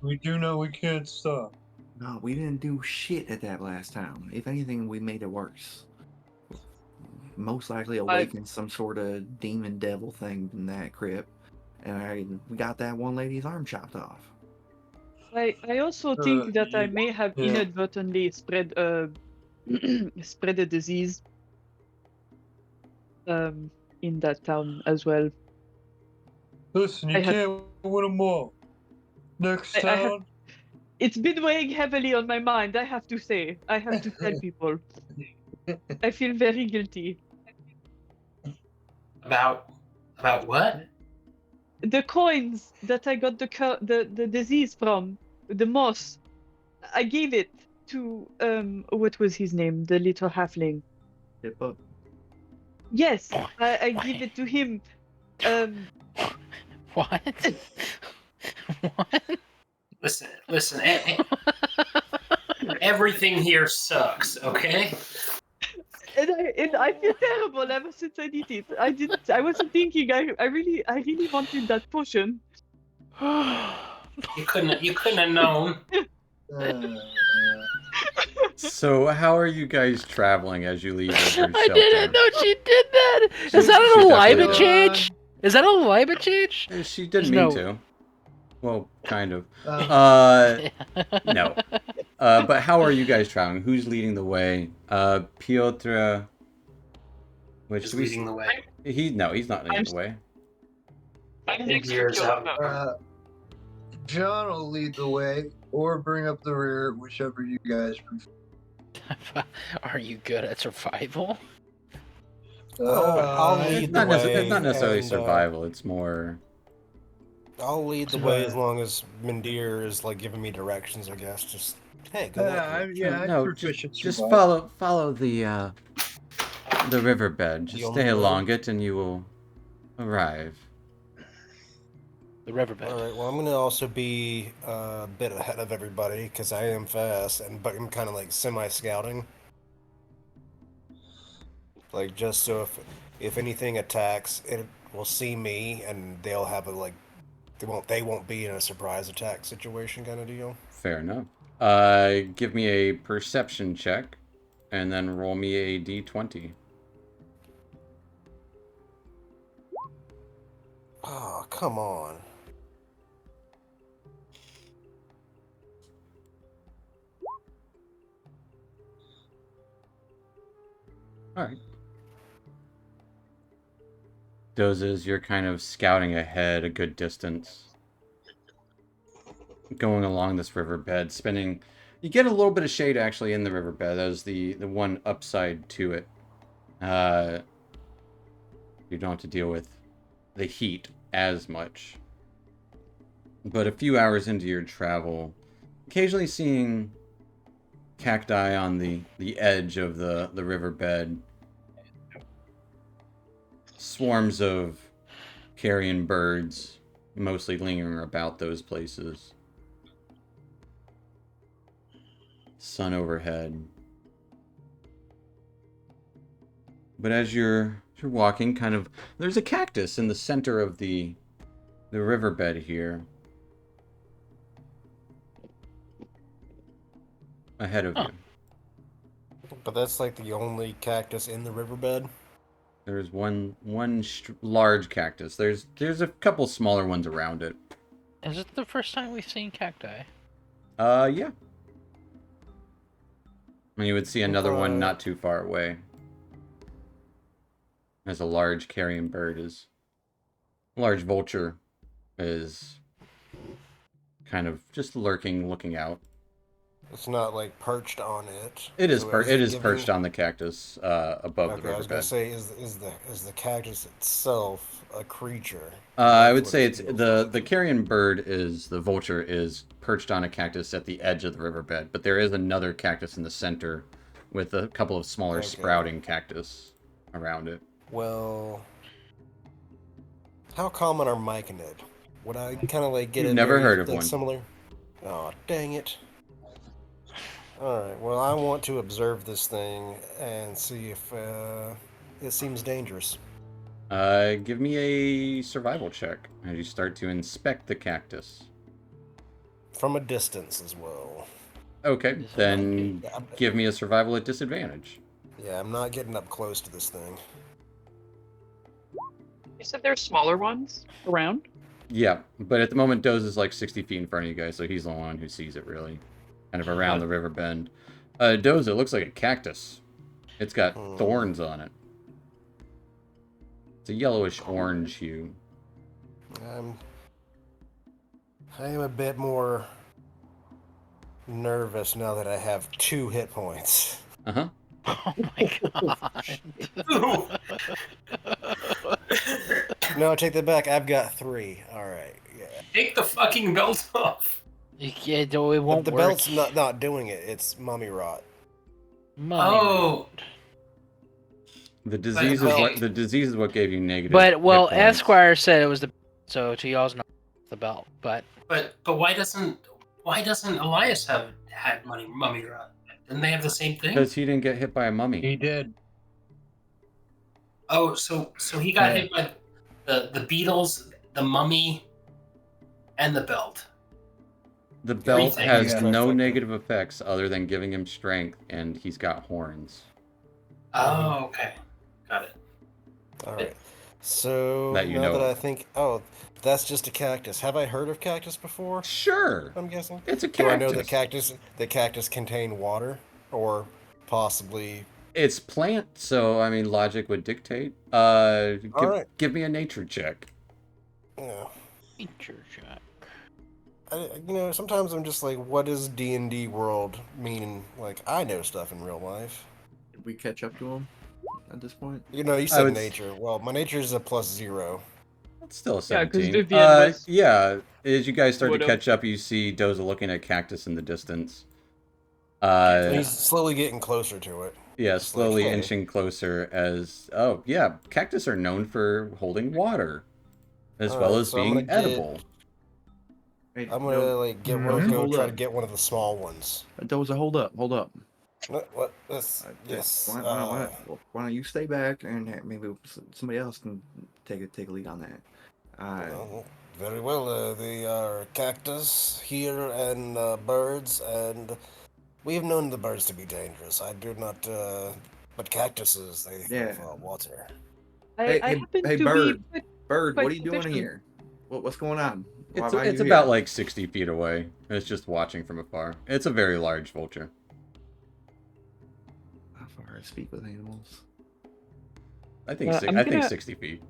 [SPEAKER 2] We do know we can't stop.
[SPEAKER 6] No, we didn't do shit at that last time. If anything, we made it worse. Most likely awakened some sort of demon devil thing in that crypt. And we got that one lady's arm chopped off.
[SPEAKER 9] I also think that I may have
[SPEAKER 2] yeah.
[SPEAKER 9] inadvertently spread a spread a disease in that town as well.
[SPEAKER 2] Listen, you
[SPEAKER 9] I had-
[SPEAKER 2] can't win them all. Next
[SPEAKER 9] I have-
[SPEAKER 2] town.
[SPEAKER 9] It's been weighing heavily on my mind, I have to say. I have to tell people. I feel very guilty.
[SPEAKER 8] About what?
[SPEAKER 9] The coins that I got the disease from, the moss, I gave it to what was his name? The little halfling.
[SPEAKER 6] Hippo.
[SPEAKER 9] Yes, I give it to him.
[SPEAKER 3] What? What?
[SPEAKER 8] Listen. Everything here sucks. Okay.
[SPEAKER 9] And I feel terrible ever since I did it. I wasn't thinking. I really wanted that potion.
[SPEAKER 8] You couldn't have known.
[SPEAKER 1] So, how are you guys traveling as you leave your shelter?
[SPEAKER 3] I didn't know she did that.
[SPEAKER 1] She-
[SPEAKER 3] Is that
[SPEAKER 1] she
[SPEAKER 3] an
[SPEAKER 1] definitely
[SPEAKER 3] alignment
[SPEAKER 1] did.
[SPEAKER 3] change? Is that a alignment change?
[SPEAKER 1] She didn't
[SPEAKER 3] There's
[SPEAKER 1] mean
[SPEAKER 3] no-
[SPEAKER 1] to. Well, kind of. No. But how are you guys traveling? Who's leading the way? Piotr. Which
[SPEAKER 8] Is leading the way.
[SPEAKER 1] he's not leading the way.
[SPEAKER 9] I'm
[SPEAKER 8] next to Piotr.
[SPEAKER 2] John will lead the way, or bring up the rear, whichever you guys prefer.
[SPEAKER 3] Are you good at survival?
[SPEAKER 4] I'll
[SPEAKER 1] It's
[SPEAKER 4] lead
[SPEAKER 1] not,
[SPEAKER 4] the way.
[SPEAKER 1] it's not necessarily
[SPEAKER 4] and,
[SPEAKER 1] survival. It's more.
[SPEAKER 4] I'll lead the way as long as Mindir is like giving me directions. I guess. Just hey, go that way.
[SPEAKER 1] No, just follow the riverbed. Just
[SPEAKER 4] The
[SPEAKER 1] stay
[SPEAKER 4] only
[SPEAKER 1] along it, and you will arrive.
[SPEAKER 3] The riverbed.
[SPEAKER 4] All right. Well, I'm gonna also be a bit ahead of everybody because I am fast, but I'm kind of like semi-scouting. Like just so if anything attacks, it will see me, and they'll have a like they won't be in a surprise attack situation kind of deal.
[SPEAKER 1] Fair enough. Give me a perception check, and then roll me a d20.
[SPEAKER 4] Oh, come on.
[SPEAKER 1] All right. Dozes, you're kind of scouting ahead a good distance, going along this riverbed, spending You get a little bit of shade actually in the riverbed. That was the one upside to it. You don't have to deal with the heat as much. But a few hours into your travel, occasionally seeing cacti on the edge of the riverbed, swarms of carrion birds, mostly lingering about those places. Sun overhead. But as you're walking, kind of, there's a cactus in the center of the riverbed here. Ahead of you.
[SPEAKER 4] But that's like the only cactus in the riverbed.
[SPEAKER 1] There's one large cactus. There's a couple smaller ones around it.
[SPEAKER 3] Is it the first time we've seen cacti?
[SPEAKER 1] Yeah. And you would see another one not too far away. As a large carrion bird is... A large vulture is kind of just lurking, looking out.
[SPEAKER 4] It's not like perched on it.
[SPEAKER 1] It is
[SPEAKER 4] So
[SPEAKER 1] it is perched on the cactus above the riverbed.
[SPEAKER 4] I was gonna say, is the cactus itself a creature?
[SPEAKER 1] I would say it's the carrion bird is the vulture is perched on a cactus at the edge of the riverbed, but there is another cactus in the center with a couple of smaller sprouting cactus around it.
[SPEAKER 4] Well, how common are myconid? Would I kind of like get
[SPEAKER 1] You've never heard of one.
[SPEAKER 4] Similar? Oh, dang it. Alright, well, I want to observe this thing and see if it seems dangerous.
[SPEAKER 1] Give me a survival check as you start to inspect the cactus.
[SPEAKER 4] From a distance as well.
[SPEAKER 1] Okay, then give me a survival at disadvantage.
[SPEAKER 4] Yeah, I'm not getting up close to this thing.
[SPEAKER 9] You said there's smaller ones around?
[SPEAKER 1] Yeah, but at the moment, Doze is like 60 feet in front of you guys, so he's the one who sees it, really. Kind of around the river bend. Doze, it looks like a cactus. It's got thorns on it. It's a yellowish-orange hue.
[SPEAKER 4] I am a bit more nervous now that I have 2 hit points.
[SPEAKER 1] Uh-huh.
[SPEAKER 3] Oh my god.
[SPEAKER 4] No, I take that back. I've got 3. Alright, yeah.
[SPEAKER 8] Take the fucking belt off.
[SPEAKER 3] Yeah, though it won't
[SPEAKER 4] The
[SPEAKER 3] work.
[SPEAKER 4] belt's not doing it. It's mummy rot.
[SPEAKER 8] Oh.
[SPEAKER 1] The disease is what gave you negative.
[SPEAKER 3] But well,
[SPEAKER 1] hit points.
[SPEAKER 3] Esquire said it was the so to y'all's not the belt, but
[SPEAKER 8] why doesn't Elias have had mummy rot? Didn't they have the same thing?
[SPEAKER 1] Because he didn't get hit by a mummy.
[SPEAKER 2] He did.
[SPEAKER 8] Oh, so he got hit by the beetles, the mummy, and the belt.
[SPEAKER 1] The belt has
[SPEAKER 2] Yeah.
[SPEAKER 1] no negative effects other than giving him strength, and he's got horns.
[SPEAKER 8] Oh, okay. Got it.
[SPEAKER 4] Alright. So,
[SPEAKER 1] That you
[SPEAKER 4] now
[SPEAKER 1] know
[SPEAKER 4] that
[SPEAKER 1] of.
[SPEAKER 4] I think... Oh, that's just a cactus. Have I heard of cactus before?
[SPEAKER 1] Sure.
[SPEAKER 4] I'm guessing.
[SPEAKER 1] It's a
[SPEAKER 4] Do I know
[SPEAKER 1] cactus.
[SPEAKER 4] the cactus contain water? Or possibly...
[SPEAKER 1] It's plant, so, I mean, logic would dictate.
[SPEAKER 4] Alright.
[SPEAKER 1] Give me a nature check.
[SPEAKER 4] Yeah.
[SPEAKER 3] feature check.
[SPEAKER 4] Sometimes I'm just like, what does D&D world mean? Like, I know stuff in real life.
[SPEAKER 6] Did we catch up to him at this point?
[SPEAKER 4] You said nature. Well, my nature is a +0.
[SPEAKER 1] It's still a
[SPEAKER 9] Yeah, 'cause
[SPEAKER 1] 17.
[SPEAKER 9] Vivian was-
[SPEAKER 1] Yeah, as you guys start to
[SPEAKER 9] Would've.
[SPEAKER 1] catch up, you see Doza looking at cactus in the distance.
[SPEAKER 4] He's slowly getting closer to it.
[SPEAKER 1] Yeah,
[SPEAKER 4] It's
[SPEAKER 1] slowly
[SPEAKER 4] like, hey.
[SPEAKER 1] inching closer as... Oh, yeah, cactus are known for holding water, as well
[SPEAKER 4] Alright,
[SPEAKER 1] as
[SPEAKER 4] so I'm
[SPEAKER 1] being
[SPEAKER 4] gonna get-
[SPEAKER 1] edible.
[SPEAKER 6] Hey,
[SPEAKER 4] I'm gonna
[SPEAKER 6] Doza,
[SPEAKER 4] try
[SPEAKER 6] up.
[SPEAKER 4] to get one of the small ones.
[SPEAKER 6] Doza, hold up.
[SPEAKER 4] What? Yes.
[SPEAKER 6] Why don't you stay back and maybe somebody else can take a lead on that.
[SPEAKER 4] Very well. They are cactus here and birds, and we have known the birds to be dangerous. I do not, but cactuses, they have water.
[SPEAKER 9] I happen to
[SPEAKER 6] Bird.
[SPEAKER 9] be
[SPEAKER 6] Bird,
[SPEAKER 9] quite
[SPEAKER 6] what are you doing
[SPEAKER 9] proficient.
[SPEAKER 6] here? What's going on? Why are
[SPEAKER 1] It's
[SPEAKER 6] you
[SPEAKER 1] about
[SPEAKER 6] here?
[SPEAKER 1] like 60 feet away. It's just watching from afar. It's a very large vulture.
[SPEAKER 6] How far I speak with animals?
[SPEAKER 1] I think
[SPEAKER 9] I'm
[SPEAKER 1] I think
[SPEAKER 9] gonna-
[SPEAKER 1] 60 feet.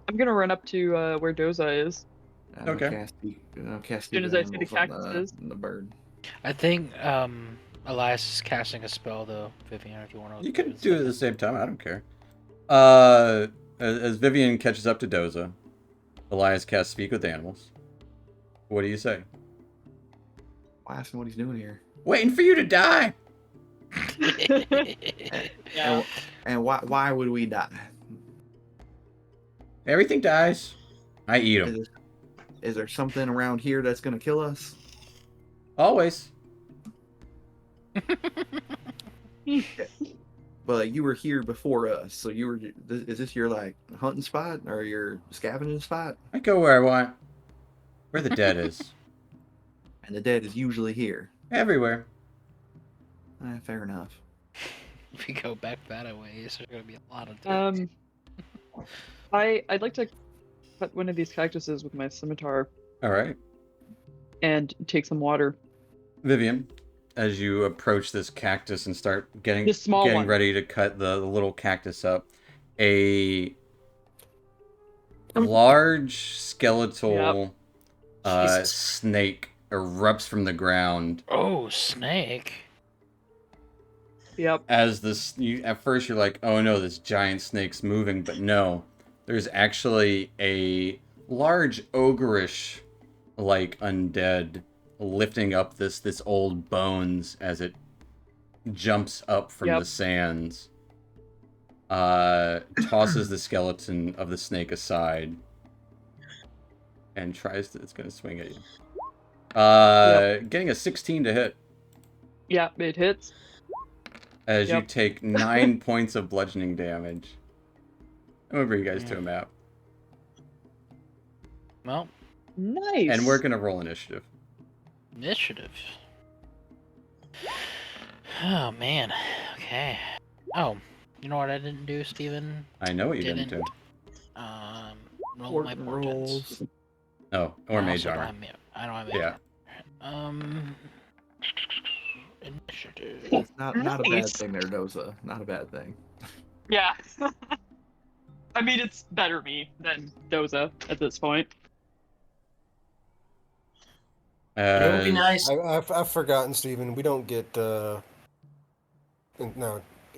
[SPEAKER 9] I'm gonna run up to where Doza is.
[SPEAKER 6] I'm
[SPEAKER 1] Okay.
[SPEAKER 6] Cast
[SPEAKER 9] As soon as I see the
[SPEAKER 6] animals on
[SPEAKER 9] cactuses.
[SPEAKER 6] the bird.
[SPEAKER 3] I think Elias is casting a spell though, Vivian. If you want to,
[SPEAKER 1] You can do it at the same time. I don't care. As Vivian catches up to Doza, Elias casts Speak with Animals. What do you say?
[SPEAKER 6] Why ask him what he's doing here?
[SPEAKER 1] Waiting for you to die.
[SPEAKER 9] Yeah.
[SPEAKER 6] And why would we die?
[SPEAKER 1] Everything dies. I eat them.
[SPEAKER 6] Is there something around here that's gonna kill us?
[SPEAKER 1] Always.
[SPEAKER 6] But you were here before us, so you were. Is this your like hunting spot or your scavenging spot?
[SPEAKER 1] I go where I want. Where the dead is.
[SPEAKER 6] And the dead is usually here.
[SPEAKER 1] Everywhere.
[SPEAKER 6] Fair enough.
[SPEAKER 3] If we go back that ways, there's gonna be a lot of deaths.
[SPEAKER 9] I'd like to cut one of these cactuses with my scimitar
[SPEAKER 1] All right.
[SPEAKER 9] and take some water.
[SPEAKER 1] Vivian, as you approach this cactus and start getting
[SPEAKER 9] The small one.
[SPEAKER 1] ready to cut the little cactus up, a large skeletal
[SPEAKER 3] Jesus.
[SPEAKER 1] snake erupts from the ground.
[SPEAKER 3] Oh, snake!
[SPEAKER 9] Yep.
[SPEAKER 1] As this, at first you're like, oh no, this giant snake's moving, but no, there's actually a large ogreish, like undead, lifting up this old bones as it jumps up from the sands. Tosses the skeleton of the snake aside and tries to. It's gonna swing at you. Getting a 16 to hit.
[SPEAKER 9] Yeah, it hits.
[SPEAKER 1] As you take 9 points of bludgeoning damage. I'm gonna bring you guys to a map.
[SPEAKER 3] Well,
[SPEAKER 9] nice.
[SPEAKER 1] And we're gonna roll initiative.
[SPEAKER 3] Initiative. Oh man. Okay. Oh, you know what I didn't do, Steven?
[SPEAKER 1] I know what you didn't do.
[SPEAKER 3] Roll my portents.
[SPEAKER 1] Oh, or
[SPEAKER 3] I
[SPEAKER 1] mage
[SPEAKER 3] also
[SPEAKER 1] armor.
[SPEAKER 3] I don't have mage
[SPEAKER 1] Yeah.
[SPEAKER 3] armor. Initiative.
[SPEAKER 6] It's not a bad
[SPEAKER 9] Nice.
[SPEAKER 6] thing there, Doza. Not a bad thing.
[SPEAKER 9] Yeah. I mean, it's better me than Doza at this point.
[SPEAKER 8] It would be nice.
[SPEAKER 4] I've forgotten, Stephen. We don't get no,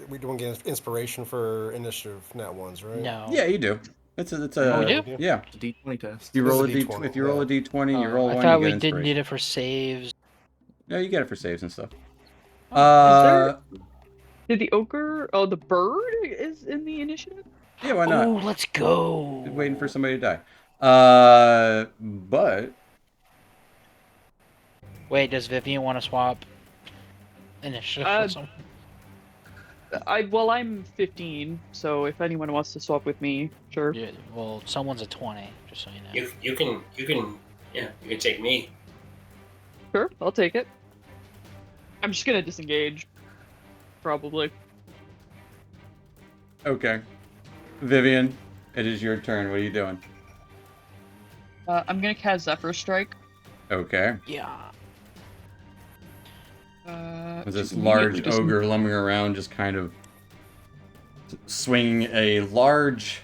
[SPEAKER 4] we don't get inspiration for initiative nat ones, right?
[SPEAKER 3] No.
[SPEAKER 1] Yeah, you do. It's a.
[SPEAKER 3] Oh, we do?
[SPEAKER 1] Yeah.
[SPEAKER 6] It's a D20 test.
[SPEAKER 1] You
[SPEAKER 4] It's
[SPEAKER 1] roll
[SPEAKER 4] a
[SPEAKER 1] a D.
[SPEAKER 4] D20,
[SPEAKER 1] If you roll a D20, you roll
[SPEAKER 3] I
[SPEAKER 1] one.
[SPEAKER 3] thought
[SPEAKER 1] You
[SPEAKER 3] we
[SPEAKER 1] get
[SPEAKER 3] didn't need
[SPEAKER 1] inspiration.
[SPEAKER 3] it for saves.
[SPEAKER 1] No, you get it for saves and stuff.
[SPEAKER 9] Did the ogre? Oh, the bird is in the initiative.
[SPEAKER 1] Yeah, why not?
[SPEAKER 3] Oh, let's go.
[SPEAKER 1] Waiting for somebody to die. But
[SPEAKER 3] Wait, does Vivian want to swap initiative with someone?
[SPEAKER 9] I'm 15, so if anyone wants to swap with me, sure.
[SPEAKER 3] Yeah, well, someone's a 20, just so you know.
[SPEAKER 8] You can take me.
[SPEAKER 9] Sure, I'll take it. I'm just gonna disengage, probably.
[SPEAKER 1] okay, Vivian, it is your turn. What are you doing?
[SPEAKER 9] I'm gonna cast Zephyr Strike.
[SPEAKER 1] Okay.
[SPEAKER 3] Yeah.
[SPEAKER 1] As this
[SPEAKER 9] to
[SPEAKER 1] large
[SPEAKER 9] immediately just-
[SPEAKER 1] ogre lumbering around, just kind of swinging a large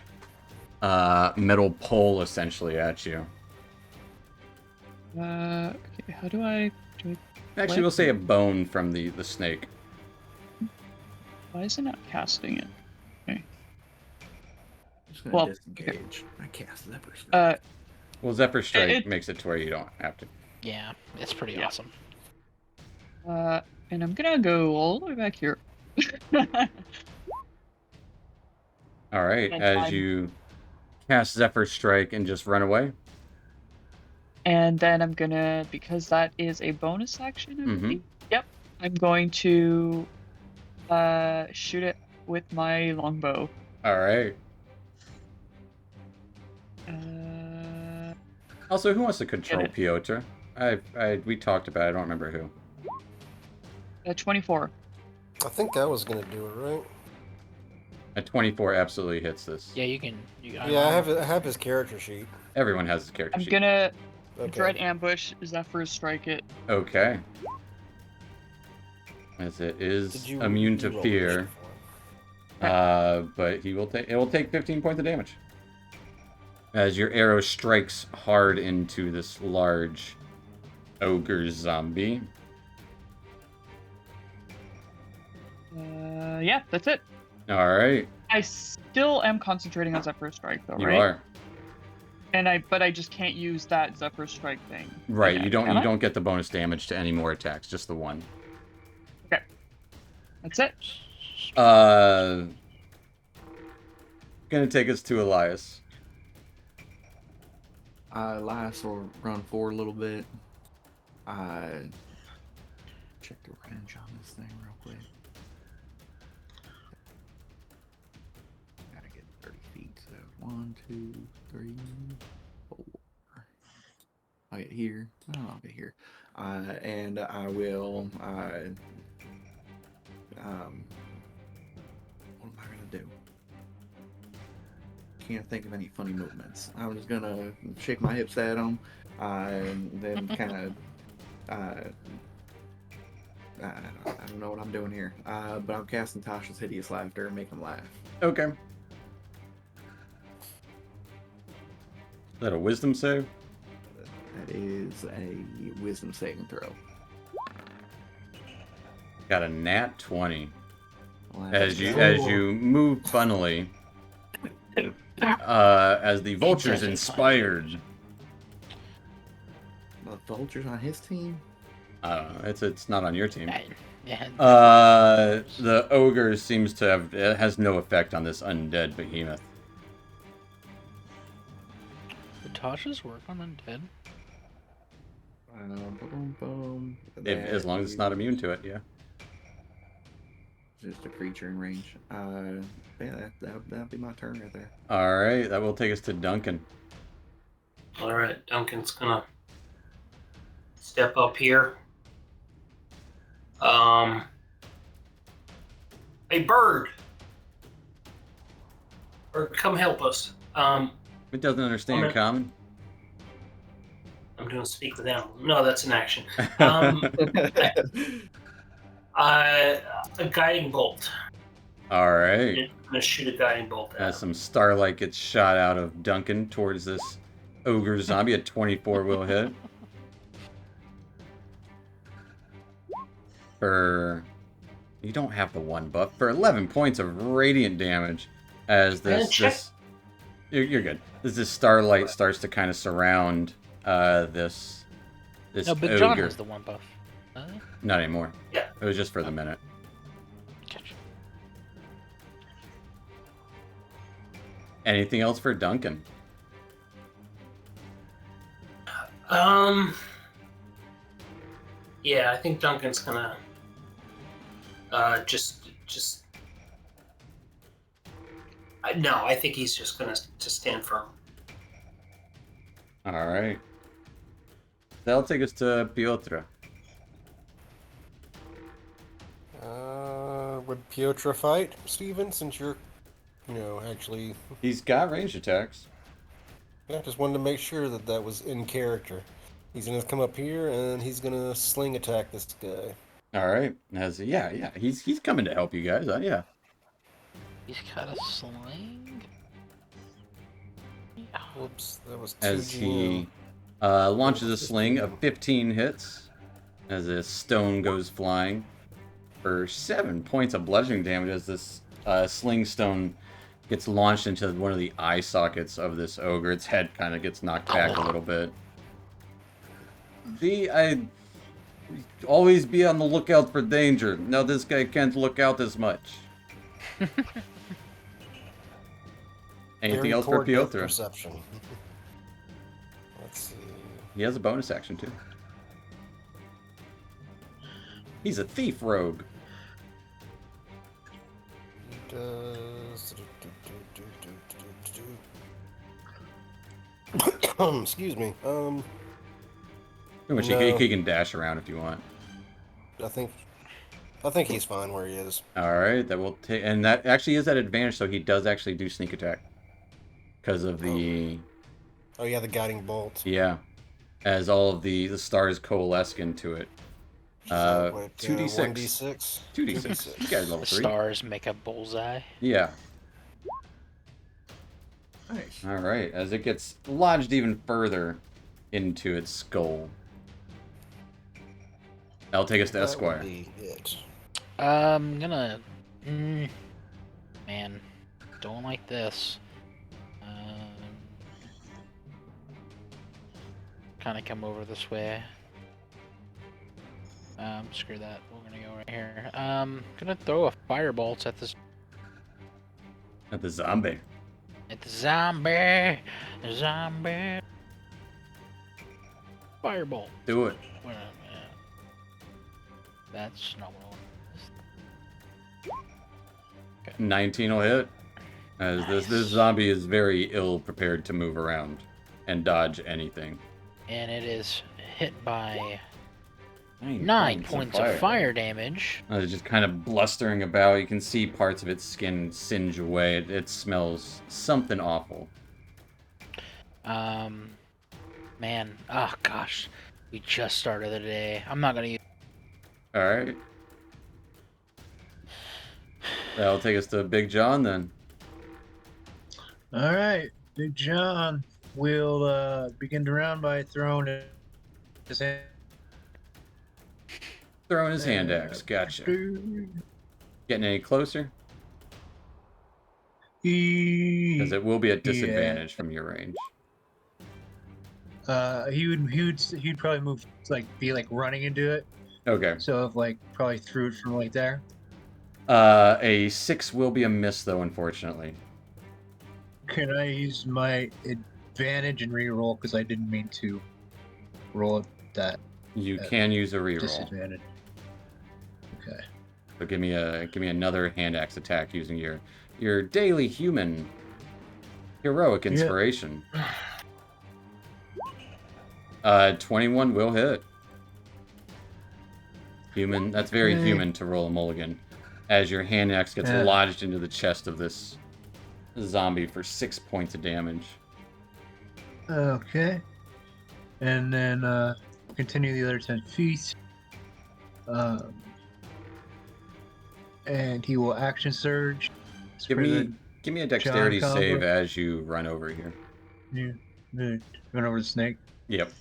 [SPEAKER 1] metal pole essentially at you.
[SPEAKER 9] Okay, how do I do it?
[SPEAKER 1] Actually,
[SPEAKER 9] What?
[SPEAKER 1] we'll say a bone from the snake.
[SPEAKER 9] Why is it not casting it?
[SPEAKER 6] I'm just gonna
[SPEAKER 9] Well,
[SPEAKER 6] disengage. I cast Zephyr Strike.
[SPEAKER 1] Well, Zephyr Strike
[SPEAKER 9] It-
[SPEAKER 1] makes it to where you don't have to.
[SPEAKER 3] Yeah, it's pretty
[SPEAKER 9] Yeah.
[SPEAKER 3] awesome.
[SPEAKER 9] And I'm gonna go all the way back here.
[SPEAKER 1] All right,
[SPEAKER 9] And
[SPEAKER 1] as
[SPEAKER 9] I'm-
[SPEAKER 1] you cast Zephyr Strike and just run away.
[SPEAKER 9] And then I'm gonna, because that is a bonus action, I
[SPEAKER 1] Mhm.
[SPEAKER 9] believe. Yep. I'm going to shoot it with my longbow.
[SPEAKER 1] All right. Also, who wants to control
[SPEAKER 9] it.
[SPEAKER 1] Piotr? We talked about it. I don't remember who.
[SPEAKER 9] 24.
[SPEAKER 4] I think I was gonna do it, right?
[SPEAKER 1] A 24 absolutely hits this.
[SPEAKER 3] Yeah, you can.
[SPEAKER 4] Yeah, I have his character sheet.
[SPEAKER 1] Everyone has his character
[SPEAKER 9] I'm
[SPEAKER 1] sheet.
[SPEAKER 9] gonna
[SPEAKER 4] Okay.
[SPEAKER 9] dread ambush, Zephyr Strike it.
[SPEAKER 1] Okay. As it
[SPEAKER 4] Did
[SPEAKER 1] is
[SPEAKER 4] you-
[SPEAKER 1] immune
[SPEAKER 4] you
[SPEAKER 1] to
[SPEAKER 4] rolled
[SPEAKER 1] fear,
[SPEAKER 4] initiative for him?
[SPEAKER 1] but it will take 15 points of damage. As your arrow strikes hard into this large ogre zombie.
[SPEAKER 9] Yeah, that's it.
[SPEAKER 1] All right.
[SPEAKER 9] I still am concentrating on Zephyr Strike, though,
[SPEAKER 1] You
[SPEAKER 9] right?
[SPEAKER 1] are.
[SPEAKER 9] But I just can't use that Zephyr Strike thing.
[SPEAKER 1] Right.
[SPEAKER 9] again,
[SPEAKER 1] You don't.
[SPEAKER 9] can
[SPEAKER 1] You
[SPEAKER 9] I?
[SPEAKER 1] don't get the bonus damage to any more attacks. Just the one.
[SPEAKER 9] Okay. That's it.
[SPEAKER 1] Gonna take us to Elias.
[SPEAKER 6] Elias will run forward a little bit. Check the range on this thing real quick. Gotta get 30 feet. So 1, 2, 3, 4. I'll get here. Oh, I'll get here. And I will. What am I gonna do? Can't think of any funny movements. I'm just gonna shake my hips at him, and then kind of. I don't know what I'm doing here, but I'm casting Tasha's Hideous Laughter and make him laugh.
[SPEAKER 1] Okay. Is that a wisdom save?
[SPEAKER 6] That is a wisdom saving throw.
[SPEAKER 1] Got a nat 20.
[SPEAKER 6] Well,
[SPEAKER 1] As you move funnily, as the vulture's inspired.
[SPEAKER 6] The vulture's on his team.
[SPEAKER 1] It's not on your team.
[SPEAKER 3] Yeah.
[SPEAKER 1] The ogre seems to have it has no effect on this undead behemoth.
[SPEAKER 3] Did Tasha's work on undead?
[SPEAKER 6] Boom, boom.
[SPEAKER 1] As long as it's not immune to it, yeah.
[SPEAKER 6] Just a creature in range. Yeah, that'll be my turn right there.
[SPEAKER 1] All right, that will take us to Duncan.
[SPEAKER 8] All right, Duncan's gonna step up here. Hey, bird. Bird, come help us.
[SPEAKER 1] It doesn't understand
[SPEAKER 8] Okay.
[SPEAKER 1] common.
[SPEAKER 8] I'm doing speak with animals. No, that's an action. A guiding bolt.
[SPEAKER 1] All right.
[SPEAKER 8] I'm gonna shoot a guiding bolt at
[SPEAKER 1] As
[SPEAKER 8] him.
[SPEAKER 1] some starlight gets shot out of Duncan towards this ogre zombie, a 24 will hit. You don't have the one buff. For 11 points of radiant damage, as you're good. As this starlight starts to kind of surround this
[SPEAKER 3] No, Big
[SPEAKER 1] ogre.
[SPEAKER 3] John has the one buff.
[SPEAKER 1] Not anymore.
[SPEAKER 8] Yeah.
[SPEAKER 1] It was just for the minute.
[SPEAKER 3] Gotcha.
[SPEAKER 1] Anything else for Duncan?
[SPEAKER 8] Yeah, I think Duncan's gonna no, I think he's just gonna just stand firm.
[SPEAKER 1] All right. That'll take us to Piotr.
[SPEAKER 4] Would Piotr fight, Steven, since you're, actually...
[SPEAKER 1] He's got ranged attacks.
[SPEAKER 4] Yeah, just wanted to make sure that that was in character. He's going to come up here, and he's going to sling attack this guy.
[SPEAKER 1] All right. Yeah. He's coming to help you guys. Yeah.
[SPEAKER 3] He's got a sling.
[SPEAKER 4] Whoops, that was 2
[SPEAKER 1] As he launches a sling of 15 hits, as a stone goes flying for 7 points of bludgeoning damage. As this sling stone gets launched into one of the eye sockets of this ogre, its head kind of gets knocked back a little bit. I always be on the lookout for danger. Now this guy can't look out as much. Anything
[SPEAKER 4] Very
[SPEAKER 1] else
[SPEAKER 4] poor
[SPEAKER 1] for
[SPEAKER 4] depth
[SPEAKER 1] Piotr?
[SPEAKER 4] perception. Let's see.
[SPEAKER 1] He has a bonus action too. He's a thief rogue.
[SPEAKER 4] He does... Excuse me.
[SPEAKER 1] Which
[SPEAKER 4] No.
[SPEAKER 1] he can dash around if you want.
[SPEAKER 4] I think he's fine where he is.
[SPEAKER 1] All right, that will take, and that actually is at advantage, so he does actually do sneak attack because of the
[SPEAKER 4] Oh yeah, the guiding bolt.
[SPEAKER 1] yeah, as all of the stars coalesce into it. 2d6,
[SPEAKER 4] 1d6.
[SPEAKER 1] 2d6. You guys level
[SPEAKER 3] The
[SPEAKER 1] 3.
[SPEAKER 3] stars make a bullseye.
[SPEAKER 1] Yeah.
[SPEAKER 6] Nice.
[SPEAKER 1] All right, as it gets lodged even further into its skull. That'll take us to
[SPEAKER 4] That would
[SPEAKER 1] Esquire.
[SPEAKER 4] be it.
[SPEAKER 3] I'm gonna. Man, don't like this. Kind of come over this way. Screw that. We're gonna go right here. Gonna throw a firebolt at this.
[SPEAKER 1] At the zombie.
[SPEAKER 3] At the zombie. Zombie. Firebolt.
[SPEAKER 1] Do it.
[SPEAKER 3] Where, that's not what I want. Okay.
[SPEAKER 1] 19 will hit. As
[SPEAKER 3] Nice.
[SPEAKER 1] this zombie is very ill prepared to move around and dodge anything.
[SPEAKER 3] And it is hit by
[SPEAKER 1] 9
[SPEAKER 3] 9 points of fire damage.
[SPEAKER 1] It's just kind of blustering about. You can see parts of its skin singe away. It smells something awful.
[SPEAKER 3] Man, oh gosh, we just started the day. I'm not gonna use.
[SPEAKER 1] All right. That'll take us to Big John then.
[SPEAKER 2] All right, Big John will begin the round by throwing his hand.
[SPEAKER 1] Throwing his hand axe. Gotcha. Getting any closer? Because it will be at disadvantage from your range.
[SPEAKER 2] He'd probably move be running into it.
[SPEAKER 1] Okay.
[SPEAKER 2] So if probably threw it from there.
[SPEAKER 1] A 6 will be a miss though, unfortunately.
[SPEAKER 2] Can I use my advantage and re-roll because I didn't mean to roll it that?
[SPEAKER 1] You can use a reroll.
[SPEAKER 2] Disadvantage. Okay.
[SPEAKER 1] So give me another hand axe attack using your daily human heroic inspiration. 21 will hit. Human. That's very human to roll a mulligan. As your hand axe gets lodged into the chest of this zombie for 6 points of damage.
[SPEAKER 2] Okay. And then continue the other 10 feet. And he will action surge.
[SPEAKER 1] Give me a dexterity save as you run over here.
[SPEAKER 2] Yeah. Run over the snake.
[SPEAKER 1] Yep.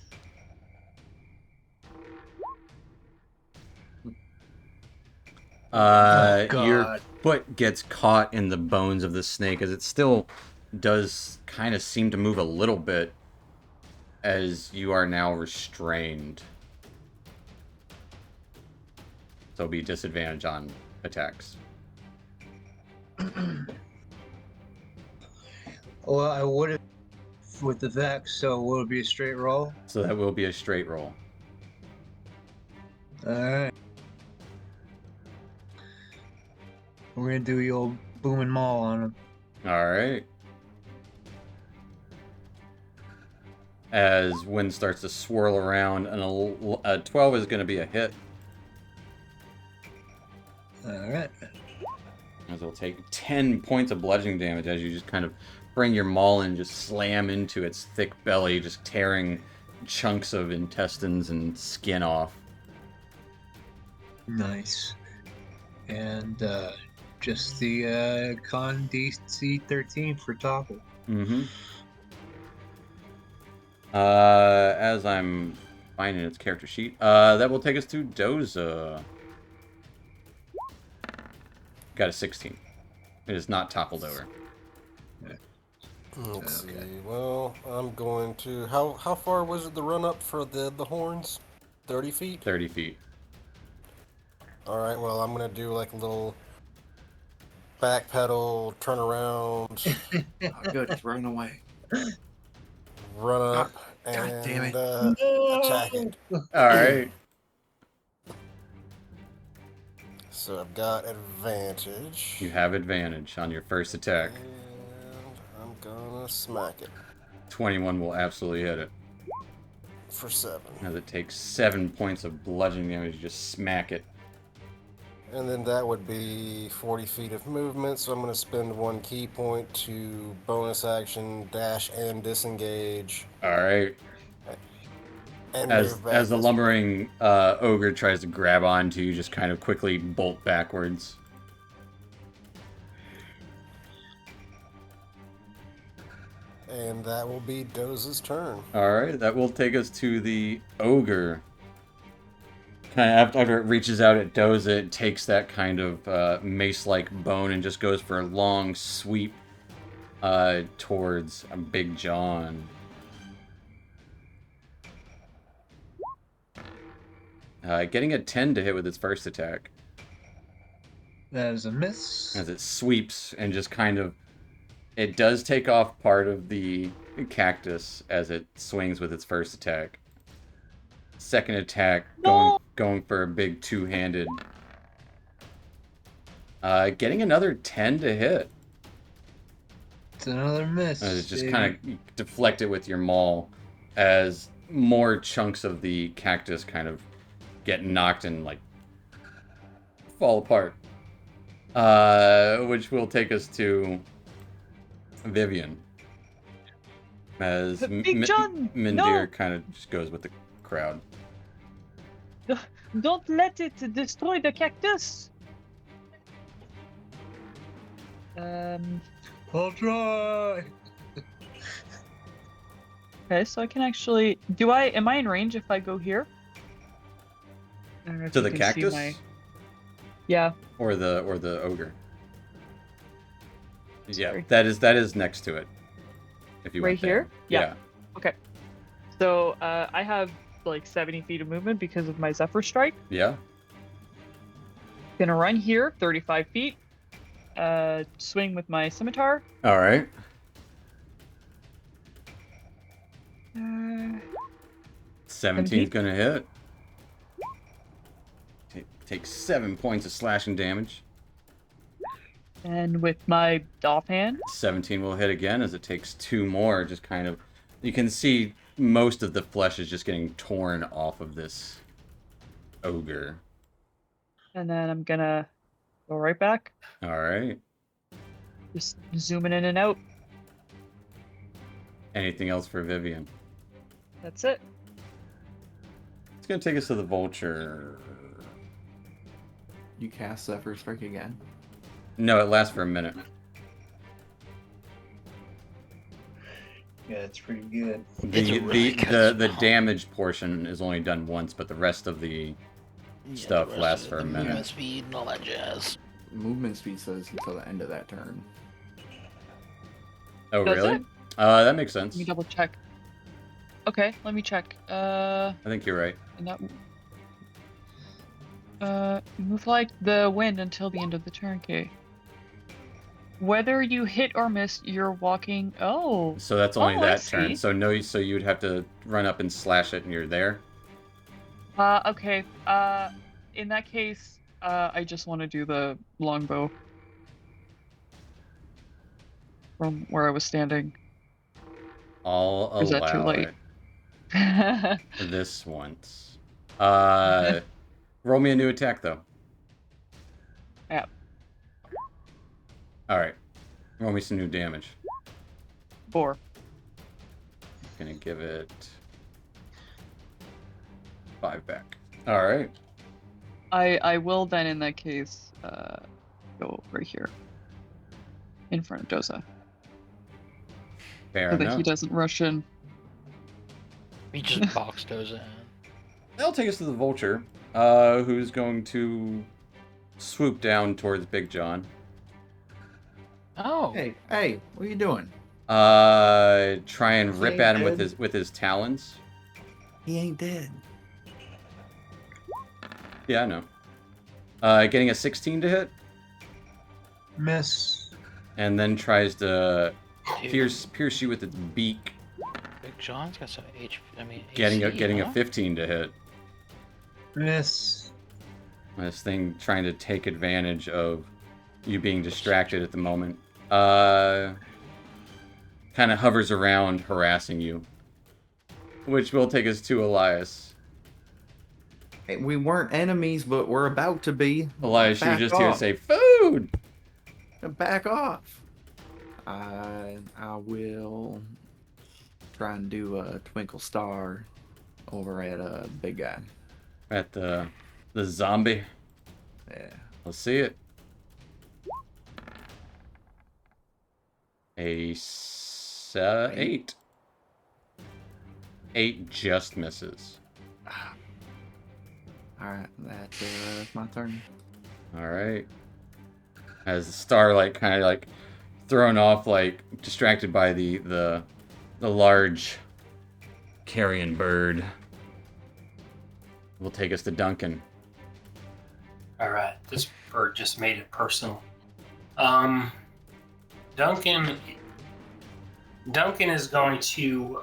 [SPEAKER 1] Your foot gets caught in the bones of the snake as it still does kind of seem to move a little bit as you are now restrained. So be disadvantage on attacks.
[SPEAKER 2] Well, I would have with the Vex, so will it be a straight roll?
[SPEAKER 1] So that will be a straight roll.
[SPEAKER 2] Alright. We're gonna do the old boom and maul on him.
[SPEAKER 1] Alright. As wind starts to swirl around, and a 12 is going to be a hit.
[SPEAKER 2] Alright.
[SPEAKER 1] As it'll take 10 points of bludgeoning damage as you just kind of bring your maul and just slam into its thick belly, just tearing chunks of intestines and skin off.
[SPEAKER 2] Nice. And just the con DC 13 for topple.
[SPEAKER 1] Mm-hmm. As I'm finding its character sheet, that will take us to Doza. Got a 16. It is not toppled over.
[SPEAKER 4] Let's see. Well, I'm going to. How far was it the run up for the horns? 30 feet?
[SPEAKER 1] 30 feet.
[SPEAKER 4] Alright, well, I'm going to do like a little back pedal, turn around.
[SPEAKER 6] Oh, good, it's running away.
[SPEAKER 4] Run up
[SPEAKER 6] God
[SPEAKER 4] and
[SPEAKER 6] damn it.
[SPEAKER 4] attack it.
[SPEAKER 1] Alright.
[SPEAKER 4] So I've got advantage.
[SPEAKER 1] You have advantage on your first attack.
[SPEAKER 4] And I'm gonna smack it.
[SPEAKER 1] 21 will absolutely hit it.
[SPEAKER 4] For 7.
[SPEAKER 1] As it takes 7 points of bludgeoning damage, you just smack it.
[SPEAKER 4] And then that would be 40 feet of movement, so I'm going to spend 1 key point to bonus action, dash, and disengage.
[SPEAKER 1] Alright.
[SPEAKER 4] And
[SPEAKER 1] As the lumbering ogre tries to grab onto you, just kind of quickly bolt backwards.
[SPEAKER 4] And that will be Doza's turn.
[SPEAKER 1] Alright, that will take us to the ogre. After it reaches out at Doza, it takes that kind of mace-like bone and just goes for a long sweep towards Big John. Getting a 10 to hit with its first attack.
[SPEAKER 2] That is a miss.
[SPEAKER 1] As it sweeps and just kind of... It does take off part of the cactus as it swings with its first attack. Second attack, going for a big two-handed. Getting another 10 to hit.
[SPEAKER 2] It's another miss.
[SPEAKER 1] It's just kind of deflect it with your maul as more chunks of the cactus kind of get knocked and like fall apart. Which will take us to Vivian. As
[SPEAKER 9] Big John,
[SPEAKER 1] Mindir
[SPEAKER 9] no!
[SPEAKER 1] kind of just goes with the crowd.
[SPEAKER 9] Don't let it destroy the cactus.
[SPEAKER 2] I'll try.
[SPEAKER 9] Okay, so I can actually. Am I in range if I go here? I don't know if
[SPEAKER 1] To
[SPEAKER 9] you
[SPEAKER 1] the
[SPEAKER 9] can see
[SPEAKER 1] cactus?
[SPEAKER 9] Yeah.
[SPEAKER 1] Or the ogre.
[SPEAKER 9] Sorry.
[SPEAKER 1] Yeah, that is next to it. If you
[SPEAKER 9] Right
[SPEAKER 1] went there.
[SPEAKER 9] here? Yeah. Okay. So I have like 70 feet of movement because of my Zephyr Strike.
[SPEAKER 1] Yeah.
[SPEAKER 9] Gonna run here, 35 feet. Swing with my scimitar.
[SPEAKER 1] All right. 17's gonna hit. Take 7 points of slashing damage.
[SPEAKER 9] And with my offhand.
[SPEAKER 1] 17 will hit again as it takes 2 more. Just kind of, you can see most of the flesh is just getting torn off of this ogre.
[SPEAKER 9] And then I'm gonna go right back.
[SPEAKER 1] All right.
[SPEAKER 9] Just zooming in and out.
[SPEAKER 1] Anything else for Vivian?
[SPEAKER 9] That's it.
[SPEAKER 1] It's gonna take us to the vulture.
[SPEAKER 6] You cast Zephyr Strike again?
[SPEAKER 1] No, it lasts for a minute.
[SPEAKER 2] Yeah, it's pretty good.
[SPEAKER 1] The damage portion is only done once, but the rest of the stuff lasts for a minute.
[SPEAKER 3] Movement speed and all that jazz.
[SPEAKER 6] Movement speed says until the end of that turn.
[SPEAKER 1] Oh,
[SPEAKER 9] Does
[SPEAKER 1] really?
[SPEAKER 9] it?
[SPEAKER 1] That makes sense.
[SPEAKER 9] Let me double check. Okay, let me check.
[SPEAKER 1] I think you're right.
[SPEAKER 9] And that, move like the wind until the end of the turn, okay. Whether you hit or miss, you're walking. Oh.
[SPEAKER 1] So that's only
[SPEAKER 9] I
[SPEAKER 1] that
[SPEAKER 9] see.
[SPEAKER 1] turn. So no, so you would have to run up and slash it, and you're there.
[SPEAKER 9] Okay. In that case, I just want to do the longbow from where I was standing.
[SPEAKER 1] I'll
[SPEAKER 9] Or is that too
[SPEAKER 1] allow
[SPEAKER 9] late?
[SPEAKER 1] it this once. Roll me a new attack though.
[SPEAKER 9] Yeah.
[SPEAKER 1] All right. Roll me some new damage.
[SPEAKER 9] 4.
[SPEAKER 1] Gonna give it 5 back. All right.
[SPEAKER 9] I will then in that case go right here in front of Doza
[SPEAKER 1] Fair
[SPEAKER 9] so that
[SPEAKER 1] enough.
[SPEAKER 9] he doesn't rush in.
[SPEAKER 3] We just boxed those in.
[SPEAKER 1] That'll take us to the vulture, who's going to swoop down towards Big John.
[SPEAKER 3] Oh.
[SPEAKER 6] Hey, what are you doing?
[SPEAKER 1] Try and rip
[SPEAKER 6] ain't
[SPEAKER 1] at him
[SPEAKER 6] dead.
[SPEAKER 1] with his talons.
[SPEAKER 6] He ain't dead.
[SPEAKER 1] Yeah, I know. Getting a 16 to hit,
[SPEAKER 2] Miss.
[SPEAKER 1] and then tries to
[SPEAKER 3] Dude,
[SPEAKER 1] pierce you with its beak.
[SPEAKER 3] Big John's got some HP. I mean,
[SPEAKER 1] Getting
[SPEAKER 3] AC,
[SPEAKER 1] a 15 to hit.
[SPEAKER 2] Miss.
[SPEAKER 1] This thing trying to take advantage of you being distracted at the moment. Kind of hovers around, harassing you. Which will take us to Elias.
[SPEAKER 6] Hey, we weren't enemies, but we're about to be.
[SPEAKER 1] Elias, you're
[SPEAKER 6] Back
[SPEAKER 1] just here to
[SPEAKER 6] off.
[SPEAKER 1] say, food!
[SPEAKER 6] Back off. I will try and do a Twinkle Star over at a big guy.
[SPEAKER 1] At the zombie.
[SPEAKER 6] Yeah.
[SPEAKER 1] Let's see it. A 8. 8 just misses.
[SPEAKER 6] Alright, that's my turn.
[SPEAKER 1] All right. As the star, like, kind of like thrown off, like distracted by the large carrion bird, will take us to Duncan.
[SPEAKER 8] All right, this bird just made it personal. Duncan is going to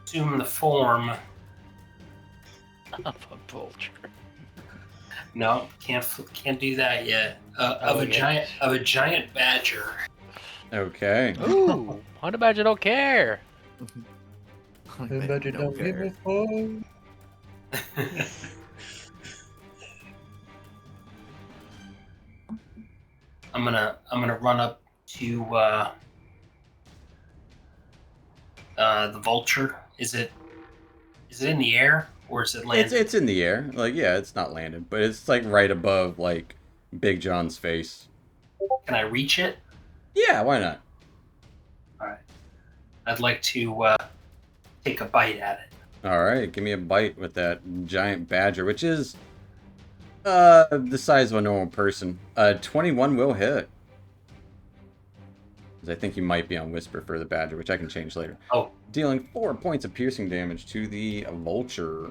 [SPEAKER 8] assume the form.
[SPEAKER 3] Of a vulture.
[SPEAKER 8] No, can't do that yet. Of a giant badger.
[SPEAKER 1] Okay.
[SPEAKER 3] Ooh, honey badger don't care.
[SPEAKER 2] The budget don't give a fuck.
[SPEAKER 8] I'm gonna run up to the vulture. Is it in the air or is it landed?
[SPEAKER 1] It's in the air. Like, yeah, it's not landed, but it's like right above like Big John's face.
[SPEAKER 8] Can I reach it?
[SPEAKER 1] Yeah, why not?
[SPEAKER 8] All right. I'd like to take a bite at it.
[SPEAKER 1] All right, give me a bite with that giant badger, which is the size of a normal person. 21 will hit. 'Cause I think you might be on Whisper for the badger, which I can change later.
[SPEAKER 8] Oh.
[SPEAKER 1] Dealing 4 points of piercing damage to the vulture.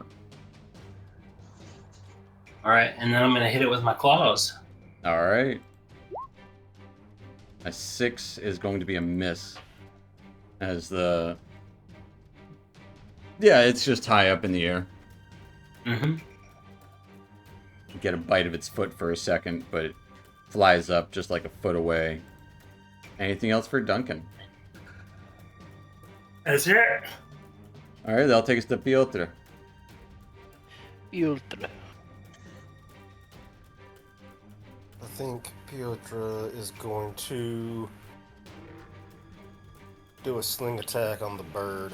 [SPEAKER 8] All right, and then I'm gonna hit it with my claws.
[SPEAKER 1] All right. A 6 is going to be a miss. As the... Yeah, it's just high up in the air.
[SPEAKER 8] Mm-hmm.
[SPEAKER 1] You get a bite of its foot for a second, but it flies up just like a foot away. Anything else for Duncan?
[SPEAKER 8] That's it.
[SPEAKER 1] Alright, that'll take us to Piotr.
[SPEAKER 3] Ultra.
[SPEAKER 4] I think Piotr is going to do a sling attack on the bird.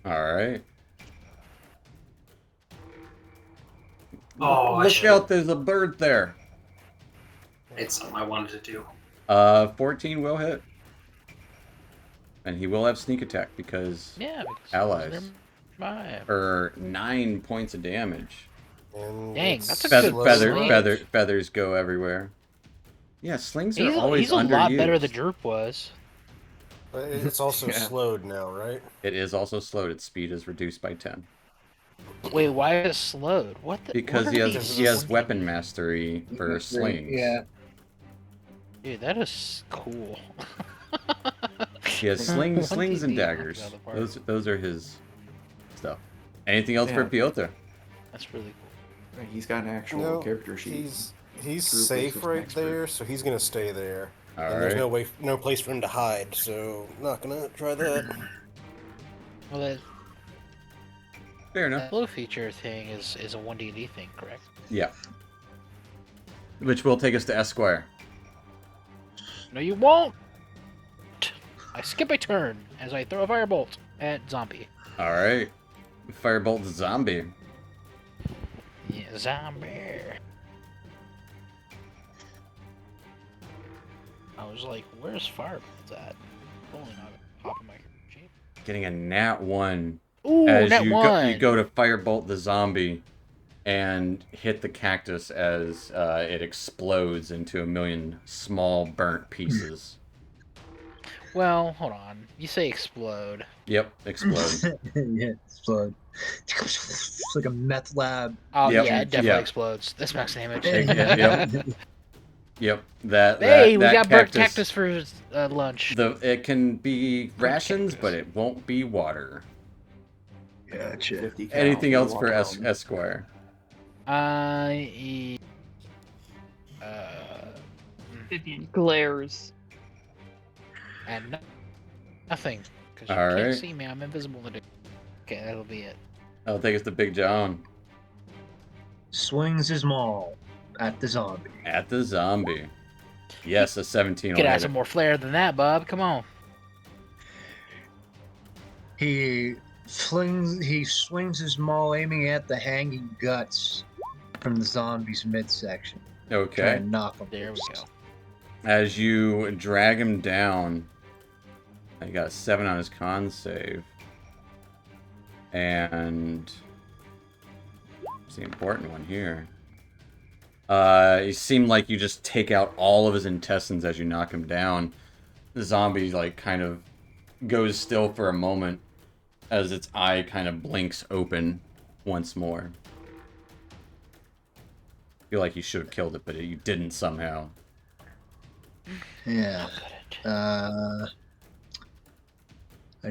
[SPEAKER 1] Alright.
[SPEAKER 8] Oh,
[SPEAKER 1] Look out, there's a bird there.
[SPEAKER 8] It's something I wanted to do.
[SPEAKER 1] 14 will hit. And he will have sneak attack because
[SPEAKER 3] Yeah, because
[SPEAKER 1] allies.
[SPEAKER 3] they're mine.
[SPEAKER 1] For 9 points of damage.
[SPEAKER 4] And
[SPEAKER 3] Dang,
[SPEAKER 4] it's
[SPEAKER 3] that's a good
[SPEAKER 4] slow.
[SPEAKER 1] Feathers go everywhere. Yeah, slings are
[SPEAKER 3] He's
[SPEAKER 1] always
[SPEAKER 3] a lot
[SPEAKER 1] underused.
[SPEAKER 3] better than Droop was.
[SPEAKER 4] But it's also
[SPEAKER 6] Yeah.
[SPEAKER 4] slowed now, right?
[SPEAKER 1] It is also slowed. Its speed is reduced by 10.
[SPEAKER 3] Wait, why is it slowed? What the?
[SPEAKER 1] Because
[SPEAKER 3] what
[SPEAKER 1] he
[SPEAKER 3] are
[SPEAKER 1] has
[SPEAKER 3] these-
[SPEAKER 1] weapon mastery for slings.
[SPEAKER 2] Yeah.
[SPEAKER 3] Dude, that is cool.
[SPEAKER 1] He has
[SPEAKER 3] One
[SPEAKER 1] slings and
[SPEAKER 3] TP.
[SPEAKER 1] daggers.
[SPEAKER 3] The other part.
[SPEAKER 1] Those are his stuff. Anything else for
[SPEAKER 6] Yeah.
[SPEAKER 1] Piotr?
[SPEAKER 3] That's really cool.
[SPEAKER 6] He's got an actual
[SPEAKER 4] No,
[SPEAKER 6] character sheet.
[SPEAKER 4] he's
[SPEAKER 6] Group
[SPEAKER 4] safe
[SPEAKER 6] versus
[SPEAKER 4] right
[SPEAKER 6] expert.
[SPEAKER 4] there, so he's gonna stay there.
[SPEAKER 1] All
[SPEAKER 4] And there's
[SPEAKER 1] right.
[SPEAKER 4] no place for him to hide, so not gonna try that.
[SPEAKER 3] Well, that
[SPEAKER 1] Fair enough.
[SPEAKER 3] blue feature thing is a 1D&D thing, correct?
[SPEAKER 1] Yeah. Which will take us to Esquire.
[SPEAKER 3] No, you won't. I skip a turn as I throw a firebolt at zombie.
[SPEAKER 1] All right. Firebolt zombie.
[SPEAKER 3] Yeah, zombie. I was like, where's firebolt at? Totally not pop in my sheet.
[SPEAKER 1] Getting a nat 1.
[SPEAKER 3] Ooh,
[SPEAKER 1] As
[SPEAKER 3] that
[SPEAKER 1] you
[SPEAKER 3] one.
[SPEAKER 1] you go to firebolt the zombie and hit the cactus as it explodes into a million small burnt pieces.
[SPEAKER 3] Well, hold on. You say explode.
[SPEAKER 1] Yep, explode.
[SPEAKER 2] Yeah, explode. It's like a meth lab.
[SPEAKER 3] Oh
[SPEAKER 1] Yep,
[SPEAKER 3] yeah, it definitely
[SPEAKER 1] yeah.
[SPEAKER 3] explodes. That's max damage.
[SPEAKER 1] Yep. That
[SPEAKER 3] Hey, we
[SPEAKER 1] that
[SPEAKER 3] got burnt cactus for lunch.
[SPEAKER 1] It can be rations,
[SPEAKER 3] cactus.
[SPEAKER 1] but it won't be water.
[SPEAKER 2] Gotcha.
[SPEAKER 6] 50 cal,
[SPEAKER 1] Anything else
[SPEAKER 6] walk
[SPEAKER 1] for
[SPEAKER 6] out.
[SPEAKER 1] Esquire?
[SPEAKER 9] Vivian glares.
[SPEAKER 3] And nothing. Because you
[SPEAKER 1] All
[SPEAKER 3] can't
[SPEAKER 1] right.
[SPEAKER 3] see me. I'm invisible to do. Okay, that'll be it.
[SPEAKER 1] That'll take us to Big John.
[SPEAKER 2] Swings his maul at the zombie.
[SPEAKER 1] At the zombie. Yes, a 17
[SPEAKER 3] You
[SPEAKER 1] will
[SPEAKER 3] could add
[SPEAKER 1] hit
[SPEAKER 3] some
[SPEAKER 1] it.
[SPEAKER 3] more flair than that, Bob. Come on.
[SPEAKER 2] He swings his maul, aiming at the hanging guts from the zombie's midsection. Trying
[SPEAKER 1] Okay.
[SPEAKER 2] to knock him.
[SPEAKER 3] There we
[SPEAKER 2] loose.
[SPEAKER 3] go.
[SPEAKER 1] As you drag him down, he got a 7 on his con save. And it's the important one here. You seem like you just take out all of his intestines as you knock him down. The zombie, like, kind of goes still for a moment as its eye kind of blinks open once more. Feel like you should have killed it, but you didn't somehow.
[SPEAKER 10] Yeah. I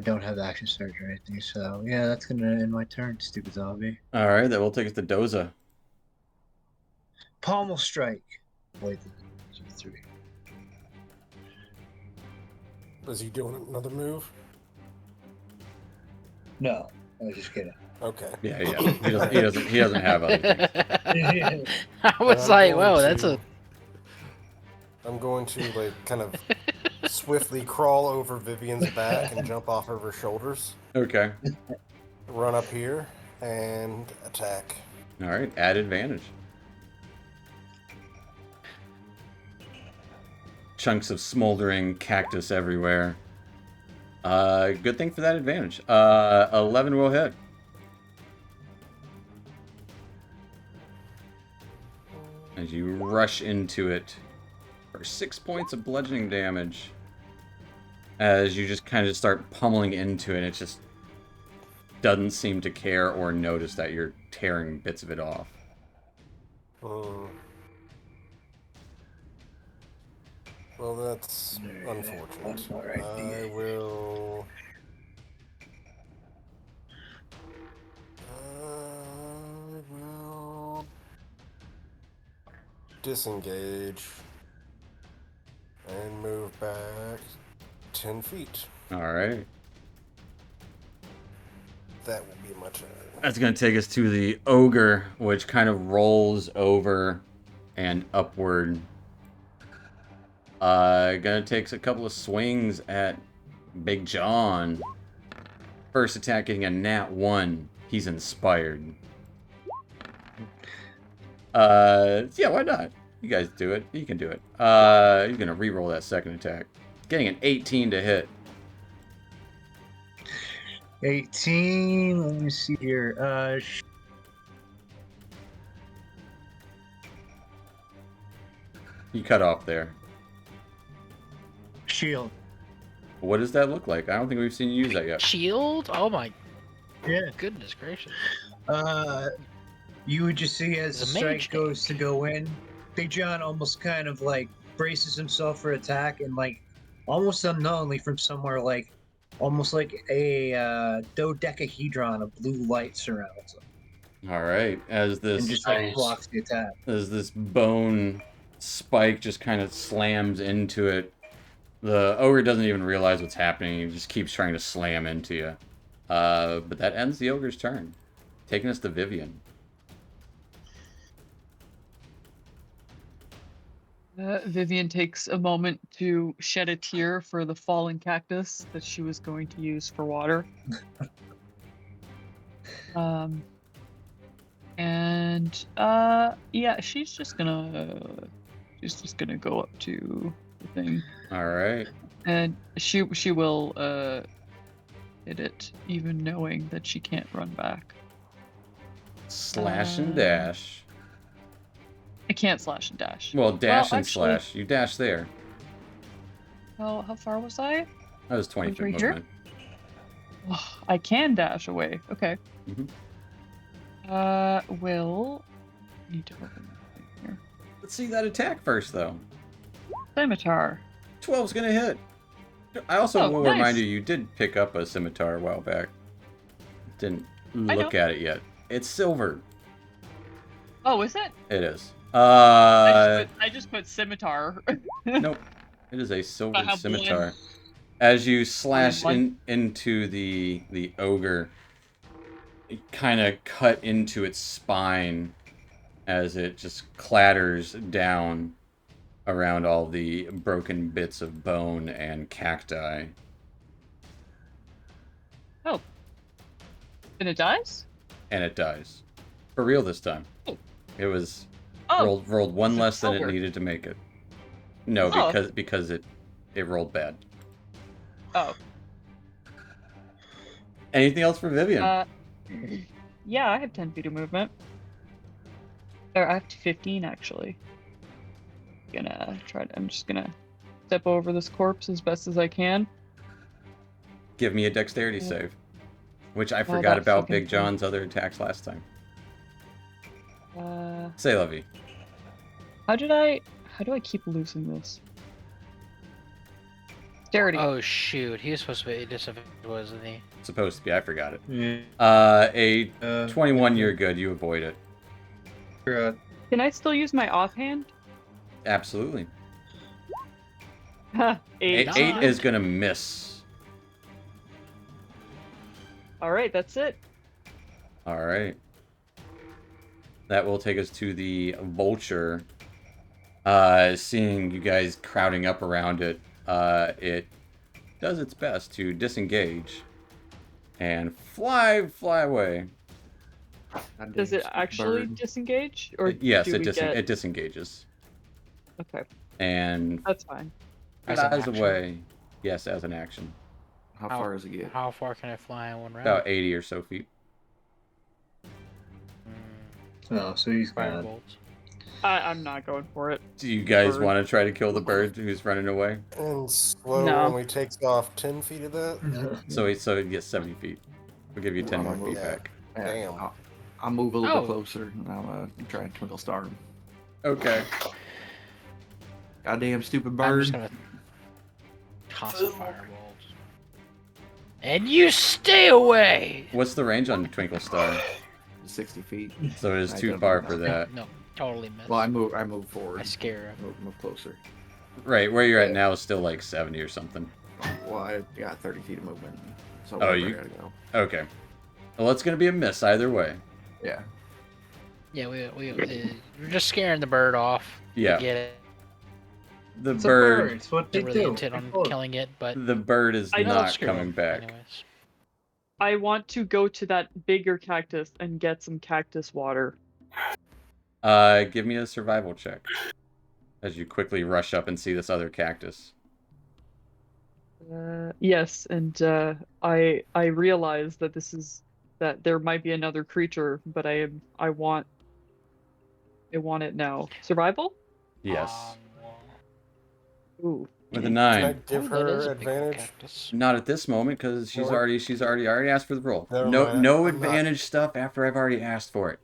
[SPEAKER 10] don't have action surge or anything, so yeah, that's gonna end my turn, stupid zombie.
[SPEAKER 1] Alright, that will take us to Doza.
[SPEAKER 10] Pommel strike. Wait, 3.
[SPEAKER 4] Is he doing another move?
[SPEAKER 10] No, I was just kidding.
[SPEAKER 4] Okay.
[SPEAKER 1] Yeah. He doesn't have other things.
[SPEAKER 3] I was like, whoa, that's a.
[SPEAKER 4] I'm going to like kind of swiftly crawl over Vivian's back and jump off of her shoulders.
[SPEAKER 1] Okay.
[SPEAKER 4] Run up here and attack.
[SPEAKER 1] Alright, add advantage. Chunks of smoldering cactus everywhere. Good thing for that advantage. 11 will hit. As you rush into it for 6 points of bludgeoning damage. As you just kind of start pummeling into it, it just doesn't seem to care or notice that you're tearing bits of it off.
[SPEAKER 4] Well, that's unfortunate. I will disengage and move back 10 feet.
[SPEAKER 1] Alright.
[SPEAKER 4] That will be my turn.
[SPEAKER 1] That's going to take us to the ogre, which kind of rolls over and upward. Gonna take a couple of swings at Big John. First attack getting a nat 1. He's inspired. Yeah, why not? You guys do it. You can do it. He's gonna re-roll that second attack. Getting an 18 to hit.
[SPEAKER 10] 18. Let me see here.
[SPEAKER 1] You cut off there.
[SPEAKER 10] Shield.
[SPEAKER 1] What does that look like? I don't think we've seen you use that yet.
[SPEAKER 3] Shield? Oh my
[SPEAKER 10] Yeah.
[SPEAKER 3] goodness gracious.
[SPEAKER 10] You would just see as the
[SPEAKER 3] It's a mage
[SPEAKER 10] strike goes to go in, Big John almost kind of like braces himself for attack, and like almost unknowingly from somewhere like almost like a dodecahedron of blue light surrounds him.
[SPEAKER 1] All right, as this
[SPEAKER 10] And just like blocks the attack.
[SPEAKER 1] As this bone spike just kind of slams into it, the ogre doesn't even realize what's happening. He just keeps trying to slam into you. But that ends the ogre's turn, taking us to Vivian.
[SPEAKER 9] Vivian takes a moment to shed a tear for the fallen cactus that she was going to use for water. Yeah, she's just gonna go up to the thing.
[SPEAKER 1] All right.
[SPEAKER 9] And she will hit it, even knowing that she can't run back.
[SPEAKER 1] Slash and dash.
[SPEAKER 9] I can't slash and dash.
[SPEAKER 1] Well, dash and
[SPEAKER 9] actually,
[SPEAKER 1] slash. You dash there.
[SPEAKER 9] How far was I?
[SPEAKER 1] That was 20
[SPEAKER 9] Like
[SPEAKER 1] foot
[SPEAKER 9] right here?
[SPEAKER 1] movement.
[SPEAKER 9] Oh, I can dash away. Okay.
[SPEAKER 1] Mhm.
[SPEAKER 9] Will need to open that thing here.
[SPEAKER 1] Let's see that attack first, though.
[SPEAKER 9] Scimitar.
[SPEAKER 1] 12's gonna hit. I also will
[SPEAKER 9] nice.
[SPEAKER 1] remind you did pick up a scimitar a while back. Didn't look
[SPEAKER 9] know.
[SPEAKER 1] at it yet. It's silver.
[SPEAKER 9] Oh, is it?
[SPEAKER 1] It is.
[SPEAKER 9] I just put scimitar.
[SPEAKER 1] Nope. It is a silver
[SPEAKER 9] I have
[SPEAKER 1] scimitar.
[SPEAKER 9] one.
[SPEAKER 1] As you slash
[SPEAKER 9] one.
[SPEAKER 1] into the ogre, you kind of cut into its spine as it just clatters down around all the broken bits of bone and cacti.
[SPEAKER 9] Oh. And it dies?
[SPEAKER 1] And it dies. For real this time.
[SPEAKER 9] Oh.
[SPEAKER 1] It was
[SPEAKER 9] Oh.
[SPEAKER 1] rolled one
[SPEAKER 9] It's
[SPEAKER 1] less than it
[SPEAKER 9] silver.
[SPEAKER 1] needed to make it. No,
[SPEAKER 9] Oh.
[SPEAKER 1] because it rolled bad.
[SPEAKER 9] Oh.
[SPEAKER 1] Anything else for Vivian?
[SPEAKER 9] Yeah, I have 10 feet of movement. Or I have 15 actually. I'm just gonna step over this corpse as best as I can.
[SPEAKER 1] Give me a dexterity
[SPEAKER 9] Yeah.
[SPEAKER 1] save. Which I
[SPEAKER 9] Oh,
[SPEAKER 1] forgot
[SPEAKER 9] that
[SPEAKER 1] about
[SPEAKER 9] fucking
[SPEAKER 1] Big
[SPEAKER 9] thing.
[SPEAKER 1] John's other attacks last time.
[SPEAKER 9] Uh,
[SPEAKER 1] Say, Lovey.
[SPEAKER 9] how do I keep losing this? Dexterity.
[SPEAKER 3] Oh shoot, he was supposed to be disadvantage, wasn't he?
[SPEAKER 1] Supposed to be, I forgot it.
[SPEAKER 2] Yeah.
[SPEAKER 1] A 21, you're good. You avoid it.
[SPEAKER 2] Forgot.
[SPEAKER 9] Can I still use my offhand?
[SPEAKER 1] Absolutely.
[SPEAKER 9] Eight.
[SPEAKER 1] Eight is gonna miss.
[SPEAKER 9] All right, that's it.
[SPEAKER 1] All right. That will take us to the vulture. Seeing you guys crowding up around it, it does its best to disengage and fly away.
[SPEAKER 9] Does it actually disengage, or
[SPEAKER 1] Yes,
[SPEAKER 9] do we get...
[SPEAKER 1] it disengages.
[SPEAKER 9] Okay,
[SPEAKER 1] and
[SPEAKER 9] that's fine.
[SPEAKER 3] As an
[SPEAKER 1] flies
[SPEAKER 3] action?
[SPEAKER 1] away. Yes, as an action.
[SPEAKER 6] How far does it get?
[SPEAKER 3] How far can I fly in one round?
[SPEAKER 1] About 80 or so feet.
[SPEAKER 2] Oh, so he's gone.
[SPEAKER 3] Firebolt.
[SPEAKER 9] I'm not going for it.
[SPEAKER 1] Do you guys
[SPEAKER 9] Bird.
[SPEAKER 1] want to try to kill the bird who's running away?
[SPEAKER 4] And slow
[SPEAKER 9] No.
[SPEAKER 4] only takes off 10 feet of that.
[SPEAKER 1] So he gets 70 feet. We'll give you 10 more feet
[SPEAKER 4] Yeah.
[SPEAKER 1] back.
[SPEAKER 4] Damn.
[SPEAKER 6] I'll move a little
[SPEAKER 3] Oh.
[SPEAKER 6] bit closer, and I'll try and twinkle star him.
[SPEAKER 1] Okay.
[SPEAKER 6] Goddamn stupid
[SPEAKER 3] I'm
[SPEAKER 6] bird.
[SPEAKER 3] just gonna toss a firebolt. And you stay away!
[SPEAKER 1] What's the range on Twinkle Star?
[SPEAKER 6] 60 feet.
[SPEAKER 1] So it is
[SPEAKER 6] I
[SPEAKER 1] too
[SPEAKER 6] don't
[SPEAKER 1] far
[SPEAKER 6] know.
[SPEAKER 1] for that.
[SPEAKER 3] No, totally missed.
[SPEAKER 6] Well, I move forward.
[SPEAKER 3] I scare him.
[SPEAKER 6] Move closer.
[SPEAKER 1] Right, where you're at now is still like 70 or something.
[SPEAKER 6] Well, I got 30 feet of movement. So
[SPEAKER 1] Oh,
[SPEAKER 6] wherever
[SPEAKER 1] you-
[SPEAKER 6] I gotta go.
[SPEAKER 1] Okay. Well, it's going to be a miss either way.
[SPEAKER 6] Yeah.
[SPEAKER 3] Yeah, we're just scaring the bird off.
[SPEAKER 1] Yeah.
[SPEAKER 3] We get it.
[SPEAKER 1] The
[SPEAKER 2] It's a
[SPEAKER 1] bird,
[SPEAKER 2] bird. It's what they
[SPEAKER 3] We're really
[SPEAKER 2] do.
[SPEAKER 3] intent on killing it, but
[SPEAKER 1] the bird is
[SPEAKER 9] I know
[SPEAKER 1] not
[SPEAKER 3] screw it.
[SPEAKER 1] coming back.
[SPEAKER 3] Anyways.
[SPEAKER 9] I want to go to that bigger cactus and get some cactus water.
[SPEAKER 1] Give me a survival check. As you quickly rush up and see this other cactus.
[SPEAKER 9] Yes, and I realize that there might be another creature, but I want it now. Survival?
[SPEAKER 1] Yes.
[SPEAKER 9] Ooh.
[SPEAKER 1] With a
[SPEAKER 4] Can I
[SPEAKER 1] 9.
[SPEAKER 4] give
[SPEAKER 3] that is
[SPEAKER 4] her
[SPEAKER 3] a big
[SPEAKER 4] advantage?
[SPEAKER 3] cactus.
[SPEAKER 1] Not at this moment, because she's
[SPEAKER 4] Sure.
[SPEAKER 1] already asked for the roll.
[SPEAKER 4] Never
[SPEAKER 1] No
[SPEAKER 4] mind,
[SPEAKER 1] no
[SPEAKER 4] I'm not-
[SPEAKER 1] advantage stuff after I've already asked for it.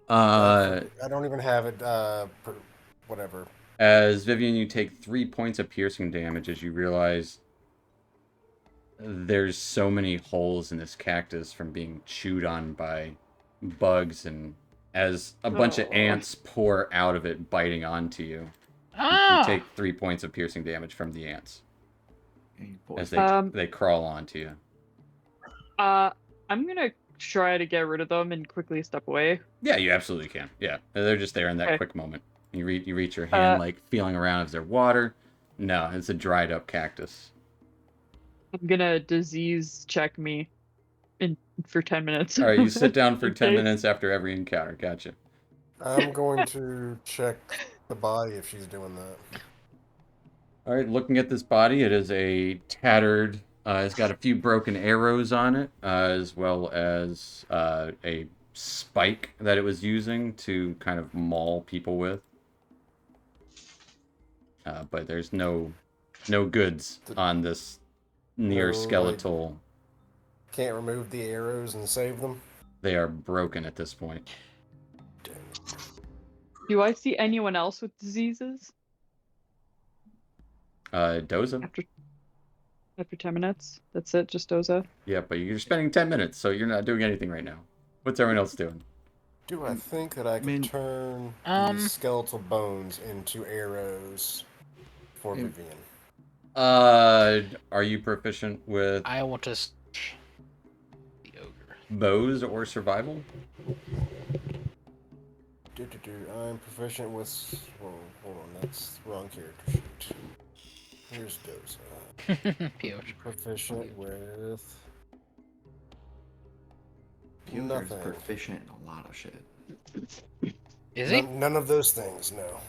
[SPEAKER 4] I don't even have it. Whatever.
[SPEAKER 1] As Vivian, you take 3 points of piercing damage as you realize there's so many holes in this cactus from being chewed on by bugs, and as a bunch of
[SPEAKER 9] Aw.
[SPEAKER 1] ants pour out of it, biting onto you. You
[SPEAKER 3] Ah!
[SPEAKER 1] take 3 points of piercing damage from the ants
[SPEAKER 6] Hey, boy.
[SPEAKER 1] as
[SPEAKER 9] Um,
[SPEAKER 1] they crawl onto you.
[SPEAKER 9] I'm gonna try to get rid of them and quickly step away.
[SPEAKER 1] Yeah, you absolutely can. Yeah, they're just there in that
[SPEAKER 9] Okay.
[SPEAKER 1] quick moment. You reach your hand, like feeling around. Is there water? No, it's a dried up cactus.
[SPEAKER 9] I'm gonna disease check me for 10 minutes.
[SPEAKER 1] All right, you sit down for 10
[SPEAKER 9] Okay.
[SPEAKER 1] minutes after every encounter. Gotcha.
[SPEAKER 4] I'm going to check the body if she's doing that.
[SPEAKER 1] All right, looking at this body, it is a tattered. It's got a few broken arrows on it, as well as a spike that it was using to kind of maul people with. But there's no goods on this near
[SPEAKER 4] No, like-
[SPEAKER 1] skeletal.
[SPEAKER 4] Can't remove the arrows and save them.
[SPEAKER 1] They are broken at this point.
[SPEAKER 9] Do I see anyone else with diseases
[SPEAKER 1] Doza?
[SPEAKER 9] after 10 minutes? That's it, just Doza?
[SPEAKER 1] Yeah, but you're spending 10 minutes, so you're not doing anything right now. What's everyone else doing?
[SPEAKER 4] Do I think that I can
[SPEAKER 6] mean-
[SPEAKER 4] turn these skeletal bones into arrows for
[SPEAKER 6] Yeah.
[SPEAKER 4] Vivian?
[SPEAKER 1] Are you proficient with
[SPEAKER 3] I want to the ogre.
[SPEAKER 1] bows or survival?
[SPEAKER 4] I'm proficient with. Well, hold on, that's wrong character sheet. Here's Doza.
[SPEAKER 3] Pioch.
[SPEAKER 4] Proficient with.
[SPEAKER 6] Peter's
[SPEAKER 4] Nothing.
[SPEAKER 6] proficient in a lot of shit.
[SPEAKER 3] Is he?
[SPEAKER 4] None of those things, no.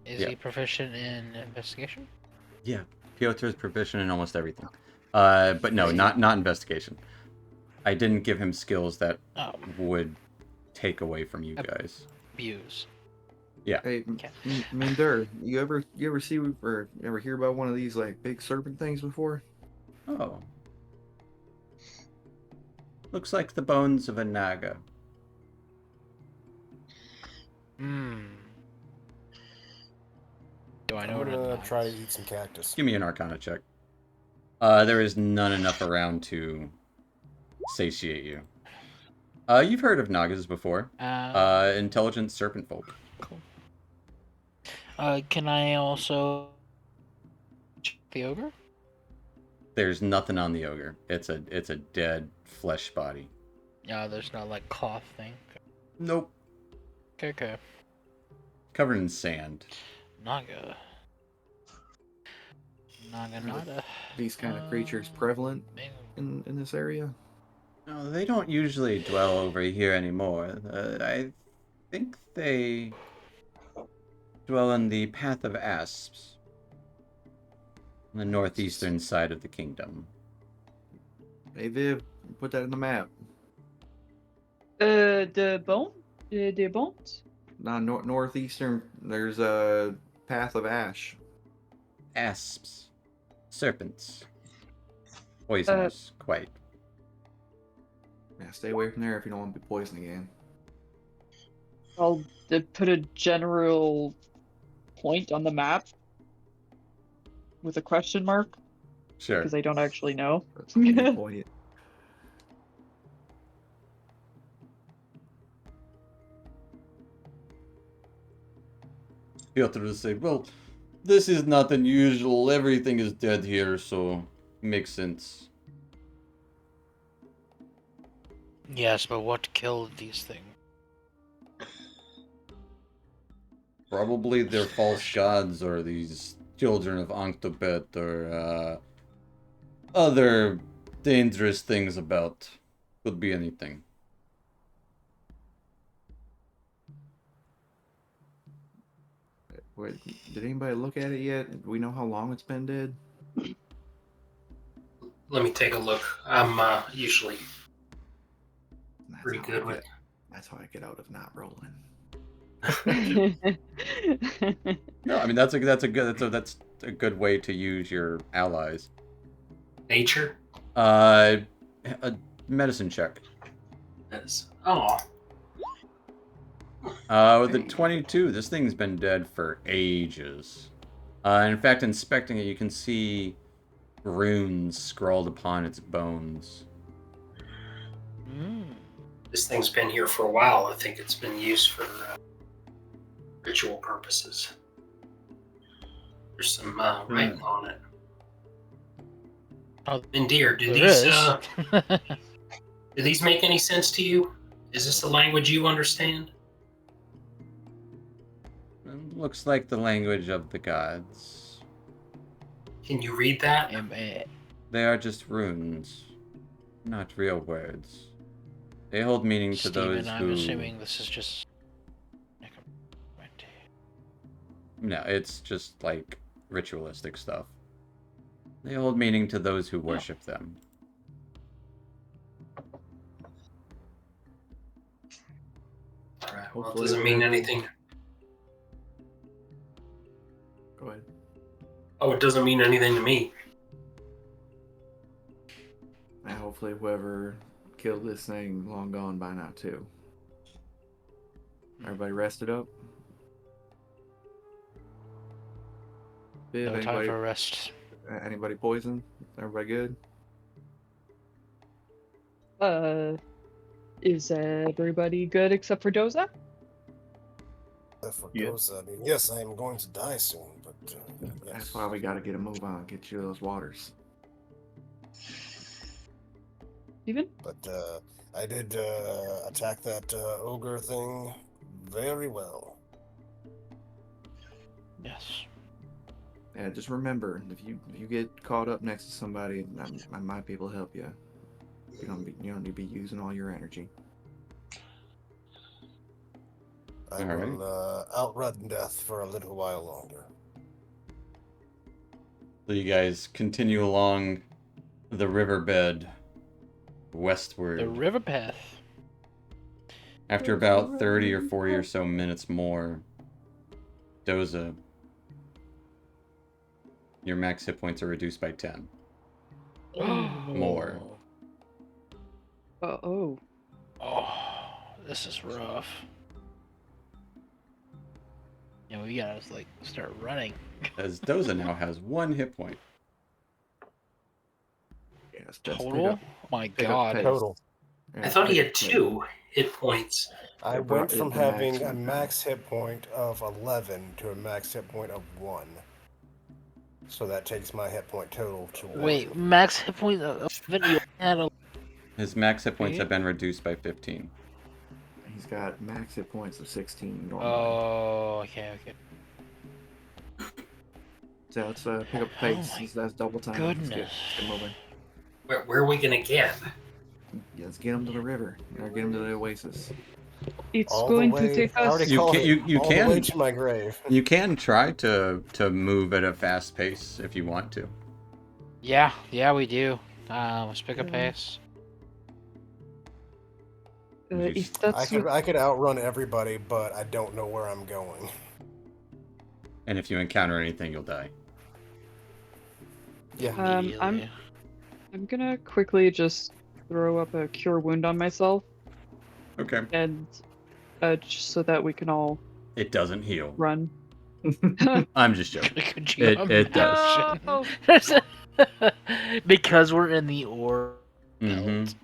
[SPEAKER 3] Is
[SPEAKER 1] Yeah.
[SPEAKER 3] he proficient in investigation?
[SPEAKER 1] Yeah, Piotr is proficient in almost everything. But no, not investigation. I didn't give him skills that
[SPEAKER 3] Oh,
[SPEAKER 1] would take away from you guys.
[SPEAKER 3] views.
[SPEAKER 6] Hey,
[SPEAKER 3] Okay.
[SPEAKER 6] Minder, you ever see or ever hear about one of these like big serpent things before?
[SPEAKER 1] Oh. Looks like the bones of a naga.
[SPEAKER 3] Hmm. Do I know
[SPEAKER 4] I'm
[SPEAKER 3] what
[SPEAKER 4] gonna
[SPEAKER 3] it
[SPEAKER 4] try to eat some cactus.
[SPEAKER 1] Give me an Arcana check. There is none enough around to satiate you. You've heard of nagas before. Intelligent serpent folk.
[SPEAKER 3] Cool. Can I also check the ogre?
[SPEAKER 1] There's nothing on the ogre. It's a dead flesh body.
[SPEAKER 3] Yeah, there's no like cloth thing.
[SPEAKER 1] Nope.
[SPEAKER 3] Okay.
[SPEAKER 1] Covered in sand.
[SPEAKER 3] Naga. Nada.
[SPEAKER 6] These kind of creatures prevalent in this area?
[SPEAKER 1] No, they don't usually dwell over here anymore. I think they dwell on the Path of Asps, on the northeastern side of the kingdom.
[SPEAKER 6] Hey Viv, put that in the map.
[SPEAKER 9] The bone? The bones?
[SPEAKER 6] Northeastern. There's a Path of Ash.
[SPEAKER 1] Asps. Serpents. Poisonous, quite.
[SPEAKER 6] Yeah, stay away from there if you don't want to be poisoned again.
[SPEAKER 9] I'll put a general point on the map with a question mark
[SPEAKER 1] Sure.
[SPEAKER 9] because I don't actually know.
[SPEAKER 6] That's a good point.
[SPEAKER 1] Piotr will say, well, this is not unusual. Everything is dead here, so makes sense.
[SPEAKER 3] Yes, but what killed these things?
[SPEAKER 1] Probably their false gods or these children of Anktobet or other dangerous things about. Could be anything.
[SPEAKER 6] Wait, did anybody look at it yet? Do we know how long it's been dead?
[SPEAKER 8] Let me take a look. I'm usually
[SPEAKER 6] That's
[SPEAKER 8] pretty
[SPEAKER 6] how
[SPEAKER 8] good
[SPEAKER 6] I
[SPEAKER 8] with.
[SPEAKER 6] get- That's how I get out of not rolling.
[SPEAKER 1] No, I mean that's a good way to use your allies.
[SPEAKER 8] Nature.
[SPEAKER 1] A medicine check.
[SPEAKER 8] Oh,
[SPEAKER 1] With a 22, this thing's been dead for ages. In fact, inspecting it, you can see runes scrawled upon its bones.
[SPEAKER 8] this thing's been here for a while. I think it's been used for ritual purposes. There's some writing on it.
[SPEAKER 3] Oh,
[SPEAKER 8] Indeer, do
[SPEAKER 3] there
[SPEAKER 8] these
[SPEAKER 3] is.
[SPEAKER 8] do these make any sense to you? Is this a language you understand?
[SPEAKER 1] Looks like the language of the gods.
[SPEAKER 8] Can you read that?
[SPEAKER 1] They are just runes, not real words. They hold meaning to those
[SPEAKER 3] I'm
[SPEAKER 1] who...
[SPEAKER 3] assuming this is just...
[SPEAKER 1] No, it's just like ritualistic stuff. They hold meaning to those who worship them.
[SPEAKER 8] Alright, well, it doesn't mean anything.
[SPEAKER 6] Go ahead.
[SPEAKER 8] Oh, it doesn't mean anything to me.
[SPEAKER 6] And hopefully whoever killed this thing long gone by now too. Everybody rested up? Viv,
[SPEAKER 3] No time for rest.
[SPEAKER 6] Anybody poisoned? Everybody good?
[SPEAKER 9] Is everybody good except for Doza?
[SPEAKER 4] For Doza, I mean, yes, I am going to die soon, but yes.
[SPEAKER 6] That's why we gotta get a move on, get you those waters.
[SPEAKER 9] Steven?
[SPEAKER 4] But I did attack that ogre thing very well.
[SPEAKER 3] Yes.
[SPEAKER 6] Yeah, just remember, if you get caught up next to somebody, I might be able to help you. You don't need to be using all your energy.
[SPEAKER 4] I will outrun death for a little while longer.
[SPEAKER 1] So you guys continue along the riverbed westward.
[SPEAKER 3] The river path.
[SPEAKER 1] After about 30 or 40 or so minutes more, Doza, your max hit points are reduced by 10. More.
[SPEAKER 9] Oh.
[SPEAKER 3] Oh, this is rough. Yeah, we gotta like start running.
[SPEAKER 1] As Doza now has 1 hit point.
[SPEAKER 6] Yes, that's
[SPEAKER 3] Total? Oh my god.
[SPEAKER 6] pace.
[SPEAKER 4] Total.
[SPEAKER 6] Yeah,
[SPEAKER 8] I thought he
[SPEAKER 6] pick
[SPEAKER 8] had
[SPEAKER 6] up pace.
[SPEAKER 8] 2 hit points.
[SPEAKER 4] I
[SPEAKER 6] It brought
[SPEAKER 4] went from
[SPEAKER 6] it to max
[SPEAKER 4] having a
[SPEAKER 6] one
[SPEAKER 4] max hit point of 11 to a max hit point of 1. So that takes my hit point total to 1.
[SPEAKER 3] Wait, max hit point of 11? You had a...
[SPEAKER 1] His max hit points
[SPEAKER 3] Really?
[SPEAKER 1] have been reduced by 15.
[SPEAKER 6] He's got max hit points of 16 normally.
[SPEAKER 3] Oh, okay.
[SPEAKER 6] So let's pick up pace.
[SPEAKER 3] Oh my
[SPEAKER 6] That's double time.
[SPEAKER 3] goodness.
[SPEAKER 6] Let's get moving.
[SPEAKER 8] Where are we gonna get?
[SPEAKER 6] Yeah, let's get him to the river. Or get him to the oasis.
[SPEAKER 9] It's
[SPEAKER 4] All the
[SPEAKER 9] going
[SPEAKER 4] way,
[SPEAKER 9] to take
[SPEAKER 4] I already
[SPEAKER 9] us.
[SPEAKER 1] You
[SPEAKER 4] called
[SPEAKER 1] can-
[SPEAKER 4] it,
[SPEAKER 1] you
[SPEAKER 4] all the way
[SPEAKER 1] can.
[SPEAKER 4] to my grave.
[SPEAKER 1] You can try to move at a fast pace if you want to.
[SPEAKER 3] Yeah, we do. Let's pick a pace.
[SPEAKER 9] If that's
[SPEAKER 4] I could outrun everybody, but I don't know where I'm going.
[SPEAKER 1] And if you encounter anything, you'll die.
[SPEAKER 4] Yeah.
[SPEAKER 3] Immediately.
[SPEAKER 9] I'm gonna quickly just throw up a cure wound on myself,
[SPEAKER 1] Okay.
[SPEAKER 9] and just so that we can all
[SPEAKER 1] It doesn't heal.
[SPEAKER 9] run.
[SPEAKER 1] I'm just joking.
[SPEAKER 3] Could you
[SPEAKER 1] It does.
[SPEAKER 3] imagine? Because we're in the ore
[SPEAKER 1] Mm-hmm.
[SPEAKER 3] belt.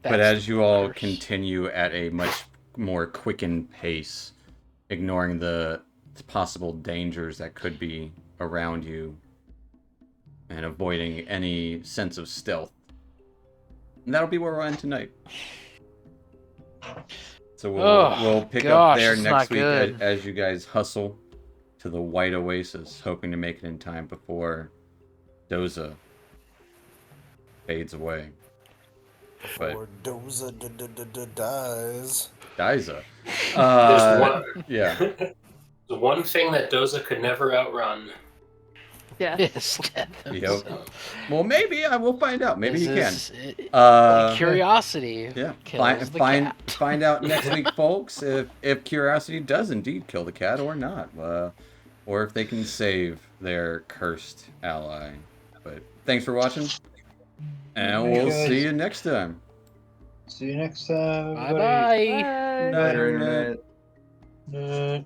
[SPEAKER 1] But
[SPEAKER 3] That's
[SPEAKER 1] as you all
[SPEAKER 3] worse.
[SPEAKER 1] continue at a much more quickened pace, ignoring the possible dangers that could be around you, and avoiding any sense of stealth, and that'll be where we'll end tonight. So we'll pick up there
[SPEAKER 3] that's
[SPEAKER 1] next
[SPEAKER 3] not
[SPEAKER 1] week
[SPEAKER 3] good.
[SPEAKER 1] as you guys hustle to the White Oasis, hoping to make it in time before Doza fades away.
[SPEAKER 4] Before Doza dies.
[SPEAKER 1] Diza.
[SPEAKER 8] There's one.
[SPEAKER 1] Yeah.
[SPEAKER 8] The one thing that Doza could never outrun.
[SPEAKER 9] Yeah.
[SPEAKER 3] Yes.
[SPEAKER 1] Yep. Well, maybe I will find out. Maybe
[SPEAKER 3] This
[SPEAKER 1] you can.
[SPEAKER 3] is- curiosity.
[SPEAKER 1] Yeah.
[SPEAKER 3] kills the
[SPEAKER 1] Find
[SPEAKER 3] cat.
[SPEAKER 1] find out next week, folks, if curiosity does indeed kill the cat or not, or if they can save their cursed ally. But thanks for watching, and
[SPEAKER 10] Bye,
[SPEAKER 1] we'll
[SPEAKER 10] guys.
[SPEAKER 1] see you next time.
[SPEAKER 10] See you next time.
[SPEAKER 3] Bye
[SPEAKER 10] everybody.
[SPEAKER 3] bye.
[SPEAKER 9] Bye.
[SPEAKER 1] Night, Internet.
[SPEAKER 10] Night.